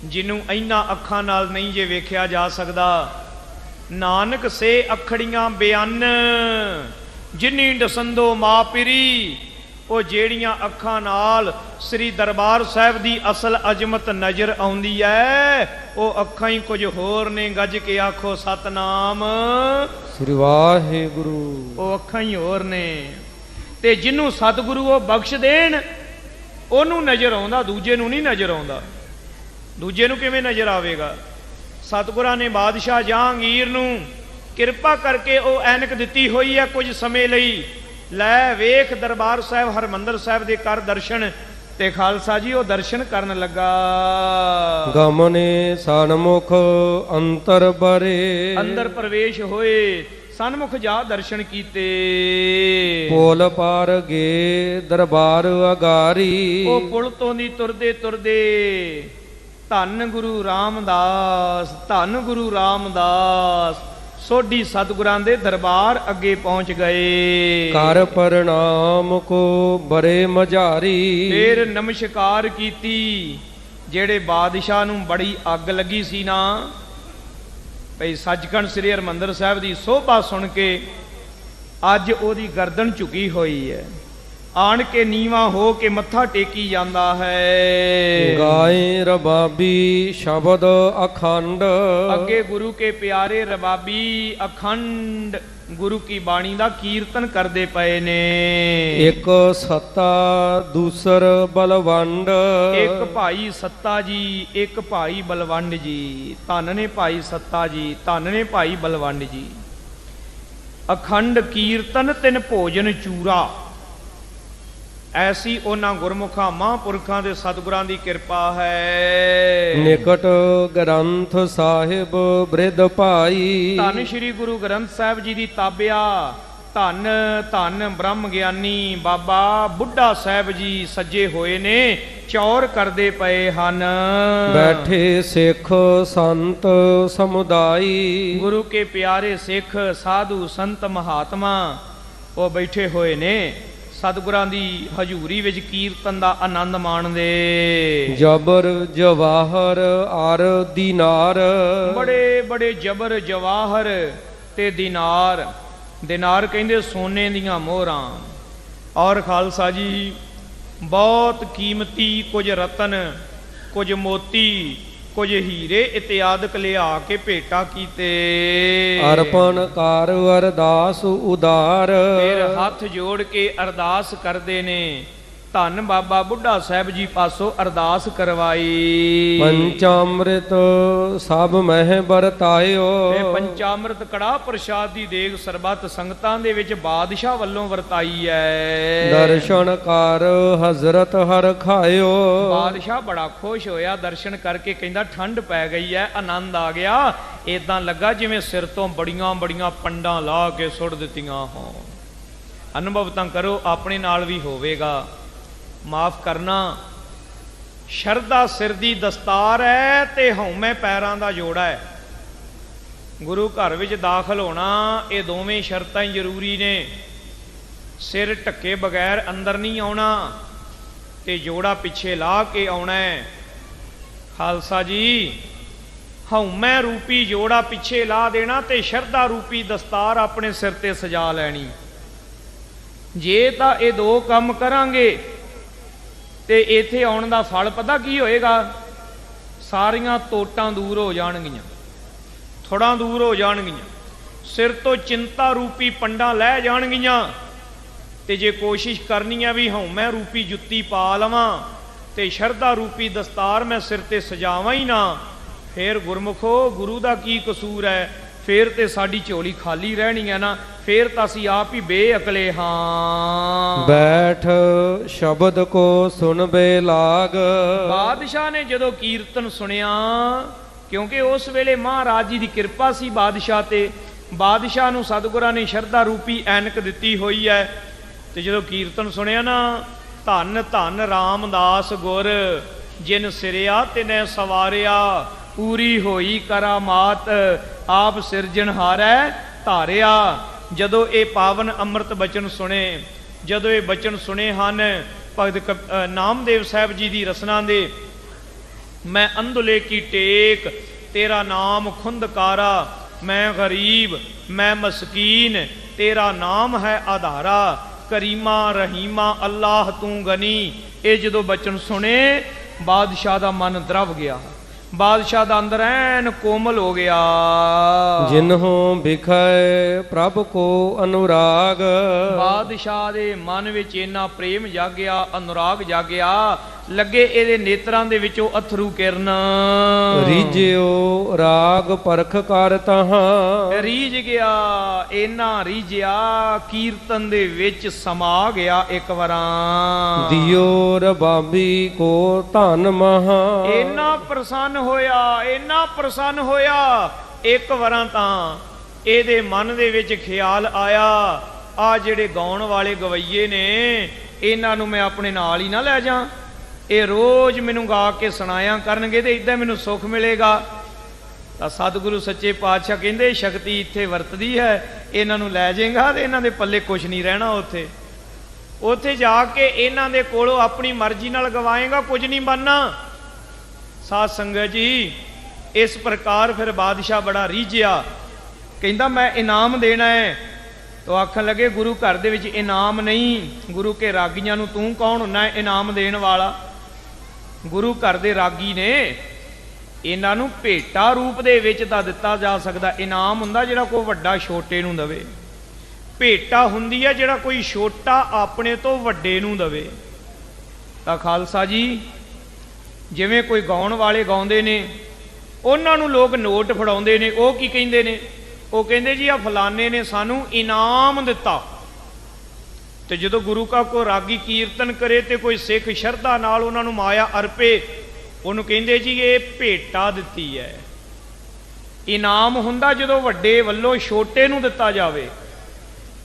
ਜਿਹਨੂੰ ਇਹਨਾਂ ਅੱਖਾਂ ਨਾਲ ਨਹੀਂ ਜੇ ਵੇਖਿਆ ਜਾ ਸਕਦਾ। ਨਾਨਕ ਸੇ ਅਖੜੀਆਂ ਬਿਆਨ ਜਿਨੀ ਦਸੰਦੋ ਮਾਂ ਪਿਰੀ। ਉਹ ਜਿਹੜੀਆਂ ਅੱਖਾਂ ਨਾਲ ਸ੍ਰੀ ਦਰਬਾਰ ਸਾਹਿਬ ਦੀ ਅਸਲ ਅਜ਼ਮਤ ਨਜ਼ਰ ਆਉਂਦੀ ਹੈ, ਉਹ ਅੱਖਾਂ ਹੀ ਕੁਝ ਹੋਰ ਨੇ। ਗੱਜ ਕੇ ਆਖੋ ਸਤਨਾਮ ਸ੍ਰੀ ਵਾਹਿਗੁਰੂ। ਉਹ ਅੱਖਾਂ ਹੀ ਹੋਰ ਨੇ। ਤੇ ਜਿਹਨੂੰ ਸਤਿਗੁਰੂ ਉਹ ਬਖਸ਼ ਦੇਣ ਉਹਨੂੰ ਨਜ਼ਰ ਆਉਂਦਾ, ਦੂਜੇ ਨੂੰ ਨਹੀਂ ਨਜ਼ਰ ਆਉਂਦਾ। ਦੂਜੇ ਨੂੰ ਕਿਵੇਂ ਨਜ਼ਰ ਆਵੇਗਾ? ਸਤਿਗੁਰਾਂ ਨੇ ਬਾਦਸ਼ਾਹ ਜਹਾਂਗੀਰ ਨੂੰ ਕਿਰਪਾ ਕਰਕੇ ਉਹ ਐਨਕ ਦਿੱਤੀ ਹੋਈ ਹੈ ਕੁਝ ਸਮੇਂ ਲਈ, ਲੈ ਵੇਖ ਦਰਬਾਰ ਸਾਹਿਬ ਹਰਮੰਦਰ ਸਾਹਿਬ ਦੇ ਕਰ ਦਰਸ਼ਨ। ਤੇ ਖਾਲਸਾ ਜੀ ਉਹ ਦਰਸ਼ਨ ਕਰਨ ਲੱਗਾ। ਗਮਨੇ ਸਨਮੁਖ ਅੰਤਰ ਬਰੇ, ਅੰਦਰ ਪ੍ਰਵੇਸ਼ ਹੋਏ, ਸਨਮੁਖ ਜਾ ਦਰਸ਼ਨ ਕੀਤੇ। ਪੁਲ ਪਾਰ ਗੇ ਦਰਬਾਰ ਅਗਾਰੀ, ਉਹ ਪੁਲ ਤੋਂ ਦੀ ਤੁਰਦੇ ਤੁਰਦੇ ਧੰਨ ਗੁਰੂ ਰਾਮਦਾਸ, ਧੰਨ ਗੁਰੂ ਰਾਮਦਾਸ ਸੋਢੀ ਸਤਿਗੁਰਾਂ ਦੇ ਦਰਬਾਰ ਅੱਗੇ ਪਹੁੰਚ ਗਏ। ਕਰ ਪ੍ਰਣਾਮ ਕੋ ਬਰੇ ਮਝਾਰੀ, ਫੇਰ ਨਮਸਕਾਰ ਕੀਤੀ। ਜਿਹੜੇ ਬਾਦਸ਼ਾਹ ਨੂੰ ਬੜੀ ਅੱਗ ਲੱਗੀ ਸੀ ਨਾ ਭਈ ਸੱਚਖੰਡ ਸ੍ਰੀ ਹਰਿਮੰਦਰ ਸਾਹਿਬ ਦੀ ਸੋਭਾ ਸੁਣ ਕੇ ਅੱਜ ਉਹਦੀ ਗਰਦਨ ਝੁਕੀ ਹੋਈ ਹੈ। ਆਣ ਕੇ ਨੀਵਾ ਹੋ ਕੇ ਮੱਥਾ ਟੇਕੀ ਜਾਂਦਾ ਹੈ। ਗਾਏ ਰਬਾਬੀ ਸ਼ਬਦ ਅਖੰਡ, ਅੱਗੇ ਗੁਰੂ ਕੇ ਪਿਆਰੇ ਰਬਾਬੀ ਅਖੰਡ ਗੁਰੂ ਕੀ ਬਾਣੀ ਦਾ ਕੀਰਤਨ ਕਰਦੇ ਪਏ ਨੇ। ਇੱਕ ਸੱਤਾ ਦੂਸਰ ਬਲਵੰਡ, ਇੱਕ ਭਾਈ ਸੱਤਾ ਜੀ, ਇੱਕ ਭਾਈ ਬਲਵੰਡ ਜੀ। ਧੰਨ ਨੇ ਭਾਈ ਸੱਤਾ ਜੀ, ਧੰਨ ਨੇ ਭਾਈ ਬਲਵੰਡ ਜੀ। ਅਖੰਡ ਕੀਰਤਨ ਤਿਨ ਭੋਜਨ ਚੂਰਾ, ਐਸੀ ਉਹਨਾਂ ਗੁਰਮੁਖਾਂ ਮਹਾਂਪੁਰਖਾਂ ਦੇ ਸਤਿਗੁਰਾਂ ਦੀ ਕਿਰਪਾ ਹੈ। ਨਿਕਟ ਗ੍ਰੰਥ ਸਾਹਿਬ ਬ੍ਰਿਧ ਭਾਈ, ਧੰਨ ਸ਼੍ਰੀ ਗੁਰੂ ਗ੍ਰੰਥ ਸਾਹਿਬ ਜੀ ਦੀ ਤਾਬਿਆ। ਧੰਨ ਧੰਨ ਬ੍ਰਹਮ ਗਿਆਨੀ ਬਾਬਾ ਬੁੱਢਾ ਸਾਹਿਬ ਜੀ ਸੱਜੇ ਹੋਏ ਨੇ, ਚੌਰ ਕਰਦੇ ਪਏ ਹਨ। ਬੈਠੇ ਸਿੱਖ ਸੰਤ ਸਮੁਦਾਈ, ਗੁਰੂ ਕੇ ਪਿਆਰੇ ਸਿੱਖ ਸਾਧੂ ਸੰਤ ਮਹਾਤਮਾ ਉਹ ਬੈਠੇ ਹੋਏ ਨੇ ਸਤਿਗੁਰਾਂ ਦੀ ਹਜ਼ੂਰੀ ਵਿੱਚ ਕੀਰਤਨ ਦਾ ਆਨੰਦ ਮਾਣਦੇ। ਜਬਰ ਜਵਾਹਰ ਅਰ ਦੀਨਾਰ, ਬੜੇ ਬੜੇ ਜਬਰ ਜਵਾਹਰ ਤੇ ਦੀਨਾਰ। ਦੀਨਾਰ ਕਹਿੰਦੇ ਸੋਨੇ ਦੀਆਂ ਮੋਹਰਾਂ। ਔਰ ਖਾਲਸਾ ਜੀ ਬਹੁਤ ਕੀਮਤੀ ਕੁਝ ਰਤਨ, ਕੁਝ ਮੋਤੀ, ਕੁਝ ਹੀਰੇ ਇਤਿਆਦਿਕ ਲਿਆ ਕੇ ਭੇਟਾ ਕੀਤੇ। ਅਰਪਣ ਕਰ ਅਰਦਾਸ ਉਦਾਰ, ਫਿਰ ਹੱਥ ਜੋੜ ਕੇ ਅਰਦਾਸ ਕਰਦੇ ਨੇ। ਧੰਨ ਬਾਬਾ ਬੁੱਢਾ ਸਾਹਿਬ ਜੀ ਪਾਸੋਂ ਅਰਦਾਸ ਕਰਵਾਈ। ਪੰਚਾਮ੍ਰਿਤ ਸਭ ਮਹਿ ਵਰਤਾਇਓ, ਇਹ ਪੰਚਾਮ੍ਰਿਤ ਕੜਾ ਪ੍ਰਸ਼ਾਦ ਦੀ ਦੇਗ ਸਰਬੱਤ ਸੰਗਤਾਂ ਦੇ ਵਿੱਚ ਬਾਦਸ਼ਾਹ ਵੱਲੋਂ ਵਰਤਾਈ ਹੈ। ਦਰਸ਼ਨ ਕਰ ਹਜ਼ਰਤ ਹਰ ਖਾਇਓ, ਬਾਦਸ਼ਾਹ ਬੜਾ ਖੁਸ਼ ਹੋਇਆ ਦਰਸ਼ਨ ਕਰਕੇ। ਕਹਿੰਦਾ ਠੰਡ ਪੈ ਗਈ ਹੈ, ਆਨੰਦ ਆ ਗਿਆ। ਏਦਾਂ ਲੱਗਾ ਜਿਵੇਂ ਸਿਰ ਤੋਂ ਬੜੀਆਂ ਬੜੀਆਂ ਪੰਡਾਂ ਲਾ ਕੇ ਸੁੱਟ ਦਿੱਤੀਆਂ ਹੋਣ। ਅਨੁਭਵ ਤਾਂ ਕਰੋ, ਆਪਣੇ ਨਾਲ ਵੀ ਹੋਵੇਗਾ। ਮਾਫ ਕਰਨਾ, ਸ਼ਰਧਾ ਸਿਰ ਦੀ ਦਸਤਾਰ ਹੈ ਤੇ ਹਉਮੈ ਪੈਰਾਂ ਦਾ ਜੋੜਾ ਹੈ। ਗੁਰੂ ਘਰ ਵਿੱਚ ਦਾਖਲ ਹੋਣਾ ਇਹ ਦੋਵੇਂ ਸ਼ਰਤਾਂ ਹੀ ਜ਼ਰੂਰੀ ਨੇ। ਸਿਰ ਢੱਕੇ ਬਗੈਰ ਅੰਦਰ ਨਹੀਂ ਆਉਣਾ ਤੇ ਜੋੜਾ ਪਿੱਛੇ ਲਾ ਕੇ ਆਉਣਾ ਹੈ। ਖਾਲਸਾ ਜੀ ਹਉਮੈ ਰੂਪੀ ਜੋੜਾ ਪਿੱਛੇ ਲਾ ਦੇਣਾ ਤੇ ਸ਼ਰਧਾ ਰੂਪੀ ਦਸਤਾਰ ਆਪਣੇ ਸਿਰ ਤੇ ਸਜਾ ਲੈਣੀ। ਜੇ ਤਾਂ ਇਹ ਦੋ ਕੰਮ ਕਰਾਂਗੇ ਤੇ ਇੱਥੇ ਆਉਣ ਦਾ ਫਲ ਪਤਾ ਕੀ ਹੋਏਗਾ? ਸਾਰੀਆਂ ਤੋਟਾਂ ਦੂਰ ਹੋ ਜਾਣਗੀਆਂ, ਥੋੜਾਂ ਦੂਰ ਹੋ ਜਾਣਗੀਆਂ, ਸਿਰ ਤੋਂ ਚਿੰਤਾ ਰੂਪੀ ਪੰਡਾਂ ਲੈ ਜਾਣਗੀਆਂ। ਤੇ ਜੇ ਕੋਸ਼ਿਸ਼ ਕਰਨੀ ਹੈ ਵੀ ਹਉਮੈ ਰੂਪੀ ਜੁੱਤੀ ਪਾ ਲਵਾਂ ਤੇ ਸ਼ਰਧਾ ਰੂਪੀ ਦਸਤਾਰ ਮੈਂ ਸਿਰ ਤੇ ਸਜਾਵਾਂ ਹੀ ਨਾ, ਫੇਰ ਗੁਰਮੁਖੋ ਗੁਰੂ ਦਾ ਕੀ ਕਸੂਰ ਹੈ? ਫੇਰ ਤੇ ਸਾਡੀ ਝੋਲੀ ਖਾਲੀ ਰਹਿਣੀ ਹੈ ਨਾ, ਫੇਰ ਤਾਂ ਅਸੀਂ ਆਪ ਹੀ ਬੇਅਕਲੇ ਹਾਂ। ਬੈਠ ਸ਼ਬਦ ਕੋ ਸੁਣਬੇ ਲਾਗ, ਬਾਦਸ਼ਾਹ ਨੇ ਜਦੋਂ ਕੀਰਤਨ ਸੁਣਿਆ, ਕਿਉਂਕਿ ਉਸ ਵੇਲੇ ਮਹਾਰਾਜ ਜੀ ਦੀ ਕਿਰਪਾ ਸੀ ਬਾਦਸ਼ਾਹ ਤੇ, ਬਾਦਸ਼ਾਹ ਨੂੰ ਸਤਿਗੁਰਾਂ ਨੇ ਸ਼ਰਧਾ ਰੂਪੀ ਐਨਕ ਦਿੱਤੀ ਹੋਈ ਹੈ। ਤੇ ਜਦੋਂ ਕੀਰਤਨ ਸੁਣਿਆ ਨਾ, ਧੰਨ ਧੰਨ ਰਾਮਦਾਸ ਗੁਰ ਜਿਨ ਸਿਰਿਆ ਤਿਨੈ ਸਵਾਰਿਆ, ਪੂਰੀ ਹੋਈ ਕਰਾਮਾਤ ਆਪ ਸਿਰਜਣਹਾਰੈ ਧਾਰਿਆ। ਜਦੋਂ ਇਹ ਪਾਵਨ ਅੰਮ੍ਰਿਤ ਬਚਨ ਸੁਣੇ, ਜਦੋਂ ਇਹ ਬਚਨ ਸੁਣੇ ਹਨ ਭਗਤ ਨਾਮਦੇਵ ਸਾਹਿਬ ਜੀ ਦੀ ਰਸਨਾ ਦੇ, ਮੈਂ ਅੰਧਲੇ ਕੀ ਟੇਕ ਤੇਰਾ ਨਾਮ ਖੁੰਦਕਾਰਾ, ਮੈਂ ਗਰੀਬ ਮੈਂ ਮਸਕੀਨ ਤੇਰਾ ਨਾਮ ਹੈ ਆਧਾਰਾ, ਕਰੀਮਾ ਰਹੀਮਾ ਅੱਲਾਹ ਤੂੰ ਗਨੀ। ਇਹ ਜਦੋਂ ਬਚਨ ਸੁਣੇ ਬਾਦਸ਼ਾਹ ਦਾ ਮਨ ਦਰਵ ਗਿਆ। ਬਾਦਸ਼ਾਹ ਦਾ ਅੰਦਰ ਐਨ ਕੋਮਲ ਹੋ ਗਿਆ। ਜਿਨਹੁ ਬਿਖੈ ਪ੍ਰਭ ਕੋ ਅਨੁਰਾਗ। ਬਾਦਸ਼ਾਹ ਦੇ ਮਨ ਵਿੱਚ ਇੰਨਾ ਪ੍ਰੇਮ ਜਾਗਿਆ, ਅਨੁਰਾਗ ਜਾਗਿਆ, ਲੱਗੇ ਇਹਦੇ ਨੇਤਰਾਂ ਦੇ ਵਿੱਚੋਂ ਅਥਰੂ ਕਿਰਨ। ਰੀਜਿਓ ਰਾਗ ਪਰਖ ਕਰ ਤਹਾਂ। ਰੀਝ ਗਿਆ, ਇੰਨਾ ਰੀਝਿਆ ਕੀਰਤਨ ਦੇ ਵਿੱਚ ਸਮਾ ਗਿਆ ਇੱਕ ਵਾਰਾਂ। ਦਿਓ ਰਬਾਬੀ ਕੋ ਧਨ ਮਹਾ। ਇੰਨਾ ਪ੍ਰਸੰਨ ਹੋਇਆ, ਇੰਨਾ ਪ੍ਰਸੰਨ ਹੋਇਆ ਇੱਕ ਵਾਰਾਂ ਤਾਂ ਇਹਦੇ ਮਨ ਦੇ ਵਿੱਚ ਖਿਆਲ ਆਇਆ, ਆ ਜਿਹੜੇ ਗਾਉਣ ਵਾਲੇ ਗਵਈਏ ਨੇ ਇਹਨਾਂ ਨੂੰ ਮੈਂ ਆਪਣੇ ਨਾਲ ਹੀ ਨਾ ਲੈ ਜਾ, ਇਹ ਰੋਜ਼ ਮੈਨੂੰ ਗਾ ਕੇ ਸੁਣਾਇਆ ਕਰਨਗੇ ਤੇ ਇਦਾਂ ਮੈਨੂੰ ਸੁੱਖ ਮਿਲੇਗਾ। ਤਾਂ ਸਤਿਗੁਰੂ ਸੱਚੇ ਪਾਤਸ਼ਾਹ ਕਹਿੰਦੇ ਸ਼ਕਤੀ ਇੱਥੇ ਵਰਤਦੀ ਹੈ, ਇਹਨਾਂ ਨੂੰ ਲੈ ਜਾਏਗਾ ਤੇ ਇਹਨਾਂ ਦੇ ਪੱਲੇ ਕੁਛ ਨਹੀਂ ਰਹਿਣਾ। ਉੱਥੇ ਜਾ ਕੇ ਇਹਨਾਂ ਦੇ ਕੋਲੋਂ ਆਪਣੀ ਮਰਜ਼ੀ ਨਾਲ ਗਵਾਏਗਾ, ਕੁਝ ਨਹੀਂ ਬਣਨਾ। ਸਾਧ ਸੰਗਤ ਜੀ, ਇਸ ਪ੍ਰਕਾਰ ਫਿਰ ਬਾਦਸ਼ਾਹ ਬੜਾ ਰੀਝਿਆ, ਕਹਿੰਦਾ ਮੈਂ ਇਨਾਮ ਦੇਣਾ ਹੈ। ਤੋ ਆਖਣ ਲੱਗੇ ਗੁਰੂ ਘਰ ਦੇ ਵਿੱਚ ਇਨਾਮ ਨਹੀਂ, ਗੁਰੂ ਕੇ ਰਾਗੀਆਂ ਨੂੰ ਤੂੰ ਕੌਣ ਹੁੰਨਾ ਹੈ ਇਨਾਮ ਦੇਣ ਵਾਲਾ? ਗੁਰੂ ਘਰ ਦੇ ਰਾਗੀ ਨੇ, ਇਹਨਾਂ ਨੂੰ ਭੇਟਾ ਰੂਪ ਦੇ ਵਿੱਚ ਤਾਂ ਦਿੱਤਾ ਜਾ ਸਕਦਾ। ਇਨਾਮ ਹੁੰਦਾ ਜਿਹੜਾ ਕੋਈ ਵੱਡਾ ਛੋਟੇ ਨੂੰ ਦਵੇ, ਭੇਟਾ ਹੁੰਦੀ ਹੈ ਜਿਹੜਾ ਕੋਈ ਛੋਟਾ ਆਪਣੇ ਤੋਂ ਵੱਡੇ ਨੂੰ ਦਵੇ। ਤਾਂ ਖਾਲਸਾ ਜੀ, ਜਿਵੇਂ ਕੋਈ ਗਾਉਣ ਵਾਲੇ ਗਾਉਂਦੇ ਨੇ, ਉਹਨਾਂ ਨੂੰ ਲੋਕ ਨੋਟ ਫੜਾਉਂਦੇ ਨੇ, ਉਹ ਕੀ ਕਹਿੰਦੇ ਨੇ? ਉਹ ਕਹਿੰਦੇ ਜੀ ਆ ਫਲਾਣੇ ਨੇ ਸਾਨੂੰ ਇਨਾਮ ਦਿੱਤਾ। ਤੇ ਜਦੋਂ ਗੁਰੂ ਕਾ ਕੋ ਰਾਗੀ ਕੀਰਤਨ ਕਰੇ ਤੇ ਕੋਈ ਸਿੱਖ ਸ਼ਰਧਾ ਨਾਲ ਉਹਨਾਂ ਨੂੰ ਮਾਇਆ ਅਰਪੇ, ਉਹਨੂੰ ਕਹਿੰਦੇ ਜੀ ਇਹ ਭੇਟਾ ਦਿੱਤੀ ਹੈ। ਇਨਾਮ ਹੁੰਦਾ ਜਦੋਂ ਵੱਡੇ ਵੱਲੋਂ ਛੋਟੇ ਨੂੰ ਦਿੱਤਾ ਜਾਵੇ,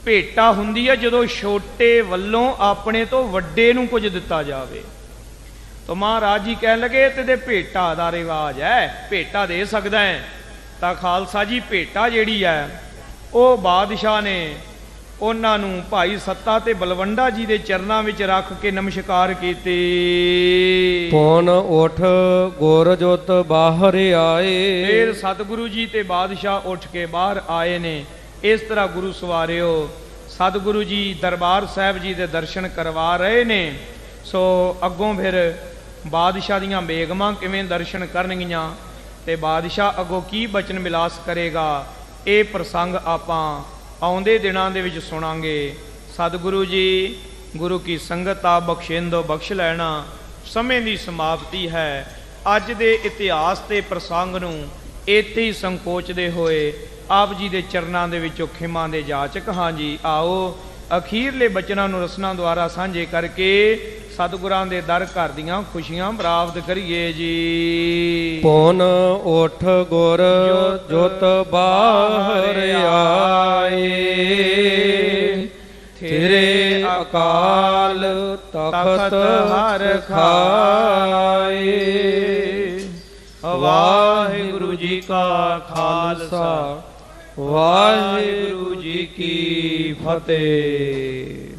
ਭੇਟਾ ਹੁੰਦੀ ਹੈ ਜਦੋਂ ਛੋਟੇ ਵੱਲੋਂ ਆਪਣੇ ਤੋਂ ਵੱਡੇ ਨੂੰ ਕੁਝ ਦਿੱਤਾ ਜਾਵੇ। ਤਾਂ ਮਹਾਰਾਜ ਜੀ ਕਹਿਣ ਲੱਗੇ ਤੇ ਭੇਟਾ ਦਾ ਰਿਵਾਜ ਹੈ, ਭੇਟਾ ਦੇ ਸਕਦਾ ਹੈ। ਤਾਂ ਖਾਲਸਾ ਜੀ, ਭੇਟਾ ਜਿਹੜੀ ਹੈ ਉਹ ਬਾਦਸ਼ਾਹ ਨੇ ਉਹਨਾਂ ਨੂੰ ਭਾਈ ਸੱਤਾ ਤੇ ਬਲਵੰਡਾ ਜੀ ਦੇ ਚਰਨਾਂ ਵਿੱਚ ਰੱਖ ਕੇ ਨਮਸਕਾਰ ਕੀਤੇ। ਪੌਣ ਉਠ ਗੁਰ ਜੋਤ ਬਾਹਰ ਆਏ। ਫਿਰ ਸਤਿਗੁਰੂ ਜੀ ਤੇ ਬਾਦਸ਼ਾਹ ਉੱਠ ਕੇ ਬਾਹਰ ਆਏ ਨੇ। ਇਸ ਤਰ੍ਹਾਂ ਗੁਰੂ ਸਵਾਰਿਓ, ਸਤਿਗੁਰੂ ਜੀ ਦਰਬਾਰ ਸਾਹਿਬ ਜੀ ਦੇ ਦਰਸ਼ਨ ਕਰਵਾ ਰਹੇ ਨੇ। ਸੋ ਅੱਗੋਂ ਫਿਰ ਬਾਦਸ਼ਾਹ ਦੀਆਂ ਬੇਗਮਾਂ ਕਿਵੇਂ ਦਰਸ਼ਨ ਕਰਨਗੀਆਂ ਤੇ ਬਾਦਸ਼ਾਹ ਅੱਗੋਂ ਕੀ ਬਚਨ ਵਿਲਾਸ ਕਰੇਗਾ, ਇਹ ਪ੍ਰਸੰਗ ਆਪਾਂ ਆਉਂਦੇ ਦਿਨਾਂ ਦੇ ਵਿੱਚ ਸੁਣਾਂਗੇ। ਸਤਿਗੁਰੂ ਜੀ ਗੁਰੂ ਕੀ ਸੰਗਤ ਆ ਬਖਸ਼ਿੰਦੋ ਬਖਸ਼ ਲੈਣਾ। ਸਮੇਂ ਦੀ ਸਮਾਪਤੀ ਹੈ। ਅੱਜ ਦੇ ਇਤਿਹਾਸ ਤੇ ਪ੍ਰਸੰਗ ਨੂੰ ਇੱਥੇ ਹੀ ਸੰਕੋਚਦੇ ਹੋਏ ਆਪ ਜੀ ਦੇ ਚਰਨਾਂ ਦੇ ਵਿੱਚੋਂ ਖਿਮਾ ਦੇ ਜਾਚਕ ਹਾਂ ਜੀ। ਆਓ ਅਖੀਰਲੇ ਬਚਨਾਂ ਨੂੰ ਰਸਨਾ ਦੁਆਰਾ ਸਾਂਝੇ ਕਰਕੇ ਸਤਿਗੁਰਾਂ ਦੇ ਦਰ ਘਰ ਦੀਆਂ ਖੁਸ਼ੀਆਂ ਪ੍ਰਾਪਤ ਕਰੀਏ ਜੀ। ਪੌਣ ਉਠ ਗੁਰ ਜੋਤ ਬਾਹਰ ਆਏ। ਤੇਰੇ ਅਕਾਲ ਤਖਤ ਹਰ ਖਾਏ। ਵਾਹਿਗੁਰੂ ਜੀ ਕਾ ਖਾਲਸਾ, ਵਾਹਿਗੁਰੂ ਜੀ ਕੀ ਫਤਿਹ।